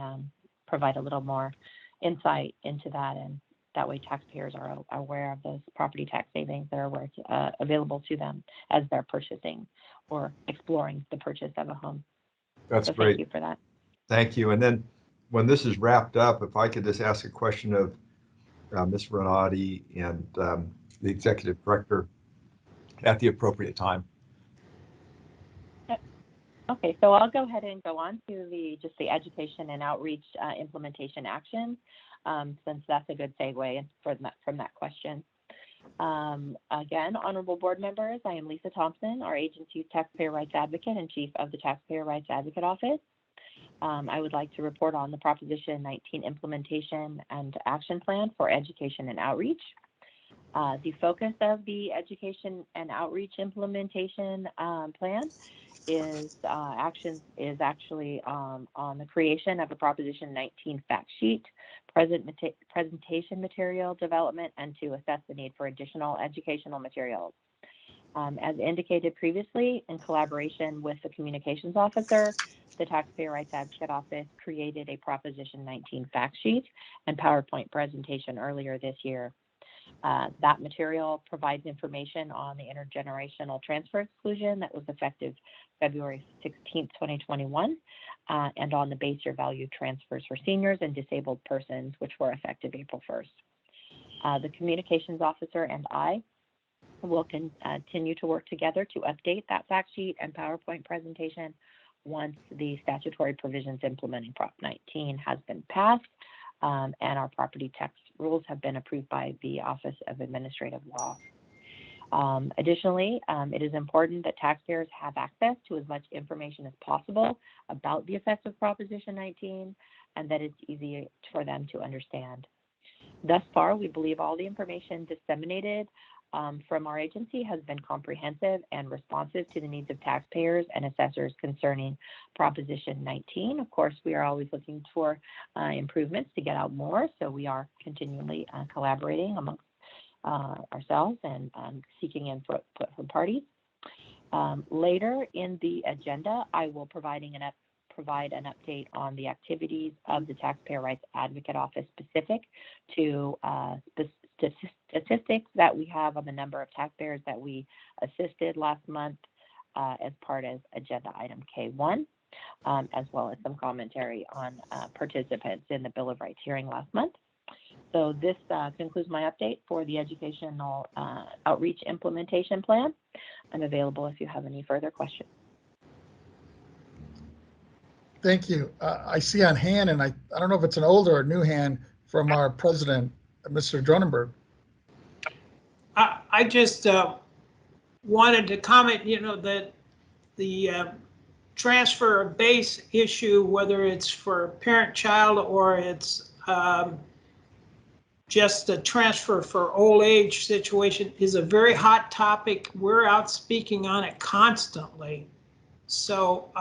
provide a little more insight into that, and that way taxpayers are aware of those property tax savings that are available to them as they're purchasing or exploring the purchase of a home. That's great. Thank you for that. Thank you. And then when this is wrapped up, if I could just ask a question of Ms. Renati and the executive director at the appropriate time. Okay, so I'll go ahead and go on to the education and outreach implementation action, since that's a good segue from that question. Again, honorable board members, I am Lisa Thompson, our agency's taxpayer rights advocate and chief of the Taxpayer Rights Advocate Office. I would like to report on the Proposition 19 implementation and action plan for education and outreach. The focus of the education and outreach implementation plan is actually on the creation of a Proposition 19 fact sheet, presentation material development, and to assess the need for additional educational materials. As indicated previously, in collaboration with the communications officer, the Taxpayer Rights Advocate Office created a Proposition 19 fact sheet and PowerPoint presentation earlier this year. That material provides information on the intergenerational transfer exclusion that was effective February 16, 2021, and on the base year value transfers for seniors and disabled persons, which were effective April 1st. The communications officer and I will continue to work together to update that fact sheet and PowerPoint presentation once the statutory provisions implementing Prop 19 has been passed, and our property tax rules have been approved by the Office of Administrative Law. Additionally, it is important that taxpayers have access to as much information as possible about the effects of Proposition 19 and that it's easy for them to understand. Thus far, we believe all the information disseminated from our agency has been comprehensive and responsive to the needs of taxpayers and assessors concerning Proposition 19. Of course, we are always looking for improvements to get out more, so we are continually collaborating amongst ourselves and seeking input from parties. Later in the agenda, I will provide an update on the activities of the Taxpayer Rights Advocate Office specific to statistics that we have on the number of taxpayers that we assisted last month as part of agenda item K1, as well as some commentary on participants in the Bill of Rights hearing last month. So this concludes my update for the educational outreach implementation plan. I'm available if you have any further questions. Thank you. I see on hand, and I don't know if it's an older or new hand from our president, Mr. Dronenberg. I just wanted to comment, that the transfer of base issue, whether it's for parent-child or it's just a transfer for old age situation, is a very hot topic. We're out speaking on it constantly. So,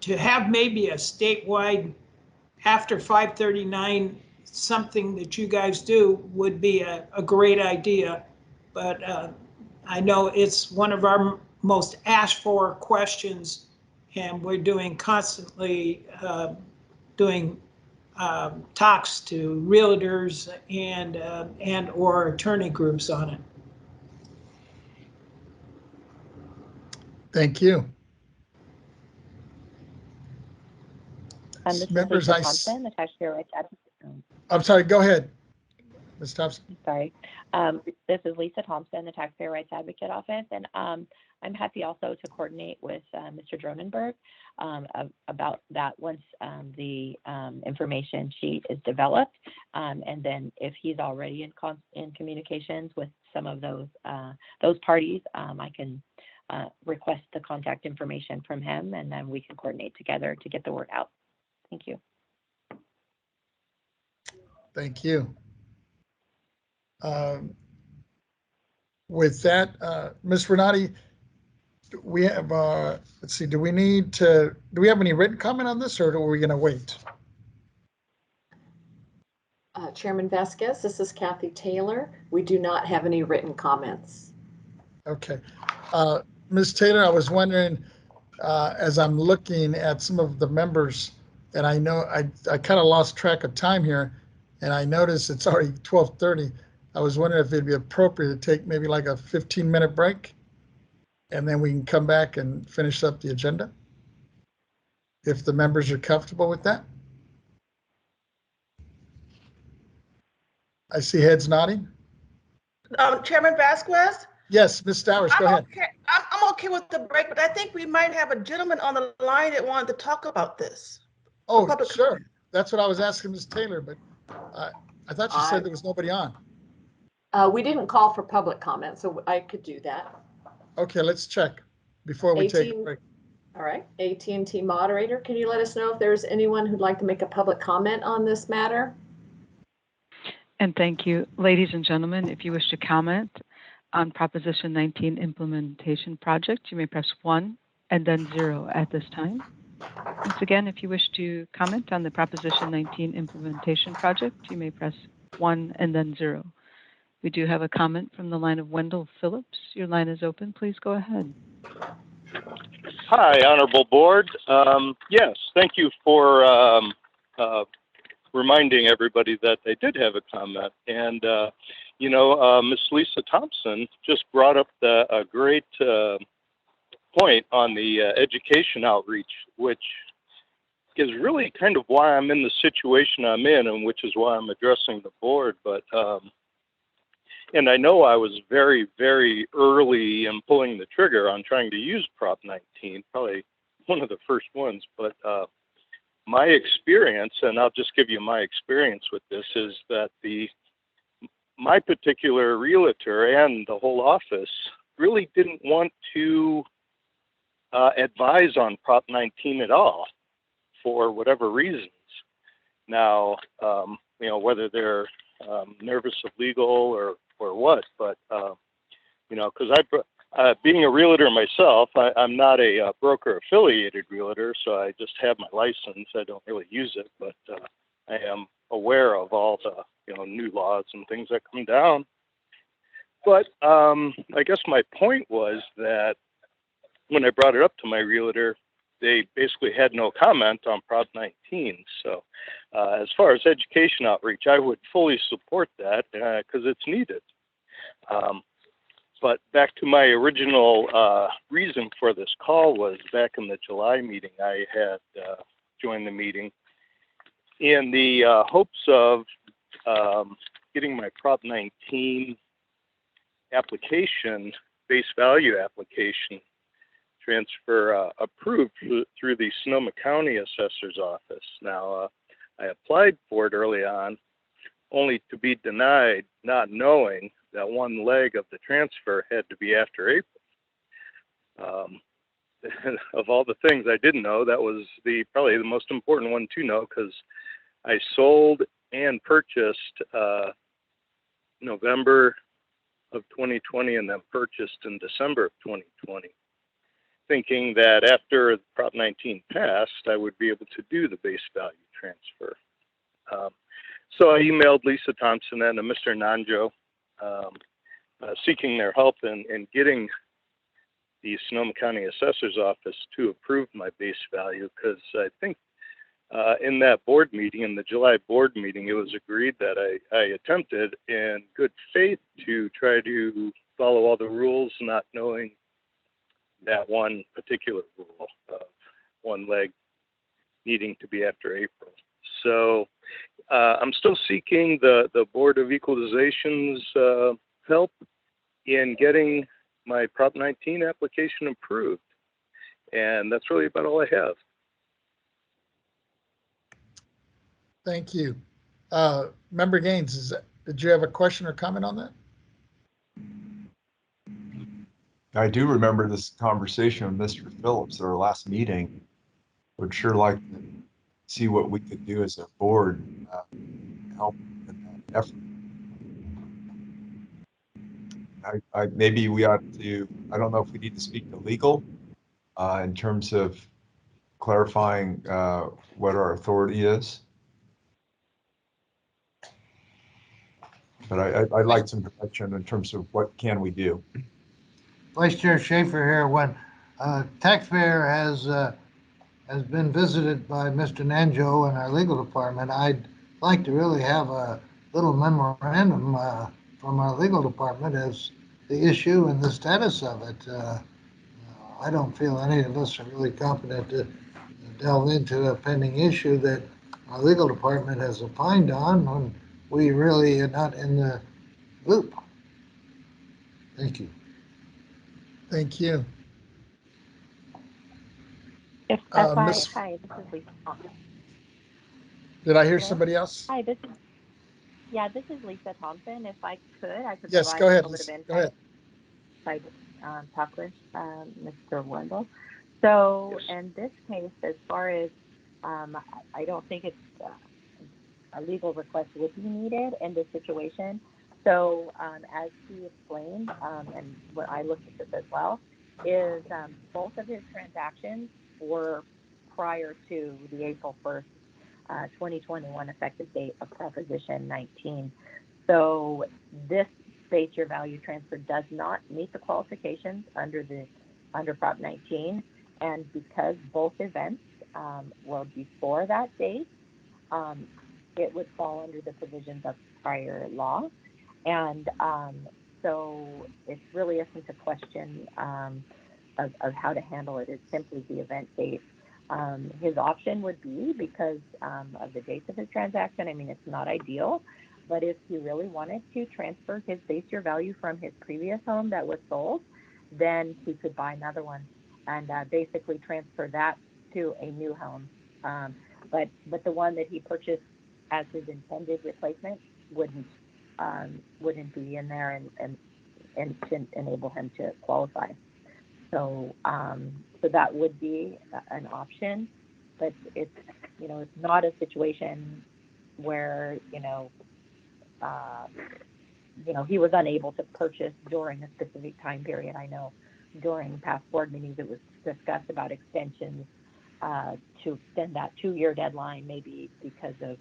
to have maybe a statewide after 539 something that you guys do would be a great idea. But I know it's one of our most asked for questions, and we're doing constantly doing talks to realtors and or attorney groups on it. Thank you. This Members, is Lisa Thompson, the taxpayer rights advocate. I'm sorry, go ahead, Ms. Thompson. Sorry. This is Lisa Thompson, the Taxpayer Rights Advocate Office, and I'm happy also to coordinate with Mr. Dronenberg about that once the information sheet is developed, and then if he's already in communications with some of those parties, I can request the contact information from him, and then we can coordinate together to get the word out. Thank you. Thank you. With that, Ms. Renati, we have, let's see, do we have any written comment on this, or are we going to wait? Chairman Vasquez, this is Kathy Taylor. We do not have any written comments. Okay. Ms. Taylor, I was wondering, as I'm looking at some of the members, and I know I kind of lost track of time here, and I noticed it's already 12:30. I was wondering if it'd be appropriate to take maybe like a 15-minute break, and then we can come back and finish up the agenda, if the members are comfortable with that. I see heads nodding. Chairman Vasquez? Yes, Ms. Stowers, go ahead. Okay. I'm okay with the break, but I think we might have a gentleman on the line that wanted to talk about this. Oh, sure. That's what I was asking Ms. Taylor, but I thought you said there was nobody on. We didn't call for public comment, so I could do that. Okay, let's check before we take a break. All right, AT&T moderator, can you let us know if there's anyone who'd like to make a public comment on this matter? And thank you. Ladies and gentlemen, if you wish to comment on Proposition 19 implementation project, you may press 1 and then 0 at this time. Once again, if you wish to comment on the Proposition 19 implementation project, you may press 1 and then 0. We do have a comment from the line of Wendell Phillips. Your line is open. Please go ahead. Hi, Honorable Board. Yes, thank you for reminding everybody that they did have a comment. And, Ms. Lisa Thompson just brought up a great point on the education outreach, which is really kind of why I'm in the situation I'm in, and which is why I'm addressing the board. But and I know I was very, very early in pulling the trigger on trying to use Prop 19, probably one of the first ones. But my experience, and I'll just give you my experience with this, is that my particular realtor and the whole office really didn't want to advise on Prop 19 at all for whatever reasons. Now, whether they're nervous of legal or what, but because being a realtor myself, I'm not a broker affiliated realtor, so I just have my license. I don't really use it, but I am aware of all the new laws and things that come down. But I guess my point was that when I brought it up to my realtor, they basically had no comment on Prop 19. So as far as education outreach, I would fully support that because it's needed. But back to my original reason for this call was back in the July meeting, I had joined the meeting in the hopes of getting my Prop 19 application, base value application transfer approved through the Sonoma County Assessor's Office. Now, I applied for it early on, only to be denied, not knowing that one leg of the transfer had to be after April. Of all the things I didn't know, that was probably the most important one to know, because I sold and purchased November of 2020 and then purchased in December of 2020, thinking that after Prop 19 passed, I would be able to do the base value transfer. So I emailed Lisa Thompson and Mr. Nanjo, seeking their help in getting the Sonoma County Assessor's Office to approve my base value, because I think in that board meeting, in the July board meeting, it was agreed that I attempted in good faith to try to follow all the rules, not knowing that one particular rule of one leg needing to be after April. So I'm still seeking the Board of Equalization's help in getting my Prop 19 application approved. And that's really about all I have. Thank you. Member Gaines, did you have a question or comment on that? I do remember this conversation with Mr. Phillips at our last meeting. Would sure like to see what we could do as a board help in that effort. Maybe we ought to, I don't know if we need to speak to legal in terms of clarifying what our authority is. But I'd like some direction in terms of what can we do. Vice Chair Schaefer here. When a taxpayer has been visited by Mr. Nanjo and our legal department, I'd like to really have a little memorandum from our legal department as the issue and the status of it. I don't feel any of us are really competent to delve into a pending issue that our legal department has opined on when we really are not in the loop. Thank you. Thank you. If Hi, this is Lisa. Did I hear Hello? somebody else? Hi, this is Lisa Thompson. If I could Yes, provide go ahead, a little Lisa. bit of Go ahead. insight. Talk with Mr. Wendell. So in this case, as far as I don't think it's a legal request would be needed in this situation. So as he explained, and what I looked at this as well, is both of his transactions were prior to the April 1st, 2021 effective date of Proposition 19. So this base year value transfer does not meet the qualifications under Prop 19, and because both events were before that date, it would fall under the provisions of prior law, and so it's really isn't a question of how to handle it. It's simply the event date. His option would be, because of the dates of his transaction, I mean, it's not ideal, but if he really wanted to transfer his base year value from his previous home that was sold, then he could buy another one and basically transfer that to a new home. But the one that he purchased as his intended replacement wouldn't be in there and shouldn't enable him to qualify. So that would be an option, but it's not a situation where he was unable to purchase during a specific time period. I know during past board meetings it was discussed about extensions to extend that 2-year deadline, maybe because of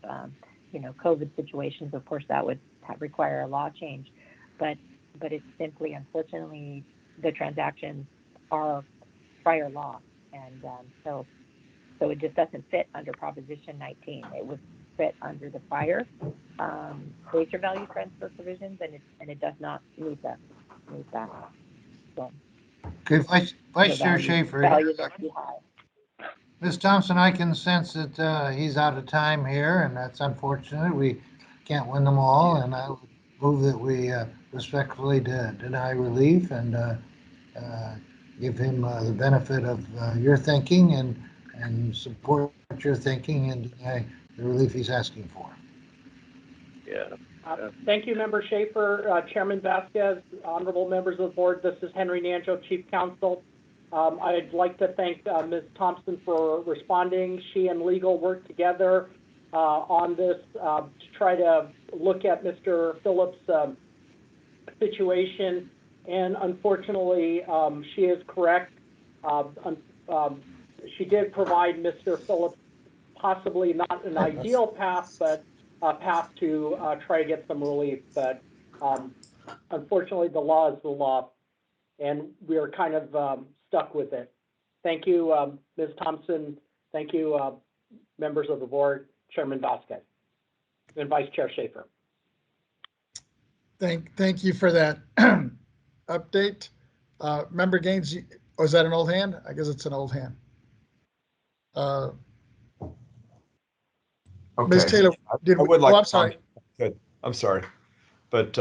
COVID situations. Of course, that would require a law change, but it's simply, unfortunately, the transactions are prior law, and so it just doesn't fit under Proposition 19. It would fit under the prior base year value transfer provisions, and it does not meet that. So, Okay, Vice Chair Schaefer. Value must be high. Ms. Thompson, I can sense that he's out of time here, and that's unfortunate. We can't win them all, and I would move that we respectfully deny relief and give him the benefit of your thinking and support your thinking and deny the relief he's asking for. Yeah. Thank you, Member Schaefer, Chairman Vasquez, honorable members of the board. This is Henry Nanjo, Chief Counsel. I'd like to thank Ms. Thompson for responding. She and legal worked together on this to try to look at Mr. Phillips' situation, and unfortunately, she is correct. She did provide Mr. Phillips possibly not an ideal path, but a path to try to get some relief. But unfortunately, the law is the law, and we are kind of stuck with it. Thank you, Ms. Thompson. Thank you, members of the board, Chairman Vasquez, and Vice Chair Schaefer. Thank you for that update. Member Gaines, oh, is that an old hand? I guess it's an old hand. Okay. Ms. Taylor, I would like. Oh, I'm sorry. Good. I'm sorry, but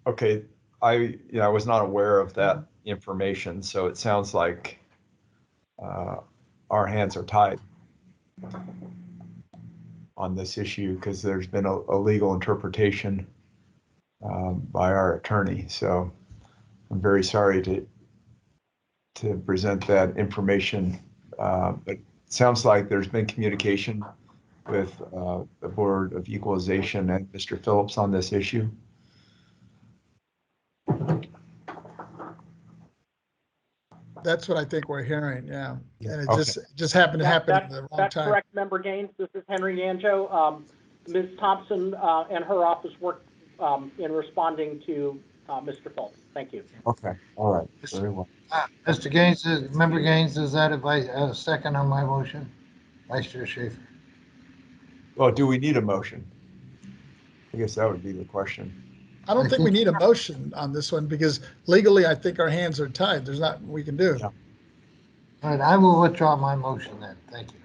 okay. I was not aware of that information, so it sounds like our hands are tied on this issue because there's been a legal interpretation by our attorney. So I'm very sorry to present that information, but it sounds like there's been communication with the Board of Equalization and Mr. Phillips on this issue. That's what I think we're hearing, yeah. And it Okay. just happened to happen at the wrong That's time. correct, Member Gaines. This is Henry Nanjo. Ms. Thompson and her office worked in responding to Mr. Phillips. Thank you. Okay. All right. Very well. Mr. Gaines, Member Gaines, is that a second on my motion? Vice Chair Schaefer. Well, do we need a motion? I guess that would be the question. I don't think we need a motion on this one because legally, I think our hands are tied. There's nothing we can do. Yeah. All right, I will withdraw my motion then. Thank you.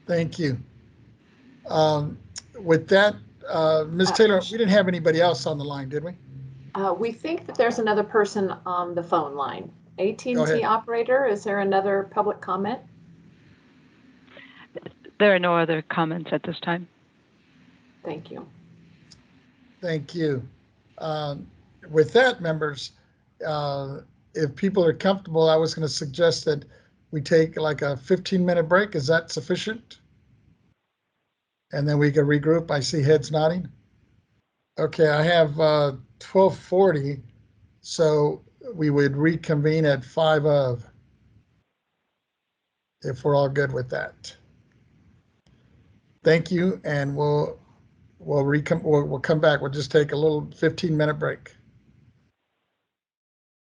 Thank you. With that, Ms. Taylor, we didn't have anybody else on the line, did we? We think that there's another person on the phone line. Go AT&T ahead. operator, is there another public comment? There are no other comments at this time. Thank you. Thank you. With that, members, if people are comfortable, I was going to suggest that we take like a 15-minute break. Is that sufficient? And then we can regroup. I see heads nodding. Okay, I have 12:40, so we would reconvene at 5 of, if we're all good with that. Thank you, and we'll come back. We'll just take a little 15-minute break.